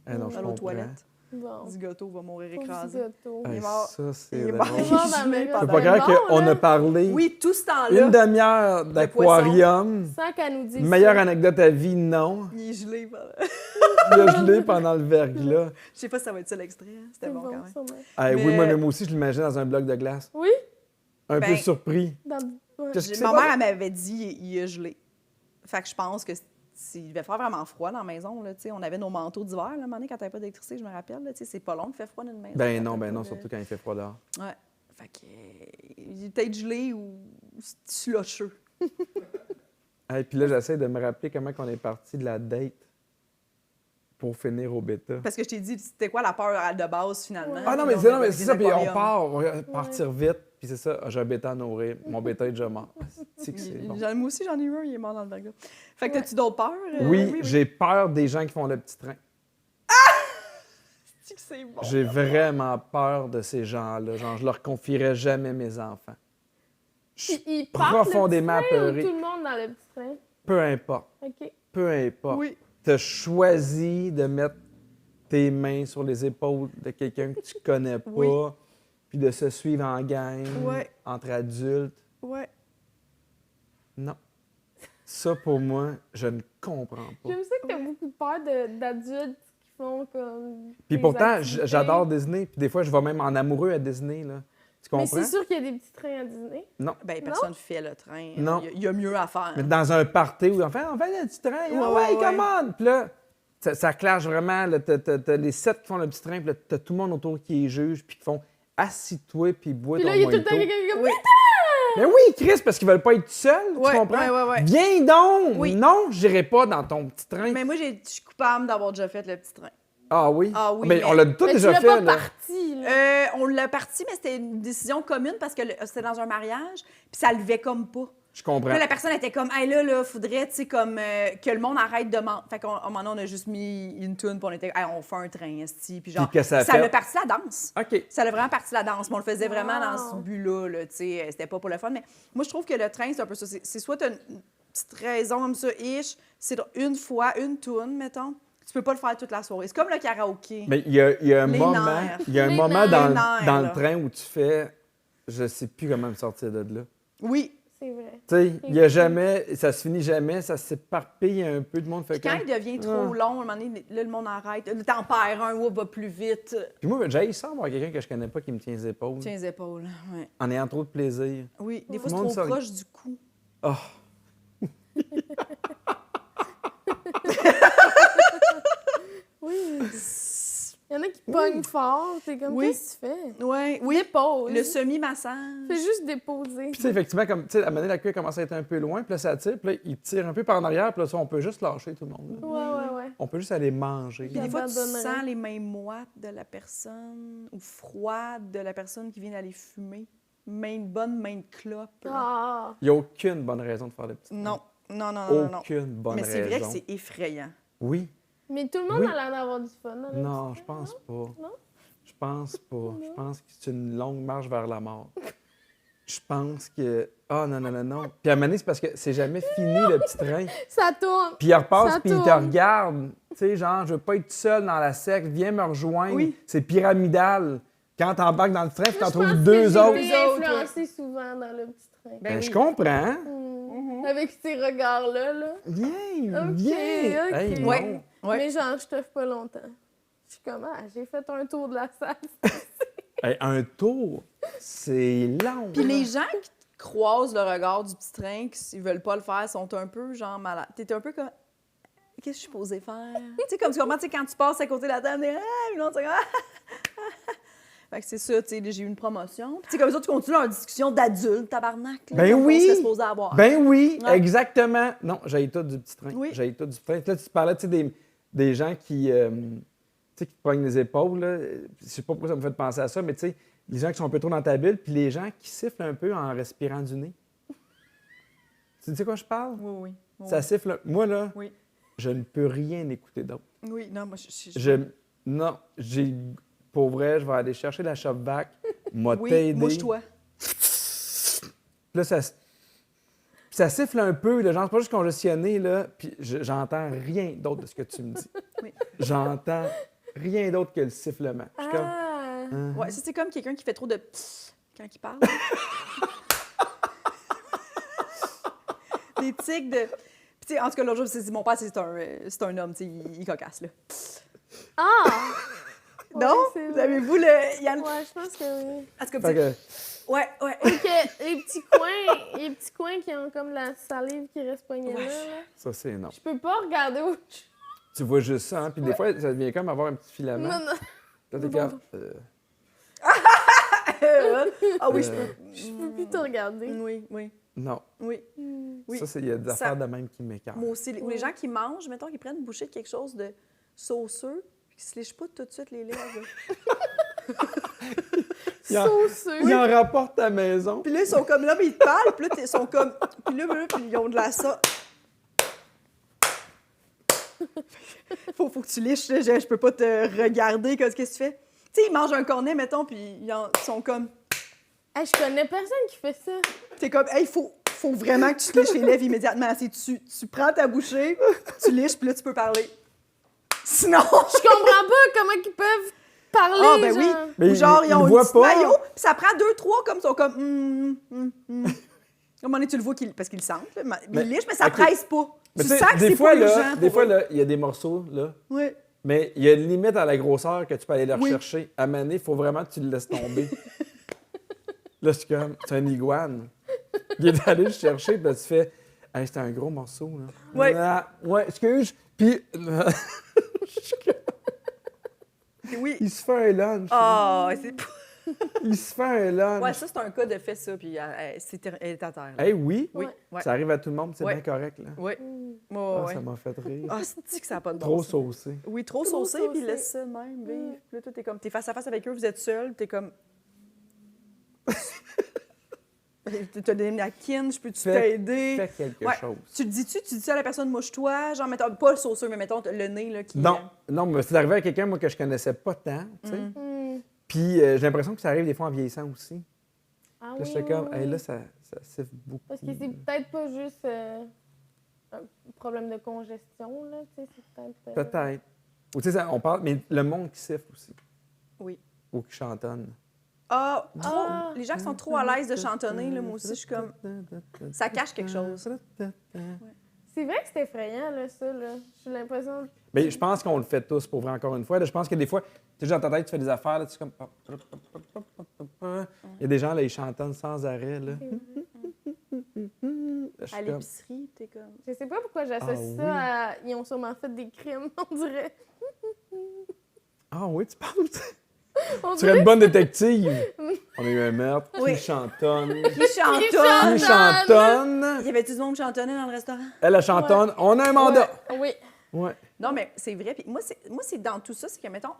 B: là,
D: Eh non, je
B: dans l'eau
D: comprends.
B: toilette.
C: Bon.
B: Zigoto va mourir
C: Pauvre
B: écrasé.
C: zigoto.
B: Il est
D: Hey,
B: mort.
D: ça, c'est
B: Il est
D: drôle.
B: mort.
C: Il est mort dans le
B: gelé
C: verglas.
D: C'est
B: pendant-
D: pas grave
C: Bon,
D: qu'on
C: là.
D: a parlé
B: Oui, tout ce temps-là,
D: une demi-heure d'aquarium.
C: Sans qu'elle nous dise
D: Meilleure
C: ça.
D: anecdote à vie, non.
B: il est gelé. Voilà.
D: Il a gelé pendant le verglas.
B: Je sais pas si ça va être ça l'extrait, hein. C'était
C: C'est
B: bon, quand même.
C: sûrement.
D: Hey,
B: Mais-
D: Oui, moi aussi, je l'imagine dans un bloc de glace.
C: Oui?
D: Un
B: Ben-
D: peu surpris.
C: Dans... ouais.
D: Qu'est-ce que c'est
B: Ma
D: pas-
B: mère, elle m'avait dit il a gelé. Fait que je pense que s'il devait faire vraiment froid dans la maison, là, tu sais, on avait nos manteaux d'hiver, là, à un moment donné, quand t'avais pas d'électricité, je me rappelle, là, tu sais, c'est pas long qu'il fait froid dans une maison.
D: Ben
B: quand
D: non,
B: t'as pas
D: non,
B: de-
D: surtout quand il fait froid dehors.
B: Ouais. Fait que, il est peut-être gelé ou slusheux.
D: Et puis là, j'essaie de me rappeler comment on est parti de la date pour finir au bêta.
B: Parce que je t'ai dit, c'était quoi la peur de base, finalement?
C: Ouais.
D: Ah non,
B: Puis
D: mais
B: là,
D: c'est
B: on a
D: ça, puis on
B: aquariums.
D: part, on va partir vite, puis c'est ça, j'ai un bêta à nourrir, mon bêta est déjà mort. C'est que c'est bon.
B: Moi aussi, j'en ai eu un, il est mort dans le verglas. Fait que
C: Ouais.
B: t'as-tu d'autres peurs?
D: Oui, j'ai peur des gens qui font le petit train.
B: C'est que c'est bon.
D: J'ai vraiment peur de ces gens-là. Genre, je leur confierais jamais mes enfants.
C: Il part le
D: Profondément
C: petit train ou
D: apeuré.
C: tout le monde dans le petit train?
D: Peu importe,
C: OK.
D: peu importe.
B: Oui.
D: Tu as choisi de mettre tes mains sur les épaules de quelqu'un que tu connais pas,
B: Oui.
D: puis de se suivre en gang,
B: Ouais.
D: entre adultes.
B: Ouais.
D: Non. Ça, pour moi, je ne comprends pas.
C: J'aime ça que t'as beaucoup de peur d'adultes qui font comme.
D: Puis
C: des
D: pourtant,
C: activités.
D: j'adore Disney, puis des fois, je vais même en amoureux à Disney, là. Tu
C: Mais
D: comprends?
C: c'est sûr qu'il y a des petits trains à Disney.
B: Ben, personne fait le train.
D: Non.
B: Il y a mieux à faire.
D: Mais dans un party où on fait un petit train,
B: Ouais,
D: ah
B: ouais,
D: ouais, come on! Puis là, ça clash vraiment. là, T'as les 7 qui font le petit train, puis là, t'as tout le monde autour qui est juge, puis qui font assis-toi, puis bois
C: Puis
D: ton
C: là, il y a tout le
D: mojito.
C: temps quelqu'un qui est comme.
B: Oui.
D: Mais oui, Chris, parce qu'ils veulent pas être seuls,
B: Ouais,
D: tu comprends?
B: ouais.
D: Viens donc!
B: Oui.
D: Non, j'irai pas dans ton petit train.
B: Mais moi, je suis coupable d'avoir déjà fait le petit train.
D: Ah oui?
B: Ah oui,
D: Mais
B: mais-
D: on l'a tout
C: Mais tu
D: déjà
C: l'as
D: fait,
C: pas
D: là.
C: parti, là.
B: On l'a parti, mais c'était une décision commune parce que c'était dans un mariage, puis ça levait comme pas.
D: Je comprends.
B: Puis là, la personne était comme, hey, là, faudrait, tu sais, comme, que le monde arrête de mentir. Fait qu'à un moment donné, on a juste mis une toune, puis on était, hey, on fait un train, esti. Puis genre,
D: Puis que ça a
B: ça
D: fait?
B: a parti la danse.
D: OK.
B: Ça a vraiment parti la danse, mais on le faisait vraiment
C: Wow.
B: dans ce but-là, là, tu sais, c'était pas pour le fun. Mais moi, je trouve que le train, c'est un peu ça. C'est soit t'as une petite raison comme ça, ish, c'est une fois, une toune, mettons. Tu peux pas le faire toute la soirée. C'est comme le karaoké.
D: Mais il y a un
B: Les
D: moment,
B: nerfs.
D: il y a un
C: Les
D: moment
C: nerfs.
D: dans,
B: Les nerfs,
D: dans
B: là.
D: le train où tu fais, je sais plus comment me sortir de là.
B: Oui.
C: C'est vrai.
D: Tu sais, il y a jamais, ça se finit jamais, ça s'éparpille un peu, de monde fait
B: Puis quand
D: comme...
B: il devient trop long, à un moment donné, là, le monde arrête. Le temps perd un, va plus vite.
D: Puis moi, j'ai ça voir quelqu'un que je connais pas qui me tient les épaules,
B: Tiens les épaules, ouais.
D: en ayant trop de plaisir.
B: Oui, des fois,
D: Tout
B: c'est
D: le monde
B: trop
D: se-
B: proche du cou.
D: Oh,
C: Oui. Il y en a qui pognent fort. T'es comme,
B: Oui.
C: qu'est-ce que tu fais?
B: Ouais, oui.
C: Dépose.
B: Le semi-massage.
C: Fais juste déposer.
D: puis tu sais, effectivement, comme, tu sais, à un moment donné, la queue commence à être un peu loin, puis là, ça tire, puis là, il tire un peu par en arrière, puis là, ça, on peut juste lâcher tout le monde. là.
C: Ouais.
D: On peut juste aller manger.
B: Puis des fois, tu
C: J'abandonnerais.
B: sens les mains moites de la personne ou froides de la personne qui vient d'aller fumer. Bonne main de clope. là.
C: Ah.
D: Il n'y a aucune bonne raison de faire le petit train.
B: Non.
D: Aucune bonne
B: Mais c'est vrai que
D: raison.
B: c'est effrayant.
D: Oui.
C: Mais tout le monde
D: Oui.
C: a l'air d'avoir du fun. là,
D: Non, je pense pas.
C: Non?
D: Je pense pas. Je pense que c'est une longue marche vers la mort. Je pense que... Ah, non, non, non, non. Puis à un moment donné, c'est parce que c'est jamais fini, le petit train.
C: Ça tourne.
D: Puis il repasse,
C: Ça
D: puis il te
C: tourne.
D: regarde. Tu sais, genre, je veux pas être seul dans la secte, viens me rejoindre.
B: Oui.
D: C'est pyramidal. Quand t'embarques dans le train, tu
C: Moi,
D: t'en
C: je pense
D: trouves
C: que
D: deux
C: j'ai
D: autres.
C: été
B: Deux autres,
C: influencée souvent dans le petit train.
B: Ben oui.
D: Je comprends.
C: Avec ces regards-là, là.
D: Viens,
C: Ok,
D: viens.
C: ok.
D: Hey, non.
B: Ouais. Ouais.
C: Mais genre, je t'offre pas longtemps. Je suis comme, j'ai fait un tour de la salle.
D: Hey, un tour, c'est long.
B: Puis les gens qui croisent le regard du petit train, s'ils veulent pas le faire, sont un peu genre malades. T'es un peu comme. Qu'est-ce que je suis supposée faire? Tu sais, comme tu comprends, tu sais, quand tu passes à côté de la table, t'es. Ah, non, c'est comme. Fait que c'est ça, tu sais, j'ai eu une promotion. Puis, tu sais, comme ça, tu continues leur discussion d'adultes, tabarnak. Là,
D: Ben
B: comme
D: oui!
B: On serait supposé avoir.
D: Ben oui,
B: Ouais.
D: exactement. Non, j'ai tout du petit train.
B: Oui.
D: J'ai tout du petit train. Là, tu parlais, tu sais, des gens qui, tu sais, qui te pognent les épaules. Là. Je sais pas pourquoi ça me fait penser à ça, mais tu sais, les gens qui sont un peu trop dans ta bulle, puis les gens qui sifflent un peu en respirant du nez. Tu sais de quoi je parle?
B: Oui, oui. Oui,
D: Ça siffle. Moi, là,
B: oui.
D: je ne peux rien écouter d'autre.
B: Oui, non, moi, je...
D: Non, j'ai... Pour vrai, je vais aller chercher la shop vac, m'a
B: Oui,
D: t'aider.
B: mouche-toi.
D: Là, ça siffle un peu, là, genre, c'est pas juste congestionné, là, puis j'entends rien d'autre de ce que tu me dis.
B: Oui.
D: J'entends rien d'autre que le sifflement. Je suis comme,
C: Ah!
B: Ouais, ça, c'est comme quelqu'un qui fait trop de pfff quand il parle. Des tics de. Puis, tu sais, en tout cas, l'autre jour, c'est mon père, c'est un homme, tu sais, il cocasse, là.
C: Ah!
B: Non?
C: Ouais, c'est
B: Vous
C: vrai.
B: avez-vous le. Il y a le...
C: Ouais, je pense que oui.
B: En tout cas,
D: fait
B: tu sais,
D: que,
B: ouais, ouais.
C: Ok, les petits coins qui ont comme la salive qui reste pognée là, là.
D: ça, c'est non.
C: Je peux pas regarder autre chose.
D: Tu vois juste ça, hein, puis des fois, ça devient comme avoir un petit filament.
C: Non, non.
D: Là, t'es comme,
B: Ah oui, je peux.
C: Je peux plus te regarder.
B: Oui, oui,
D: non.
B: oui. Oui.
D: Ça, il y a des
B: Ça-
D: affaires de même qui m'écartent.
B: Moi aussi. Ou les gens qui mangent, mettons, qui prennent une bouchée de quelque chose de sauceux, puis qui se lèchent pas tout de suite les lèvres.
D: Il en-
C: Sauceux.
D: Il en rapporte à la maison.
B: Puis là, ils sont comme là, mais ils te parlent, puis là, ils sont comme. Puis là, puis ils ont de la ça. Faut que tu liches, là, je peux pas te regarder, qu'est-ce que tu fais? Tu sais, ils mangent un cornet, mettons, puis ils sont comme.
C: Hey, je connais personne qui fait ça.
B: T'es comme, hey, faut vraiment que tu te liches les lèvres immédiatement. C'est tu prends ta bouchée, tu liches, puis là, tu peux parler. Sinon.
C: Je comprends pas comment ils peuvent parler.
B: Ah, ben oui.
C: genre.
D: Mais
B: Ou genre,
D: ils
B: ils ont
D: le
B: une
D: voient
B: petite
D: pas.
B: maillot, puis ça prend 2-3 comme ils sont comme. À un moment donné, tu le vois parce qu'ils le sentent. Là, mais ils lichent, mais ça
D: ok.
B: presse pas.
D: Mais
B: Tu
D: tu sais,
B: sens que
D: des
B: c'est
D: fois,
B: pas
D: là,
B: urgent
D: des
B: pour
D: fois,
B: eux.
D: là, il y a des morceaux, là,
B: Oui.
D: mais il y a une limite à la grosseur que tu peux aller le
B: Oui.
D: rechercher. À maner, il faut vraiment que tu le laisses tomber. Là, c'est comme, c'est un iguane. Il est allé le chercher, puis là, tu fais, hey, c'était un gros morceau, là.
B: Ouais.
D: Ah, ouais, excuse. Puis,
B: Oui.
D: il se fait un lunch.
B: Ah, c'est.
D: Il se fait un lunch.
B: Ouais, ça, c'est un cas de fait, ça, puis elle est à terre. là.
D: Hey, oui,
B: Oui,
C: Ouais.
B: ouais.
D: ça arrive à tout le monde, c'est
B: Ouais.
D: bien correct, là.
B: Oui.
C: Mm.
D: Ah,
B: Ouais.
D: ça m'a fait rire.
B: Ah, c'est que ça n'a pas de bon
D: Trop
B: sens.
D: saucé.
B: Oui, trop
C: Trop
B: saucé, puis
C: saucé.
B: laisse ça de même vivre. Puis là, toi, t'es comme, t'es face à face avec eux, vous êtes seul, puis t'es comme. T'as donné la kin, je peux-tu
D: Fais-
B: t'aider?
D: Fais quelque
B: Ouais.
D: chose.
B: Tu le dis-tu? Tu dis à la personne, mouche-toi, genre, mettons, pas le sauceux, mais mettons le nez, là, qui.
D: Non, non, mais c'est arrivé à quelqu'un, moi, que je connaissais pas tant, tu sais.
C: Mm.
D: Puis j'ai l'impression que ça arrive des fois en vieillissant aussi.
C: Ah
D: Là,
C: oui,
D: j'étais
C: oui,
D: comme,
C: oui.
D: hey, là, ça siffle beaucoup.
C: Parce que c'est peut-être pas juste un problème de congestion, là, tu sais, c'est peut-être...
D: Peut-être. Ou tu sais, on parle, mais le monde qui siffle aussi.
B: Oui.
D: Ou qui chantonne.
B: Ah, trop.
C: Ah.
B: Les gens qui sont trop à l'aise de chantonner, là, moi aussi, je suis comme. Ça cache quelque chose.
C: C'est vrai que c'est effrayant, là, ça, là. J'ai l'impression...
D: Mais je pense qu'on le fait tous, pour vrai, encore une fois. Là, je pense que des fois, tu sais, dans ta tête, tu fais des affaires, là, tu es comme... Il y a des gens, là, ils chantonnent sans arrêt, là. Là, je suis
B: À
D: comme,
B: l'épicerie, t'es comme.
C: Je sais pas pourquoi j'associe
D: Ah oui.
C: ça à... Ils ont sûrement fait des crimes, on dirait.
D: ah oui, tu penses?
C: On
D: Tu serais
C: dirait
D: une bonne détective. On a eu un meurtre,
B: Oui.
D: qui chantonne.
B: Qui chantonne?
D: Qui chantonne.
B: Il y avait-tu du monde qui chantonnait dans le restaurant?
D: Elle chantonne. On a un mandat.
C: Oui.
D: Ouais.
B: Non, mais c'est vrai. Puis moi, c'est dans tout ça, c'est que, mettons,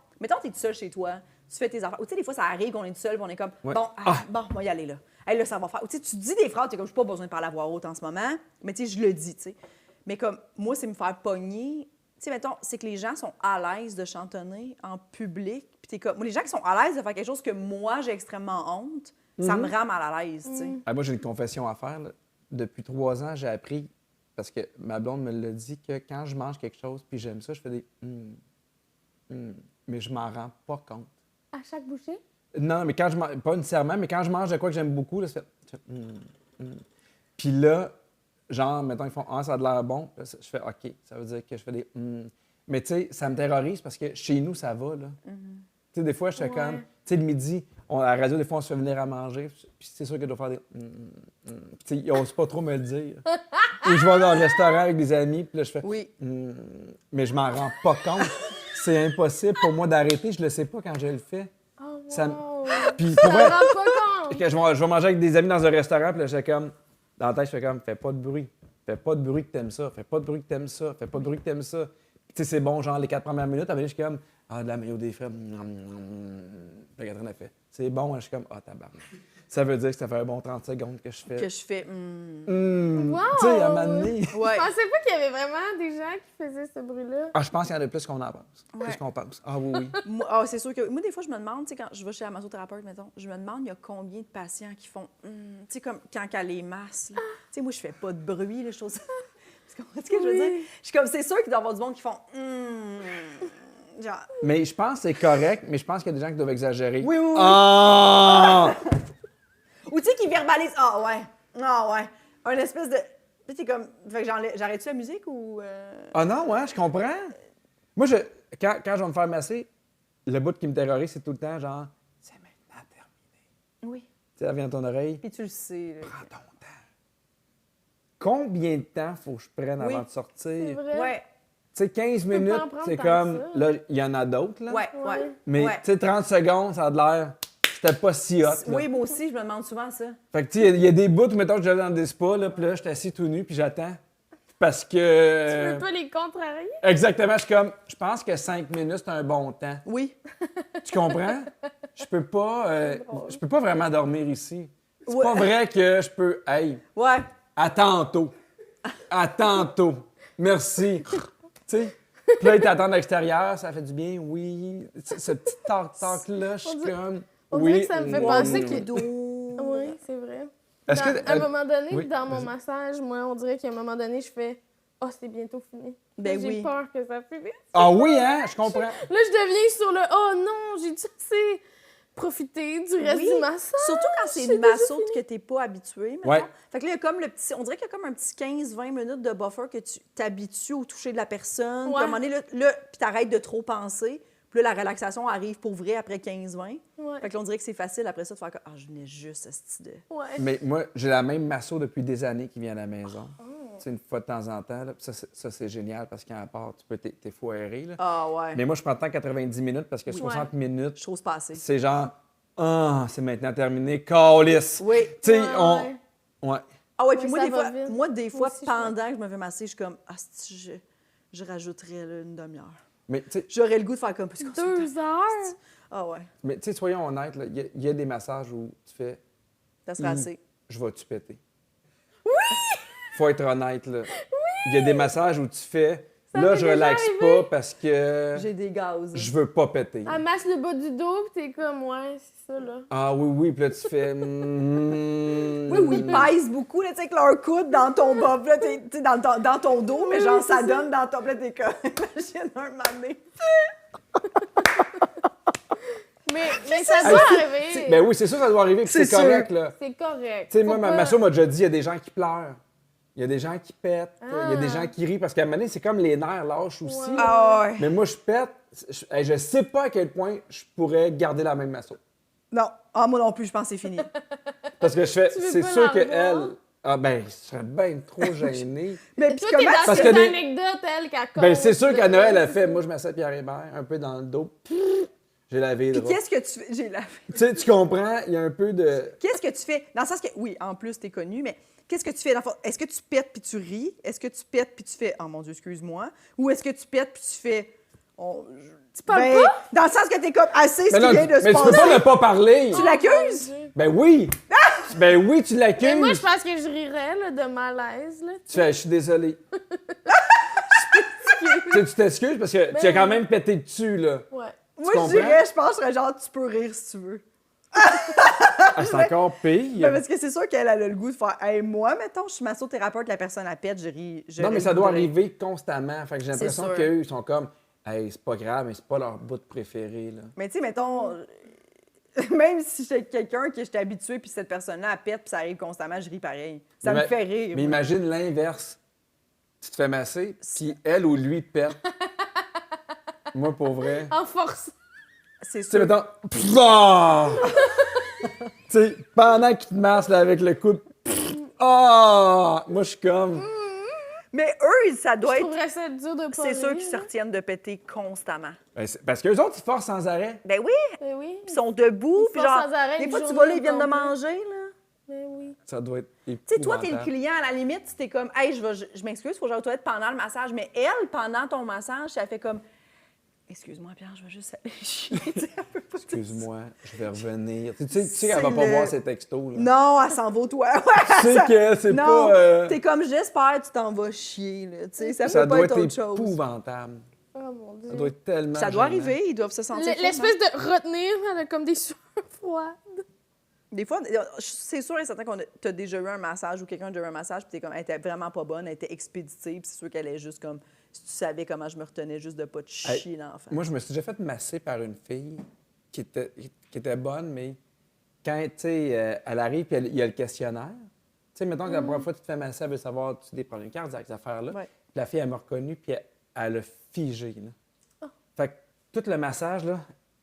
B: t'es tout seul chez toi, tu fais tes affaires. Ou tu sais, des fois, ça arrive qu'on est tout seul, puis on est comme,
D: Ouais.
B: bon,
D: Ah.
B: bon, on va y aller là. Hey, là, ça va faire. Ou tu sais, tu dis des phrases, t'es comme, j'ai pas besoin de parler à voix haute en ce moment, mais tu sais, je le dis, tu sais. Mais comme, moi, c'est me faire pogner, sais, mettons, c'est que les gens sont à l'aise de chantonner en public. Puis t'es comme... Moi, les gens qui sont à l'aise de faire quelque chose que moi, j'ai extrêmement honte, ça me rend mal à l'aise, tu sais.
D: Ah, moi, j'ai une confession à faire. Là. Depuis 3 ans, j'ai appris, parce que ma blonde me l'a dit, que quand je mange quelque chose puis j'aime ça, je fais des mais je m'en rends pas compte.
C: À chaque bouchée?
D: Non, mais quand je mange, pas nécessairement, mais quand je mange de quoi que j'aime beaucoup, là, je fais Puis là, genre, mettons, ils font « Ah, ça a de l'air bon », je fais « OK », ça veut dire que je fais des Mais tu sais, ça me terrorise parce que chez nous, ça va, là. Tu sais, des fois, je fais comme... Tu sais, le midi, à la radio, des fois, on se fait venir à manger, puis c'est sûr que je dois faire des Puis tu sais, ils n'osent pas trop me le dire. Ou je vais dans le restaurant avec des amis, puis là, je fais
B: Oui.
D: Mais je m'en rends pas compte. C'est impossible pour moi d'arrêter, je le sais pas quand je le fais.
C: Oh, wow.
D: Ça me- Puis pour
C: Je
D: vrai,
C: me rends pas compte.
D: que je vais manger avec des amis dans un restaurant, puis là, je fais comme... Dans la tête, je fais comme, fais pas de bruit. Fais pas de bruit que t'aimes ça. Fais pas de bruit que t'aimes ça. Fais pas de bruit que t'aimes ça. Tu sais, c'est bon, genre, les 4 premières minutes, après, je suis comme, ah, de la mayo des fraises. Puis Catherine a fait, c'est bon, je suis comme, ah, tabarnak. Ça veut dire que ça fait un bon 30 secondes que je fais.
B: Que je fais...
C: Wow!
D: Tu sais, à un moment donné.
B: Ouais.
C: Je pensais pas qu'il y avait vraiment des gens qui faisaient ce bruit-là.
D: Ah, je pense qu'il y en a plus qu'on en pense.
B: Ouais.
D: Plus qu'on pense. Ah, oui, oui.
B: Moi, c'est sûr que... Moi, des fois, je me demande, tu sais, quand je vais chez la massothérapeute, mettons, je me demande, il y a combien de patients qui font... Tu sais, comme quand elle les masse, là. Tu sais, moi, je fais pas de bruit, les choses... Tu comprends ce que je veux dire? Je suis comme, c'est sûr qu'il doit y avoir du monde qui font... genre...
D: Mais je pense que c'est correct, mais je pense qu'il y a des gens qui doivent exagérer.
B: Oui, oui, oui.
D: Ah!
B: Ou tu sais, qui verbalisent... Ah, ouais. Ah, ouais. Un espèce de... Puis t'es comme... Fait que j'arrête-tu la musique ou...
D: Ah non, ouais, je comprends. Moi, quand je vais me faire masser, le bout qui me terrorise, c'est tout le temps genre, c'est maintenant terminé.
B: Oui.
D: Tu sais, elle vient dans ton oreille.
B: Puis tu le sais, là.
D: Prends ton temps. Combien de temps faut que je prenne
B: Oui.
D: avant de sortir?
C: C'est vrai.
B: Ouais.
D: Tu sais, 15
C: peux pas
D: minutes,
C: en prendre
D: c'est
C: tant
D: comme...
C: que ça.
D: Là, il y en a d'autres, là.
B: Ouais, ouais.
C: Ouais.
D: Mais,
B: Ouais.
D: tu sais, 30 secondes, ça a de l'air... C'était pas si hot, là.
B: Oui, moi aussi, je me demande souvent ça.
D: Fait que, tu sais, il y a des bouts où, mettons, que j'allais dans des spas, là, puis là, je suis assis tout nu, puis j'attends. Parce que...
C: Tu peux pas les contrarier?
D: Exactement, je suis comme... Je pense que 5 minutes, c'est un bon temps.
B: Oui.
D: Tu comprends? Je peux pas vraiment dormir ici. C'est
B: Ouais.
D: pas vrai que je peux... Hey,
B: Ouais.
D: à tantôt. À tantôt. Merci. Tu sais? Puis là, ils t'attendent à l'extérieur, ça fait du bien, oui. Ce petit talk-talk-là, je suis comme...
C: On
D: oui.
C: dirait que ça me fait penser que...
B: Dos.
C: Oui, c'est vrai.
D: Est-ce que...
C: À un moment donné,
D: oui,
C: dans mon
D: vas-y.
C: massage, moi, on dirait qu'à un moment donné, je fais « Oh, c'est bientôt fini. »
B: Ben
C: J'ai
B: oui.
C: peur que ça finisse.
D: Ah oui, hein? Je comprends.
C: Là, je deviens sur le « Oh non, j'ai dû assez profiter du reste
B: Oui.
C: du massage. »
B: Surtout quand c'est
C: J'ai
B: une
C: déjà
B: masseuse
C: fini.
B: que t'es pas habitué, mettons.
D: Ouais.
B: Fait que là, il y a comme le petit... On dirait qu'il y a comme un petit 15-20 minutes de buffer que tu t'habitues au toucher de la personne. Puis à un moment donné, là, puis t'arrêtes de trop penser. Puis là, la relaxation arrive pour vrai après 15-20.
C: Ouais.
B: Fait que là, on dirait que c'est facile après ça de faire comme « Ah, je venais juste à cette idée.
C: Ouais.
D: Mais moi, j'ai la même masso depuis des années qui vient à la maison. Tu sais, une fois de temps en temps. Là. Puis ça, c'est génial parce qu'à part, tu peux t'es fou aéré. Là.
B: Ah ouais.
D: Mais moi, je prends le temps 90 minutes parce que 60 minutes,
B: Je trouve pas assez.
D: c'est genre, ah, c'est maintenant terminé, calice.
B: Oui.
D: Tu sais,
C: Ouais.
D: Ouais.
B: Ah ouais, puis
C: Oui,
B: moi,
C: ça
B: des
C: va
B: fois,
C: vite.
B: moi, des fois
C: aussi, je
B: pendant que je me fais masser, je suis comme « Ah, je rajouterais là, une demi-heure. »
D: Mais tu sais,
B: J'aurais le goût de faire comme plus qu'on se
C: 2 heures?
B: Ah ouais,
D: soyons honnêtes, là, il y a des massages où tu fais,
B: ça serait assez.
D: je vais-tu péter? Oui! Faut être honnête, là. Il y a des massages où tu fais,
C: Ça
D: là,
C: m'est
D: je
C: déjà
D: relaxe
C: arrivé.
D: pas parce que
B: J'ai des gaz.
D: je veux pas péter.
C: Elle masse le bas du dos, pis t'es comme « Ouais, c'est ça, là.
D: Ah oui, oui, puis là, tu fais...
B: Oui, oui, ils pèsent beaucoup, là, tu sais, avec leur coude dans ton bas, puis là, t'es dans ton dos, mais
C: Oui,
B: genre,
C: c'est
B: ça
C: ça.
B: donne dans ton... Puis là, t'es comme... Imagine un mané.
C: Mais ça doit arriver.
D: Ben oui, c'est sûr, ça doit arriver, puis
B: C'est
D: c'est correct,
B: sûr.
D: là.
C: C'est correct.
D: Tu sais,
C: Faut
D: moi,
C: pas-
D: ma soeur m'a déjà dit, il y a des gens qui pleurent. Il y a des gens qui pètent. Il y a des
C: Ah.
D: gens qui rient. Parce qu'à un moment donné, c'est comme les nerfs lâchent aussi.
C: Ouais.
D: là.
B: Ah ouais.
D: Mais moi, je pète. Je sais pas à quel point je pourrais garder la même masso.
B: Non, ah, moi non plus, je pense que c'est fini.
D: Parce que je fais,
C: Tu veux
D: c'est
C: pas
D: sûr
C: la
D: que
C: revoir?
D: elle. Ah ben, je serais bien trop gêné.
B: Mais
C: Et
B: puis
C: toi, t'es
B: comment...
C: dans
D: Parce
C: cette
D: que des-
C: anecdote, elle, qu'elle
D: Ben,
C: compte,
D: c'est sûr
C: là.
D: qu'à Noël, elle fait, moi, je m'assieds Pierre Hébert, un peu dans le dos. J'ai lavé les
B: Puis
D: draps.
B: qu'est-ce que tu fais? J'ai la...
D: Tu sais, tu comprends, il y a un peu de.
B: Qu'est-ce que tu fais? Dans le sens que, oui, en plus, t'es connu, mais qu'est-ce que tu fais? Dans le fond? Est-ce que tu pètes puis tu ris? Est-ce que tu pètes puis tu fais « Oh mon Dieu, excuse-moi » ou est-ce que tu pètes puis tu fais
C: Tu parles
B: ben,
C: pas?
B: dans le sens que t'es comme assez ce
D: Mais,
B: qui
D: non,
B: vient de se
D: mais tu peux
B: passer.
D: pas ne pas parler.
B: Tu l'accuses?
C: Oh, mon Dieu.
D: Ben oui. Ben oui, tu l'accuses.
C: Mais moi, je pense que je rirais là, de malaise. Là.
D: Tu fais, je suis désolé. Tu tu t'excuses parce que tu as quand même pété dessus, là.
C: Ouais.
B: Moi,
D: comprends?
B: je dirais, je pense, je serais genre, tu peux rire si tu veux.
D: Ah, c'est encore pire.
B: Ben, parce que c'est sûr qu'elle a le goût de faire, hey, moi, mettons, je suis massothérapeute, la personne à pète, je ris.
D: Non, mais ça doit arriver constamment. Fait que j'ai
B: C'est
D: l'impression
B: sûr.
D: qu'eux, ils sont comme, hey, c'est pas grave, mais c'est pas leur bout préféré, là.
B: Mais tu sais, mettons, même si j'étais quelqu'un que j'étais habitué, puis cette personne-là, elle pète, puis ça arrive constamment, je ris pareil. Ça me fait rire.
D: Mais imagine l'inverse. Tu te fais masser, puis elle ou lui pète. Moi, pour vrai.
C: En force.
B: C'est
D: Tu sais,
B: sûr.
D: mettons. Ah! Tu sais, pendant qu'il te masse là, avec le coude. Ah! Moi, je suis comme.
B: Mais eux, ça
C: Je
B: doit être.
C: trouverais ça dur de pas
B: C'est sûr
C: rire,
B: qu'ils se
C: là.
B: retiennent de péter constamment.
D: Ben, parce qu'eux autres, ils forcent sans arrêt.
B: Ben oui,
C: Ben oui.
B: puis ils sont debout,
C: Ils
B: puis
C: forcent
B: genre.
C: sans arrêt
B: Des
C: une
B: fois, tu
C: journée
B: vois, là, ils viennent de
C: complète.
B: manger, là.
C: Ben oui.
D: Ça doit être épouvantable.
B: Tu sais, toi, t'es le client, à la limite, tu t'es comme, hey, je m'excuse, faut que j'aille aux toilettes pendant le massage. Mais elle, pendant ton massage, elle fait comme, excuse-moi, Pierre, je vais juste aller chier. Tu sais, elle peut pas te-
D: Excuse-moi, je vais revenir. Tu sais
B: C'est
D: qu'elle va pas
B: le-
D: voir ses textos, là.
B: Non, elle s'en va aux toilettes.
D: Tu sais que c'est
B: Non,
D: pas.
B: t'es comme, j'espère, tu t'en vas chier, là. Tu sais, ça
D: Ça
B: peut pas
D: doit
B: être
D: être
B: autre chose.
D: épouvantable.
C: Oh mon Dieu.
D: Ça doit être tellement.
B: Ça doit
D: gênant.
B: arriver, ils doivent se sentir.
C: L'espèce de retenir, elle a comme des sueurs froides.
B: Des fois, c'est sûr et certain qu'on t'as déjà eu un massage ou quelqu'un a déjà eu un massage, puis t'es comme, elle était vraiment pas bonne, elle était expéditive, puis c'est sûr qu'elle est juste comme, si tu savais comment je me retenais juste de pas te chier l'enfant.
D: Moi, je me suis déjà fait masser par une fille qui était bonne, mais quand, tu sais, elle arrive et il y a le questionnaire. Tu sais, mettons que la première fois que tu te fais masser, elle veut savoir, tu as des problèmes cardiaques, ces affaires-là.
B: Ouais.
D: Puis la fille, elle m'a reconnu, puis elle a figé, là. Fait que tout le massage, là,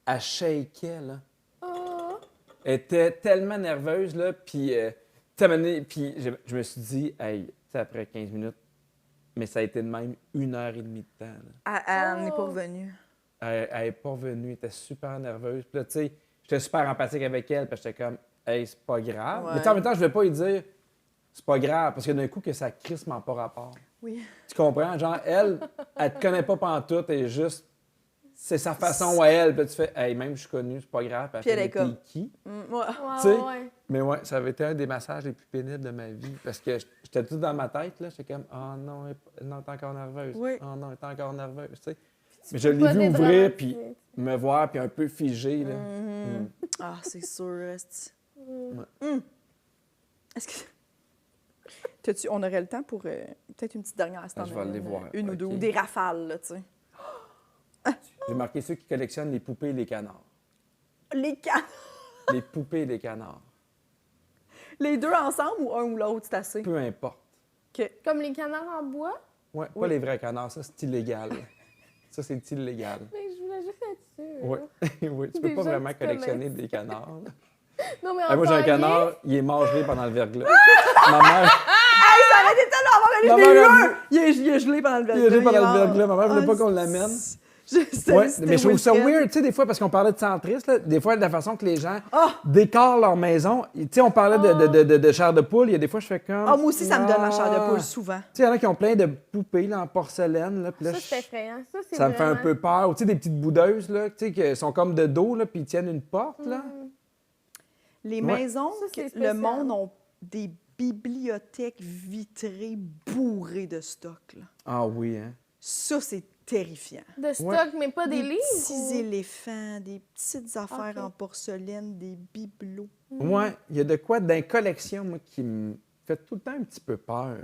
D: elle shakeait, là.
C: Oh.
D: Elle était tellement nerveuse, là, puis, tu sais, à un moment donné, puis je me suis dit, hey, tu sais, après 15 minutes, mais ça a été de même 1h30 de temps, là.
B: Elle n'est pas revenue.
D: Elle n'est pas revenue, elle était super nerveuse. Puis là, tu sais, j'étais super empathique avec elle, puis j'étais comme, hey, c'est pas grave.
B: Ouais.
D: Mais tu sais, en même temps, je ne vais pas lui dire, c'est pas grave, parce que d'un coup, que ça crissement pas rapport.
B: Oui.
D: Tu comprends? Genre, elle te connaît pas pantoute, elle est juste, c'est sa façon à elle. Puis là, tu fais, hey, même je suis connu, c'est pas grave.
B: Puis elle est
D: fait,
B: comme-
D: t'es qui?
B: Ouais.
C: Ouais,
D: Tu sais,
C: ouais.
D: Mais ouais, ça avait été un des massages les plus pénibles de ma vie. Parce que j'étais tout dans ma tête, là. J'étais comme, oh non, non, t'es encore nerveuse.
B: Oui.
D: Oh non, t'es encore nerveuse, tu sais. Mais je l'ai
C: Pas
D: vu ouvrir,
C: dédramatiser.
D: puis me voir, puis un peu figé, là.
B: Ah, c'est sûr. Est-ce que. On aurait le temps pour peut-être une petite dernière
D: Ah, je vais aller voir.
B: Une ou deux,
D: OK.
B: ou des rafales, là, tu sais.
D: J'ai marqué ceux qui collectionnent les poupées et les canards.
B: Les canards.
D: Les poupées et les canards.
B: Les deux ensemble ou un ou l'autre, c'est assez?
D: Peu importe.
B: OK.
C: Comme les canards en bois.
D: Ouais, pas
B: Oui.
D: les vrais canards, ça, c'est illégal. Ça, c'est illégal.
C: Mais je voulais juste être sûre.
D: Oui, oui, tu peux
C: Des
D: pas
C: gens
D: vraiment
C: qui
D: collectionner des canards. là.
C: Non, mais
D: Ah, moi, j'ai un
C: en
D: canard, il est mort gelé pendant le verglas. Ma mère,
B: Hey, ça aurait été tellement bon, mais
D: Ma
B: je l'ai
D: mère
B: eu
D: a
B: un! Il est gelé pendant le
D: il
B: verglas.
D: est gelé pendant le
B: mort.
D: verglas. Ma mère voulait
B: Ah,
D: pas qu'on l'amène.
B: C'était-
D: Ouais,
B: c'était
D: mais je trouve ça
B: Wilfred.
D: weird, tu sais, des fois, parce qu'on parlait de centristes, là, des fois, de la façon que les gens
B: Ah!
D: décorent leur maison. Tu sais, on parlait de chair de poule, il y a des fois, je fais comme...
B: Ah, moi aussi, ça me donne la chair de poule
D: Tu
B: souvent.
D: sais, il y en a qui ont plein de poupées là, en porcelaine, là, puis là,
C: Ça, c'est effrayant. Ça, c'est
D: ça me fait un
C: vraiment-
D: peu peur. Ou tu sais, des petites boudeuses, là, tu sais, qui sont comme de dos, là, puis ils tiennent une porte, là.
B: Les
D: Ouais.
B: maisons,
C: Ça, c'est
B: le
C: spécial.
B: monde ont des bibliothèques vitrées bourrées de stock. Là.
D: Ah oui, hein.
B: Ça, c'est terrifiant.
C: De stock,
D: Ouais.
C: mais pas des livres.
B: petits
C: ou-
B: éléphants, des petites affaires
C: Ok.
B: en porcelaine, des bibelots.
D: Ouais, il y a de quoi dans les collections, moi, qui me fait tout le temps un petit peu peur.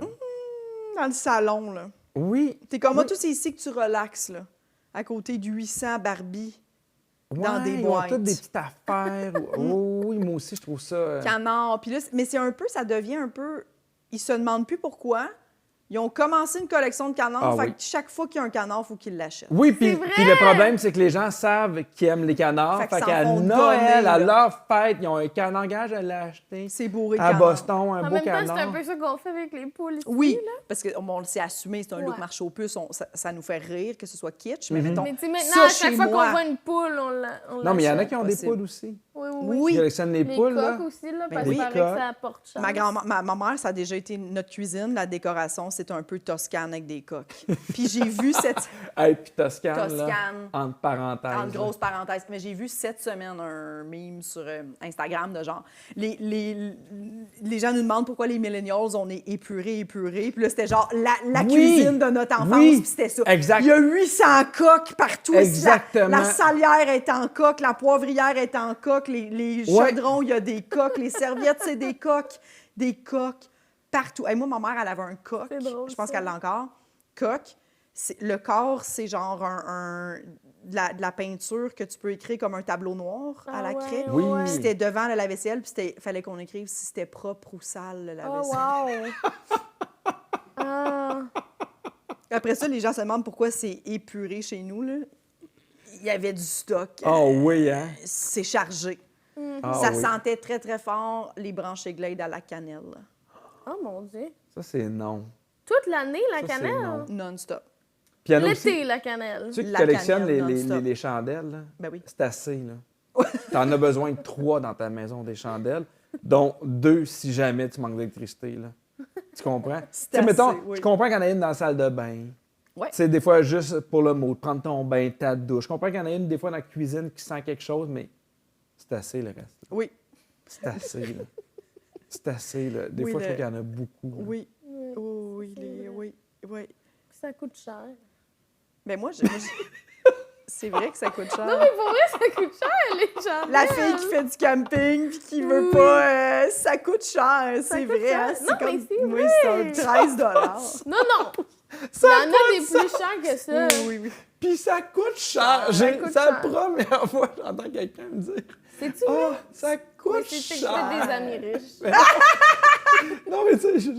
B: Dans le salon, là.
D: Oui.
B: T'es comme moi,
D: Oui.
B: tout c'est ici que tu relaxes, là. À côté du 800 Barbie. Dans des
D: ils ont
B: boîtes.
D: toutes des petites affaires. Oh, oui, moi aussi, je trouve ça...
B: Canard. Puis là, mais c'est un peu, ça devient un peu... Ils se demandent plus pourquoi. Ils ont commencé une collection de canards.
D: Ah
B: fait
D: oui.
B: que chaque fois qu'il y a un canard, il faut qu'ils l'achètent.
D: Oui, puis
C: C'est vrai!
D: puis le problème, c'est que les gens savent qu'ils aiment les canards.
B: Fait
D: Fait,
B: qu'ils s'en
D: qu'à
B: font
D: Noël,
B: donner,
D: à
B: là.
D: leur fête, ils ont un canard. Gage, elle l'a acheté.
B: C'est bourré de
D: À
B: canards.
D: Boston, un
C: En
D: beau
C: même temps,
D: canard.
C: c'est un peu ça qu'on fait avec les poules ici.
B: Oui,
C: là.
B: parce qu'on le sait assumer, c'est un look
C: Ouais.
B: marché aux puces, ça nous fait rire, que ce soit kitsch, mais
D: Mhm.
B: mettons,
C: Mais tu sais, maintenant,
B: ça,
C: à chaque
B: chez
C: fois
B: moi.
C: qu'on voit une poule, on
D: Non, mais il y en a
C: l'achète.
D: qui ont des
B: possible.
D: poules aussi.
C: Oui, oui,
B: Oui.
C: oui.
D: Qui collectionnent les
C: Les
D: poules,
C: coques
D: là.
C: aussi, là,
B: Ben
C: parce
B: oui.
C: qu'il paraît
D: Coques.
C: que ça apporte chance.
B: ma mère, ça a déjà été notre cuisine, la décoration, c'est un peu Toscane avec des coques. Puis j'ai vu cette...
D: Hey, puis Toscane, là,
B: Toscane,
D: entre parenthèses.
B: entre grosses parenthèses, mais j'ai vu cette semaine un meme sur Instagram de genre... Les gens nous demandent pourquoi les millennials, on est épurés. Puis là, c'était genre la
D: Oui.
B: cuisine de notre enfance,
D: Oui.
B: puis c'était ça.
D: Exact.
B: Il y a 800 coques partout.
D: Exactement.
B: La salière est en coque, la poivrière est en coque, les
D: Ouais.
B: chaudrons, il y a des coques, les serviettes, c'est des coques. Des coques partout. Hey, moi, ma mère, elle avait un coq.
C: C'est drôle,
B: Je pense
C: ça.
B: qu'elle l'a encore. Coq. Le corps, c'est genre de la peinture que tu peux écrire comme un tableau noir à la
C: Ah ouais,
B: craie.
D: Oui.
B: Puis c'était devant le lave-vaisselle, puis fallait qu'on écrive si c'était propre ou sale, le
C: Oh,
B: lave-vaisselle.
C: wow! Ah,
B: Après ça, les gens se demandent pourquoi c'est épuré chez nous, là. Il y avait du stock.
D: Oh oui, hein?
B: C'est chargé.
D: Ah
B: Ça
D: oui.
B: sentait très, très fort les branchés Glade à la cannelle.
C: oh mon Dieu.
D: Ça, c'est non.
C: Toute l'année, la
D: Ça, c'est
C: cannelle?
D: non.
B: Non-stop.
D: Puis il y en a aussi,
C: L'été, la cannelle.
D: ceux qui
B: La
D: collectionnent
B: cannelle
D: les
B: non-stop.
D: chandelles, là,
B: Ben oui.
D: c'est assez, là. T'en as besoin de 3 dans ta maison, des chandelles, dont 2 si jamais tu manques d'électricité, là. Tu comprends? Tu sais,
B: assez,
D: mettons,
B: oui.
D: je comprends qu'il y en a une dans la salle de bain.
B: Ouais.
D: Tu sais, des fois, juste pour le mot, de prendre ton bain, ta douche. Je comprends qu'il y en a une, des fois, dans la cuisine qui sent quelque chose, mais c'est assez, le reste.
B: Oui.
D: C'est assez, là. C'est assez, là. Des
B: Oui,
D: fois, je
B: le-
D: trouve qu'il y en a beaucoup. là.
B: Oui.
C: Oui.
B: Oui,
C: C'est vrai.
B: oui.
C: Ça coûte cher.
B: Ben moi, c'est vrai que ça coûte cher.
C: Non, mais pour vrai, ça coûte cher, les chandelles.
B: La fille qui fait du camping puis qui veut pas, ça coûte cher, c'est
C: coûte
B: vrai.
C: cher.
B: Hein?
C: Non, mais c'est
B: oui,
C: vrai.
B: c'est un 13
C: Non, non! Il y en a des plus chers que ça.
B: Oui.
D: Puis ça coûte cher.
C: Ça
D: C'est
C: coûte
D: la
C: cher.
D: première fois que j'entends quelqu'un me dire
C: C'est-tu
D: « Ah,
C: vrai?
D: ça
C: Mais
D: coûte
C: c'est
D: cher!
C: peut-être des amis riches. »
D: Non, mais tu sais,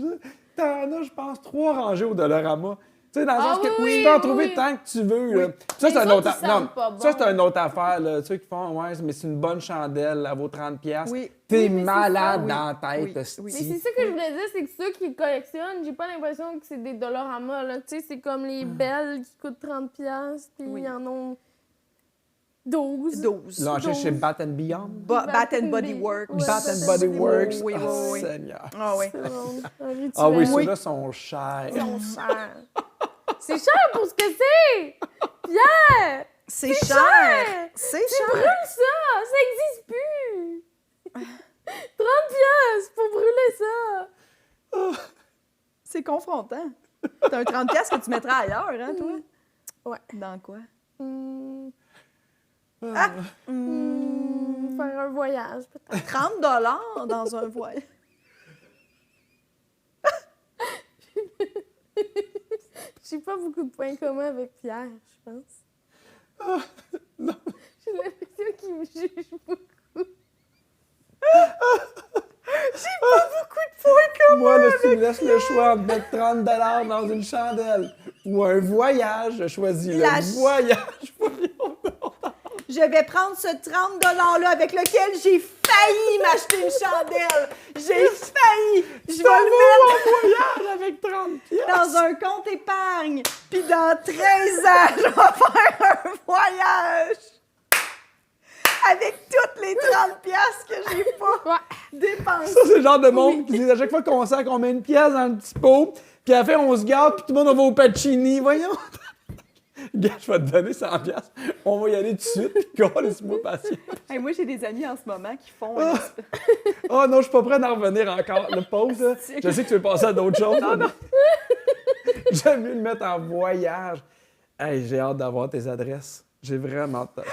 D: t'en as, je pense, 3 rangées au Dollarama. Tu sais, dans le
C: Ah
D: sens que
C: oui,
D: tu peux en
C: oui,
D: trouver
C: oui.
D: tant que tu veux.
C: Oui.
D: Là. Ça,
C: Mais
D: c'est un
C: les
D: autre
C: autres, ils
D: Non,
C: sentent pas
D: ça,
C: bon.
D: c'est une autre affaire. Là. Ceux qui font, ouais, mais c'est une bonne chandelle, elle vaut 30$.
B: Oui.
D: T'es
C: Oui, mais c'est
D: malade
C: ça.
D: dans la tête,
B: Oui,
D: hostie.
B: oui.
C: Mais c'est ça que je voulais dire, c'est que ceux qui collectionnent, j'ai pas l'impression que c'est des Dollarama, là. Tu sais, c'est comme les belles qui coûtent 30$, puis
B: Oui.
C: ils en ont 12.
B: 12.
D: Là, on cherche chez Bat Beyond.
B: Bat and Body Works.
C: Ouais,
D: Bat and Body Works.
B: Oui, oui,
D: Oh,
B: oui.
D: Seigneur.
B: Ah oui.
C: C'est drôle. Un rituel.
D: Ah oui,
B: Oui.
D: ceux-là sont chers.
C: Ils sont chers. C'est cher pour ce que c'est! Pierre!
B: C'est cher.
C: cher.
B: C'est
C: Tu
B: cher.
C: brûles ça! Ça existe plus! 30$ pour brûler ça!
B: C'est confrontant. T'as un 30$ que tu mettrais ailleurs, hein, toi?
C: Ouais.
B: Dans quoi?
C: Faire un voyage, peut-être.
B: 30$ dans un voyage.
C: J'ai pas beaucoup de points communs avec Pierre, je pense. J'ai l'impression qu'il me juge beaucoup.
D: Moi, là, si tu me laisses le choix de mettre 30$ dans une chandelle ou un voyage, je choisis
B: La
D: le voyage. Voyons.
B: Je vais prendre ce 30$-là avec lequel j'ai failli m'acheter une chandelle. J'ai failli. Je vais le mettre
D: Voyage avec 30$.
B: dans un compte épargne. Puis dans 13 ans, je vais faire un voyage. Avec toutes les 30$ que j'ai pas
C: Ouais.
B: dépensées.
D: Ça, c'est le genre de monde qui dit à chaque fois qu'on sent qu'on met une pièce dans le petit pot, puis à la fin, on se garde, puis tout le monde on va au Pacini. Voyons. Gars, je vais te donner 100$. On va y aller tout de suite, puis laisse-moi patient.
B: Hey, moi, j'ai des amis en ce moment qui font...
D: Oh non, je suis pas prêt d'en revenir encore. Le pause, là, je sais que tu veux passer à d'autres choses. Non, non. J'aime mieux le mettre en voyage. Hey, j'ai hâte d'avoir tes adresses. J'ai vraiment hâte.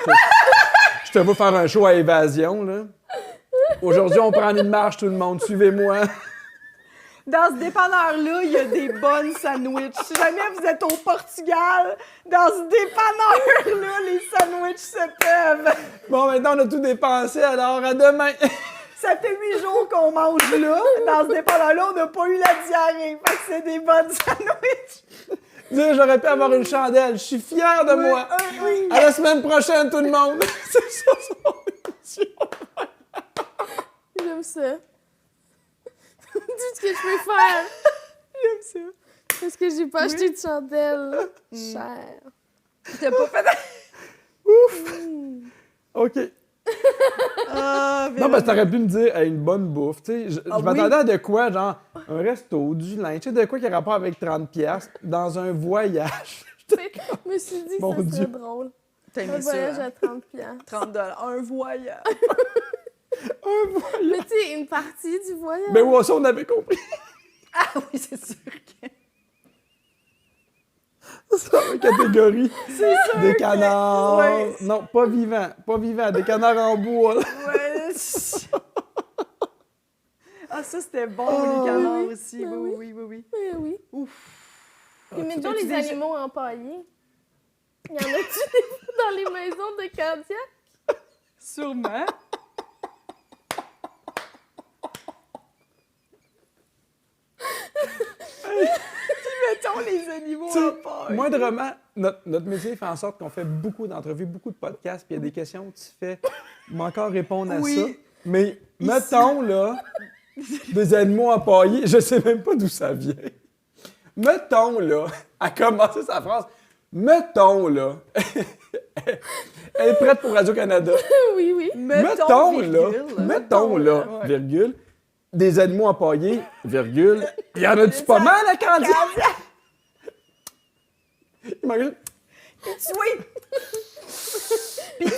D: Je te vois faire un show à Évasion, là. Aujourd'hui, on prend une marche, tout le monde. Suivez-moi.
B: Dans ce dépanneur-là, il y a des bonnes sandwichs. Si jamais vous êtes au Portugal, dans ce dépanneur-là, les sandwichs se peuvent.
D: Bon, maintenant, on a tout dépensé, alors à demain.
B: Ça fait 8 jours qu'on mange là. Dans ce dépanneur-là, on n'a pas eu la diarrhée. Fait que c'est des bonnes sandwichs.
D: Dire, j'aurais pu avoir une chandelle. Je suis fier de moi.
B: Oui.
D: À la semaine prochaine, tout le monde. C'est ça, son émission.
C: J'aime ça. Tout ce que je peux faire.
B: J'aime ça.
C: Parce que j'ai pas acheté de chandelle chère.
B: T'as pas fait...
D: OK.
B: Ah,
D: Non, parce que t'aurais pu me dire une bonne bouffe. Tu sais, je
B: oui.
D: m'attendais à de quoi, genre un resto, du linge, tu sais, de quoi qui a rapport avec 30$ dans un voyage.
C: Je me suis dit que
D: Mon
C: ça serait
D: Dieu.
C: drôle.
B: T'as
C: Un
B: aimé ça,
C: voyage
B: hein?
C: à 30 piastres.
B: 30 un voyage.
D: Un voyage.
C: Mais tu sais, une partie du voyage.
D: Ben oui, ça, on avait compris.
B: Ah oui, c'est sûr que...
D: C'est la catégorie.
B: C'est sûr
D: Des
B: que-
D: canards.
B: Ouais.
D: Non, pas vivants. Pas vivants. Des canards en bois. Là.
B: Ouais. Ah, ça, c'était bon,
D: Ah,
B: les canards
C: oui.
B: aussi.
C: Ah,
B: Oui,
C: oui.
B: oui, oui, oui.
C: Eh oui.
B: Ouf.
C: Puis mettons
B: As-tu
C: les
B: déjà-
C: animaux empaillés. Y en a-tu des fois dans les maisons de Candiac?
B: Sûrement. Mettons les animaux
D: Tu sais,
B: en paille.
D: moindrement, notre métier fait en sorte qu'on fait beaucoup d'entrevues, beaucoup de podcasts, puis il y a des questions où tu fais, m'a encore répondre à
B: Oui.
D: ça. Mais mettons, là, des animaux empaillés, je sais même pas d'où ça vient. Mettons, là, à commencer sa phrase, mettons, là, elle est prête pour Radio-Canada.
C: Oui, oui.
D: Mettons, là,
B: virgule.
D: mettons, là,
B: Ouais.
D: virgule, des animaux empaillés, virgule, il y en a-tu pas mal à Candiac? Il manque juste-
B: Oui. Puis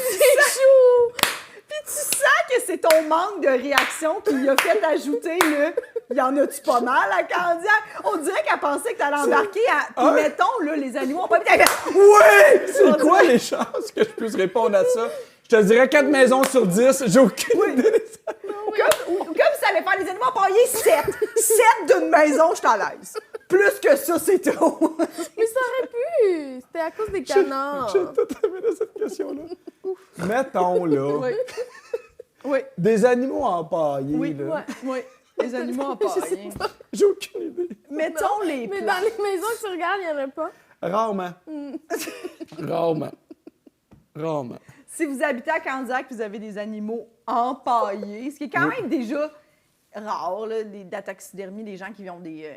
B: tu sens que c'est ton manque de réaction qui lui a fait ajouter le « Y en a-tu pas mal à Candiac? » On dirait qu'elle pensait que t'allais embarquer à... Puis
D: Ah.
B: mettons, là, les animaux ont pas... Puis elle fait,
D: Oui! C'est
B: On
D: quoi
B: dirait-
D: les chances que je puisse répondre à ça? Je te dirais 4 maisons sur 10, j'ai aucune idée.
B: Comme si ça allait faire les animaux empaillés, 7. 7 d'une maison, je suis à l'aise. Plus que ça, c'est trop.
C: Mais ça aurait pu. C'était à cause des canards.
D: J'ai tout aimé dans cette question-là. Mettons, là,
B: Oui. Oui.
D: des animaux empaillés,
B: Oui,
D: là.
C: Ouais.
B: Oui. Les animaux empaillés.
D: J'ai aucune idée.
B: Mettons les
C: Mais
B: plats.
C: dans les maisons que tu regardes, il n'y en a pas.
D: Rarement. Rarement. Rarement.
B: Si vous habitez à Candiac, vous avez des animaux empaillés, ce qui est quand même déjà rare, là, de la taxidermie, des gens qui ont des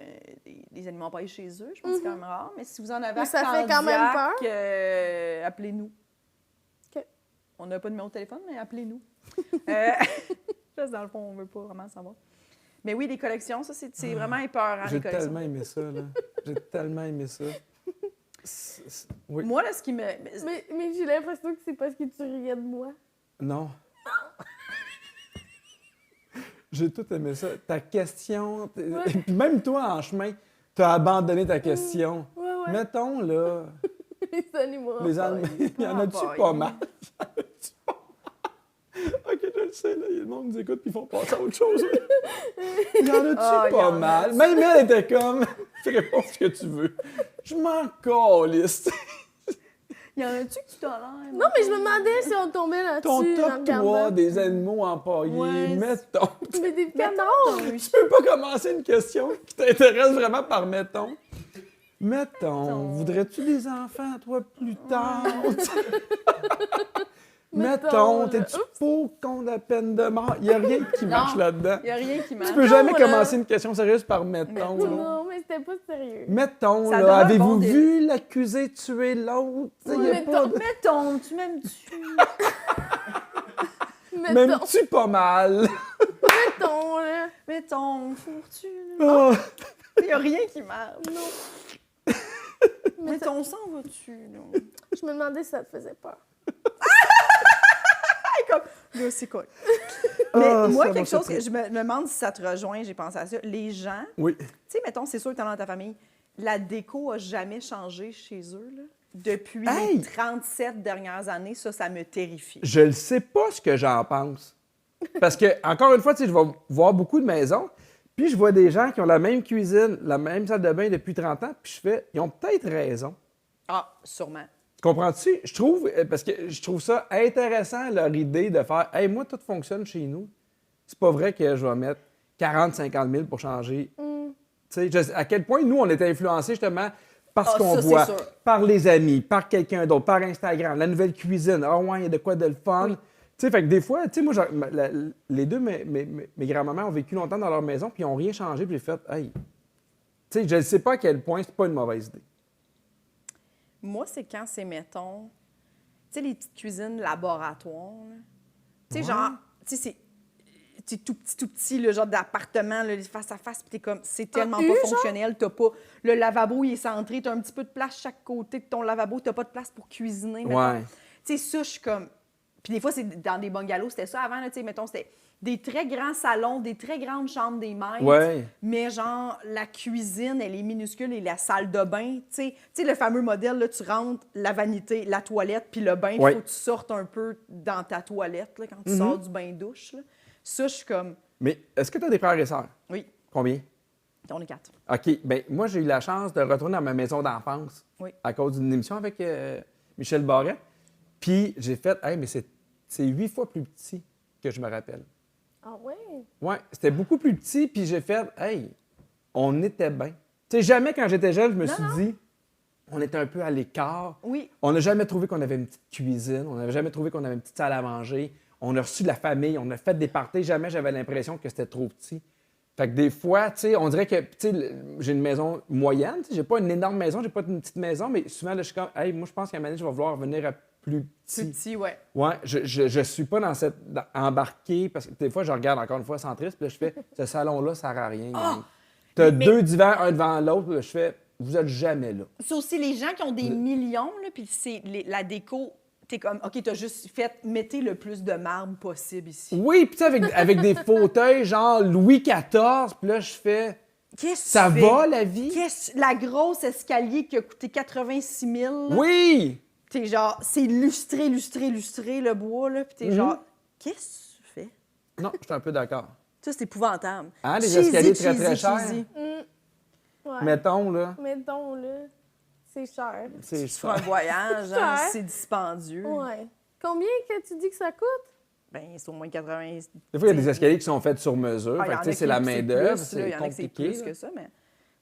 B: animaux empaillés chez eux, je pense que c'est quand même rare. Mais si vous en avez
C: Mais
B: à
C: ça fait quand même
B: Candiac,
C: peur.
B: appelez-nous.
C: OK.
B: On n'a pas de numéro de téléphone, mais appelez-nous. Juste dans le fond, on ne veut pas vraiment savoir. Mais oui, les collections, ça, c'est vraiment épeurant,
D: J'ai
B: les collections.
D: tellement aimé ça, là. J'ai tellement aimé ça. Oui.
B: Moi, là, ce qui me...
C: Mais j'ai l'impression que c'est parce que tu riais de moi.
D: Non. J'ai tout aimé ça. Ta question, puis même toi en chemin, tu as abandonné ta question.
C: Ouais, ouais.
D: Mettons là,
C: Les animaux
D: les
C: empaillés.
D: animaux, il y en a-tu
B: empaillés.
D: pas mal? Y en a-tu pas mal? Ok, je le sais, là, le monde nous écoute puis ils font passer à autre chose. Il y en a-tu
B: Ah, il y
D: pas
B: en a.
D: mal? Même elle était comme, tu réponds ce que tu veux. Je m'en calisse.
B: Il y en a-tu que tu tolères?
C: Non, mais je me demandais si on tombait
D: Ton
C: là-dessus. en
D: top 3
C: regardant.
D: des animaux empaillés,
B: Ouais,
D: mettons.
C: Mais des
B: Mettons,
C: canards!
D: Tu peux pas commencer une question qui t'intéresse vraiment par mettons. Mettons, voudrais-tu des enfants, toi, plus tard? Mettons,
C: Mettons,
D: t'es-tu pour contre la peine de mort? Il n'y a rien qui marche
B: Non.
D: là-dedans.
B: Il n'y a rien qui marche.
D: Tu peux jamais
C: là.
D: commencer une question sérieuse par mettons.
B: Mettons.
D: là.
C: Non, mais c'était pas sérieux.
D: Mettons,
B: Ça
D: là,
B: donne un
D: avez-vous
B: bon délai.
D: vu l'accusé tuer l'autre? Tu sais, y a
C: Mettons.
D: pas de-
B: Mettons, tu m'aimes-tu?
C: Mettons,
D: M'aimes-tu pas mal?
C: mettons, là.
B: Mettons, fourres-tu?
D: Ah.
B: Il n'y a rien qui marche.
C: Non.
B: Mettons, s'en vas-tu? Là?
C: Je me demandais si ça te faisait peur.
B: Là, c'est quoi? Mais
D: Ah,
B: moi,
D: ça
B: quelque
D: va,
B: chose
D: c'est
B: que je me demande si ça te rejoint, j'ai pensé à ça. Les gens,
D: Oui.
B: tu sais, mettons, c'est sûr que t'es dans ta famille, la déco a jamais changé chez eux, là. Depuis
D: Hey!
B: les 37 dernières années, ça me terrifie.
D: Je ne sais pas ce que j'en pense. Parce que, encore une fois, tu sais, je vais voir beaucoup de maisons, puis je vois des gens qui ont la même cuisine, la même salle de bain depuis 30 ans, puis je fais, ils ont peut-être raison.
B: Ah, sûrement.
D: Tu comprends-tu? Je trouve, parce que je trouve ça intéressant, leur idée de faire, hey, moi, tout fonctionne chez nous. C'est pas vrai que je vais mettre 40-50 000 pour changer. Tu sais, à quel point nous, on est influencés justement par ce
B: Ah,
D: qu'on
B: ça, c'est
D: voit,
B: sûr.
D: par les amis, par quelqu'un d'autre, par Instagram, la nouvelle cuisine. Ah ouais, il y a de quoi de le fun.
B: Oui.
D: Tu sais, fait que des fois, tu sais, moi, les deux, mes grands-mamans ont vécu longtemps dans leur maison, puis ils n'ont rien changé, puis j'ai fait, hey, tu sais, je ne sais pas à quel point c'est pas une mauvaise idée.
B: Moi, c'est quand c'est, mettons, tu sais, les petites cuisines laboratoires, là. Tu sais, genre, tu sais, c'est tout petit, le genre d'appartement, là, face à face, puis t'es comme, c'est tellement pas fonctionnel. T'as pas, le lavabo, il est centré, t'as un petit peu de place chaque côté de ton lavabo, t'as pas de place pour cuisiner.
D: Ouais.
B: Tu sais, ça, je suis comme... Puis des fois, c'est dans des bungalows, c'était ça avant, tu sais, mettons, c'était des très grands salons, des très grandes chambres des maîtres.
D: Ouais.
B: Mais genre, la cuisine, elle est minuscule et la salle de bain, tu sais, le fameux modèle, là, tu rentres, la vanité, la toilette, puis le bain, il
D: Ouais.
B: faut que tu sortes un peu dans ta toilette, là, quand tu sors du bain-douche, là. Ça, je suis comme,
D: Mais est-ce que tu as des frères et sœurs?
B: oui,
D: Combien?
B: on est 4.
D: OK. Bien, moi, j'ai eu la chance de retourner dans ma maison d'enfance
B: Oui.
D: à cause d'une émission avec Michel Barret. Puis j'ai fait, hey, mais c'est 8 fois plus petit que je me rappelle.
C: Ah ouais?
D: Ouais, c'était beaucoup plus petit, puis j'ai fait, hey, on était bien. Tu sais, jamais quand j'étais jeune, je me suis dit, on était un peu à l'écart.
B: Oui.
D: On n'a jamais trouvé qu'on avait une petite cuisine, on n'avait jamais trouvé qu'on avait une petite salle à manger. On a reçu de la famille, on a fait des parties, jamais j'avais l'impression que c'était trop petit. Fait que des fois, tu sais, on dirait que, tu sais, j'ai une maison moyenne, tu sais, j'ai pas une énorme maison, j'ai pas une petite maison, mais souvent, là, je suis comme, hey, moi, je pense qu'à un moment donné, je vais vouloir revenir à plus petit.
B: Plus petit, ouais.
D: Ouais, je suis pas dans cette embarqué parce que des fois je regarde encore une fois centriste puis là je fais ce salon là ça sert à rien. T'as
B: mais-
D: 2 divans un devant l'autre, puis là, je fais vous êtes jamais là.
B: C'est aussi les gens qui ont des millions, là, puis c'est la déco, t'es comme, OK, t'as juste fait, mettez le plus de marbre possible ici.
D: Oui, puis tu sais avec des fauteuils genre Louis XIV, puis là je fais
B: Qu'est-ce que
D: ça
B: tu
D: va
B: fais?
D: la vie.
B: La grosse escalier qui a coûté 86 000, là,
D: Oui.
B: t'es genre, c'est lustré, le bois, là, puis t'es genre, qu'est-ce que tu fais?
D: Non, je suis un peu d'accord.
B: Ça, c'est épouvantable.
D: Hein, les
B: Cheesy,
D: escaliers très, très
B: cheesy,
D: chers.
B: cheesy.
C: Ouais.
D: Mettons là,
C: Mettons, là, c'est cher.
D: c'est
B: Tu feras un voyage, hein,
C: Cher.
B: c'est dispendieux.
C: Ouais. Combien que tu dis que ça coûte?
B: Ben, c'est au moins 80.
D: Des fois il y a des escaliers qui sont faits sur mesure,
B: Ah,
D: fait
B: y
D: que
B: en
D: tu sais
B: a
D: c'est
B: qui-
D: la main d'œuvre,
B: plus, là,
D: c'est
B: y en a qui c'est
D: compliqué.
B: plus
D: là.
B: que ça, mais...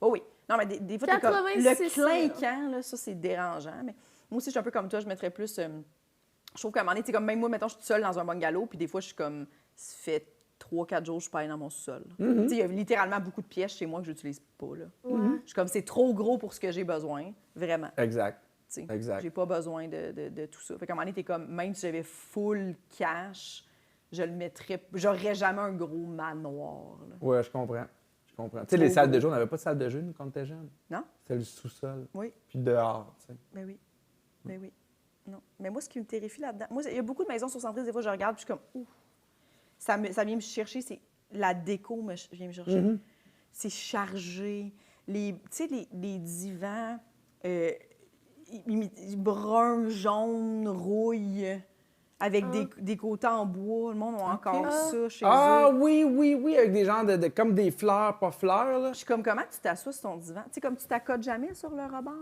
B: Oh oui. Non, mais des fois, t'es comme...
C: 86
B: Le clinquant, là, ça, c'est dérangeant. Mais moi aussi, je suis un peu comme toi. Je mettrais plus... je trouve qu'à un moment donné, tu sais, comme même moi, mettons, je suis toute seule dans un bungalow, puis des fois, je suis comme... Ça fait 3-4 jours que je paye dans mon sous-sol.
D: Mm-hmm.
B: Tu sais, il y a littéralement beaucoup de pièces chez moi que j'utilise pas, là.
C: Ouais.
B: Je suis comme, c'est trop gros pour ce que j'ai besoin. Vraiment.
D: Exact.
B: Tu sais,
D: Exact.
B: j'ai pas besoin de tout ça. Fait qu'à un moment donné, t'es comme, même si j'avais full cash, je le mettrais... J'aurais jamais un gros manoir, là.
D: Ouais, je comprends. Je comprends. Tu sais les
B: Trop
D: salles de
B: gros.
D: jeu, on n'avait pas de salle de jeu nous, quand on était jeunes.
B: Non?
D: C'était le sous-sol.
B: Oui.
D: Puis dehors, tu sais.
B: Ben oui. Ben oui. Non. Mais moi, ce qui me terrifie là-dedans, moi, il y a beaucoup de maisons sur Centris, des fois, je regarde, puis je suis comme, ouf. Ça vient me chercher, c'est la déco vient me chercher. C'est chargé. Tu sais, les divans brun, jaune, rouille, avec des côtés en bois. Le monde a encore ça chez
D: Ah
B: eux.
D: oui, avec des genres de comme des fleurs, pas fleurs, là.
B: Je suis comme, comment tu t'assois sur ton divan? Tu sais, comme tu t'accotes jamais sur le rebord.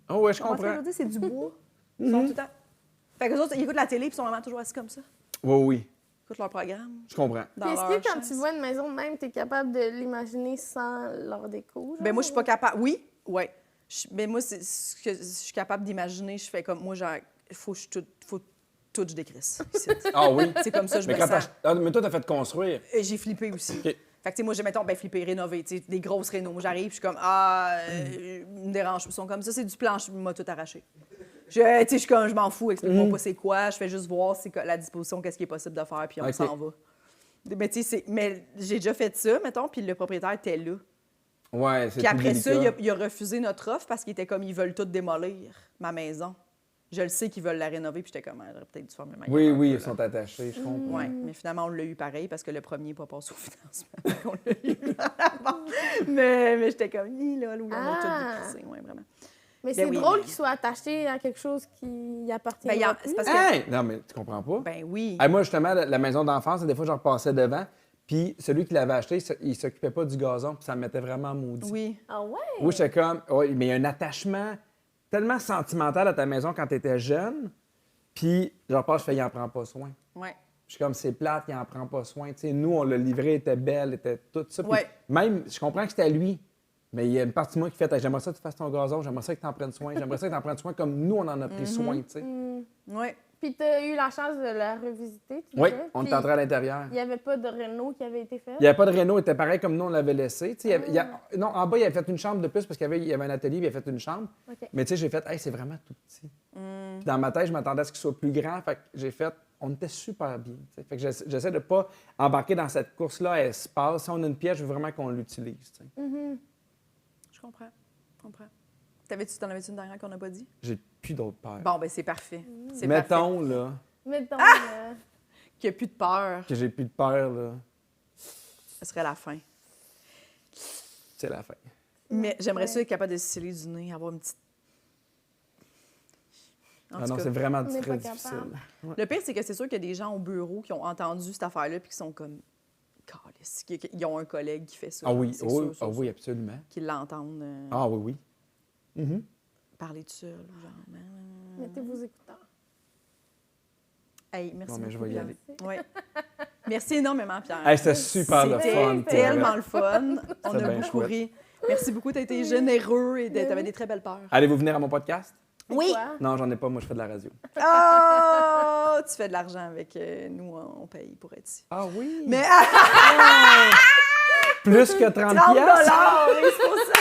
D: Oh ouais, je
B: Comment
D: comprends.
B: je veux dire? C'est du bois. Ils sont tout le temps... Fait que les autres, ils écoutent la télé, puis ils sont vraiment toujours assis comme ça.
D: Oui, oui,
B: Ils écoutent leur programme.
D: je comprends.
B: Dans
C: Puis est-ce
B: leur
C: que quand
B: chaise.
C: tu vois une maison de même, t'es capable de l'imaginer sans leur déco? genre?
B: Ben moi, je suis pas capable. Oui, ouais. Ben moi, c'est ce que je suis capable d'imaginer. Je fais comme moi, genre, faut tout je décrisse. ici.
D: Ah oui?
B: C'est comme ça, je
D: Mais,
B: me
D: quand
B: sens.
D: mais toi, t'as fait construire.
B: Et j'ai flippé aussi.
D: OK.
B: Fait que, tu sais, moi, j'ai, mettons, flippé, rénové, tu sais, des grosses rénaux. Moi, j'arrive, je suis comme, me dérange. Ils sont comme ça, c'est du planche, il m'a tout arraché. Tu sais, je suis comme, je m'en fous, explique-moi pas c'est quoi, je fais juste voir c'est la disposition, qu'est-ce qui est possible de faire, puis on
D: OK.
B: s'en va. Mais tu sais, mais j'ai déjà fait ça, mettons, puis le propriétaire était là.
D: Ouais, c'est
B: Puis
D: plus
B: après ça,
D: délicat.
B: il a refusé notre offre parce qu'il était comme, ils veulent tout démolir, ma maison. Je le sais qu'ils veulent la rénover, puis j'étais comme, j'aurais peut-être dû faire mes mains.
D: Oui, oui, ils sont attachés, je comprends.
B: Oui, mais finalement, on l'a eu pareil parce que le premier n'est pas passé au financement. On l'a eu avant. Mais j'étais comme, là, Louis, on a tout décrissé, ouais, vraiment.
C: Mais c'est
B: oui,
C: drôle
B: mais-
C: qu'ils soient attachés à quelque chose qui appartient
B: Ben,
C: plus.
B: c'est parce que.
D: Hey! Non, mais tu comprends pas?
B: Ben oui.
D: Hey, moi, justement, la maison d'enfance, des fois, je repassais devant, puis celui qui l'avait acheté, il s'occupait pas du gazon, puis ça me mettait vraiment maudit.
B: Oui.
C: Ah ouais?
D: Oui, j'étais comme, oui, mais il y a un attachement tellement sentimental à ta maison quand tu étais jeune, puis je repasse, je fais, il en prend pas soin.
B: Ouais.
D: Je suis comme, c'est plate, il en prend pas soin. Tu sais, nous, on l'a livré, elle était belle, elle était tout ça. Puis
B: Ouais.
D: même, je comprends que c'était à lui, mais il y a une partie de moi qui fait, hey, j'aimerais ça que tu fasses ton gazon, j'aimerais ça que tu en prennes soin, j'aimerais ça que tu en prennes soin comme nous, on en a pris soin, tu sais.
B: Ouais.
C: Puis t'as eu la chance de la revisiter, tu
D: Oui,
C: disais?
D: on
C: Puis
D: est entré à l'intérieur.
C: il n'y avait pas de réno qui avait été fait?
D: Il n'y avait pas de réno, il était pareil comme nous, on l'avait laissé. Tu sais, non, en bas, il avait fait une chambre de plus parce qu'il y avait un atelier, il avait fait une chambre.
C: OK.
D: Mais tu sais, j'ai fait, hey, c'est vraiment tout petit. dans ma tête, je m'attendais à ce qu'il soit plus grand. Fait que j'ai fait, on était super bien. T'sais. Fait que j'essaie de ne pas embarquer dans cette course-là à espace. Si on a une pièce, je veux vraiment qu'on l'utilise. T'sais.
B: Je comprends. T'en avais-tu une dernière qu'on n'a pas dit?
D: J'ai plus d'autres peurs.
B: Bon, ben c'est parfait. C'est
D: Mettons,
B: parfait.
D: là,
C: Mettons,
B: Qu'il n'y a plus de peur,
D: que j'ai plus de peur, là,
B: ce serait la fin.
D: c'est la fin.
B: Mais j'aimerais ça être capable de se sceller du nez, avoir une petite... En
D: Ah
B: tout
D: non,
B: cas,
D: c'est vraiment
C: on n'est
D: très
C: pas
D: difficile.
C: capable.
B: le pire, c'est que c'est sûr qu'il y a des gens au bureau qui ont entendu cette affaire-là puis qui sont comme... Calisse, ils ont un collègue qui fait ça.
D: Ah oui,
B: c'est
D: oui,
B: sûr,
D: ah
B: sûr,
D: oui,
B: sûr,
D: absolument.
B: qu'ils l'entendent
D: Ah oui, oui. Mhm.
B: parler tout seul. Genre...
C: mettez vos écouteurs.
B: Hey, merci
D: Bon, mais je
B: beaucoup,
D: vais y
B: Pierre.
D: aller.
B: Ouais. Merci énormément, Pierre.
D: Hey, c'était super le
B: C'était
D: fun. pour
B: tellement
D: vrai.
B: le fun. On
D: C'était
B: a
D: bien
B: beaucoup
D: chouette.
B: ri. Merci beaucoup, tu as été généreux et tu avais des très belles peurs.
D: Allez-vous venir à mon podcast?
B: Oui!
C: Quoi?
D: Non, j'en ai pas. Moi, je fais de la radio.
B: Oh! Tu fais de l'argent avec nous, on paye pour être ici.
D: Ah oui?
B: Mais
D: Plus que 30
B: $30,
D: piastres?
B: et c'est pour ça.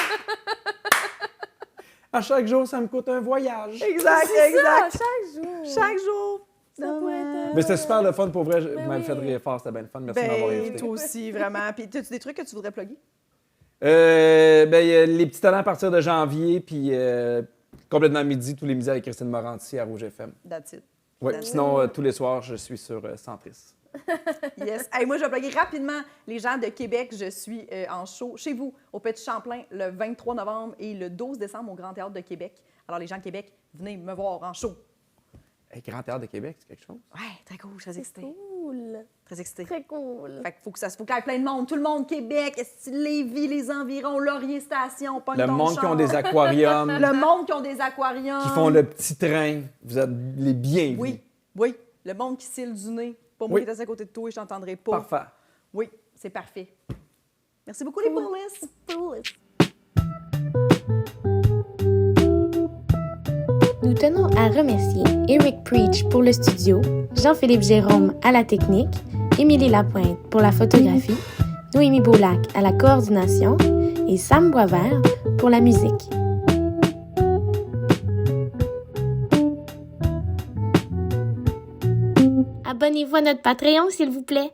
D: À chaque jour, ça me coûte un voyage.
B: Exact,
C: C'est
B: exact.
C: ça, chaque jour.
B: Chaque jour.
C: Ça pourrait être...
D: Mais c'était super le fun pour vrai. Vous
C: Ben
D: m'avez
C: oui.
D: fait rire fort. C'était bien le fun. Merci de m'avoir
B: Ben,
D: invité.
B: toi aussi, vraiment. Puis, as-tu des trucs que tu voudrais plugger?
D: Ben, il y a les petits talents à partir de janvier, puis complètement midi, tous les midis avec Christine Morancy à Rouge FM.
B: That's it.
D: Oui,
B: That's
D: sinon, tous les soirs, je suis sur Centris.
B: Yes. Hey, moi, je vais plugger rapidement les gens de Québec. Je suis en show chez vous, au Petit Champlain, le 23 novembre et le 12 décembre au Grand Théâtre de Québec. Alors, les gens de Québec, venez me voir en show.
D: Hey, Grand Théâtre de Québec, c'est quelque chose?
B: Ouais, très cool, très
C: C'est
B: excitée.
C: cool.
B: Très excitée.
C: Très cool.
B: Fait qu'il faut qu'il y ait plein de monde. Tout le monde, Québec, Lévis, les environs, Laurier Station, pogne
D: Le
B: ton
D: monde qui
B: char.
D: ont des aquariums,
B: Le monde qui ont des aquariums.
D: qui font le petit train, vous êtes les bienvenus.
B: Oui, oui. Le monde qui cille du nez. Pas moi
D: Oui.
B: qui est assis à côté de toi et je t'entendrai pas.
D: Parfait.
B: Oui, c'est parfait. Merci beaucoup, les polices.
C: Police.
E: Nous tenons à remercier Eric Preach pour le studio, Jean-Philippe Jérôme à la technique, Émilie Lapointe pour la photographie, Noémie Boulac à la coordination et Sam Boisvert pour la musique. Abonnez-vous à notre Patreon, s'il vous plaît.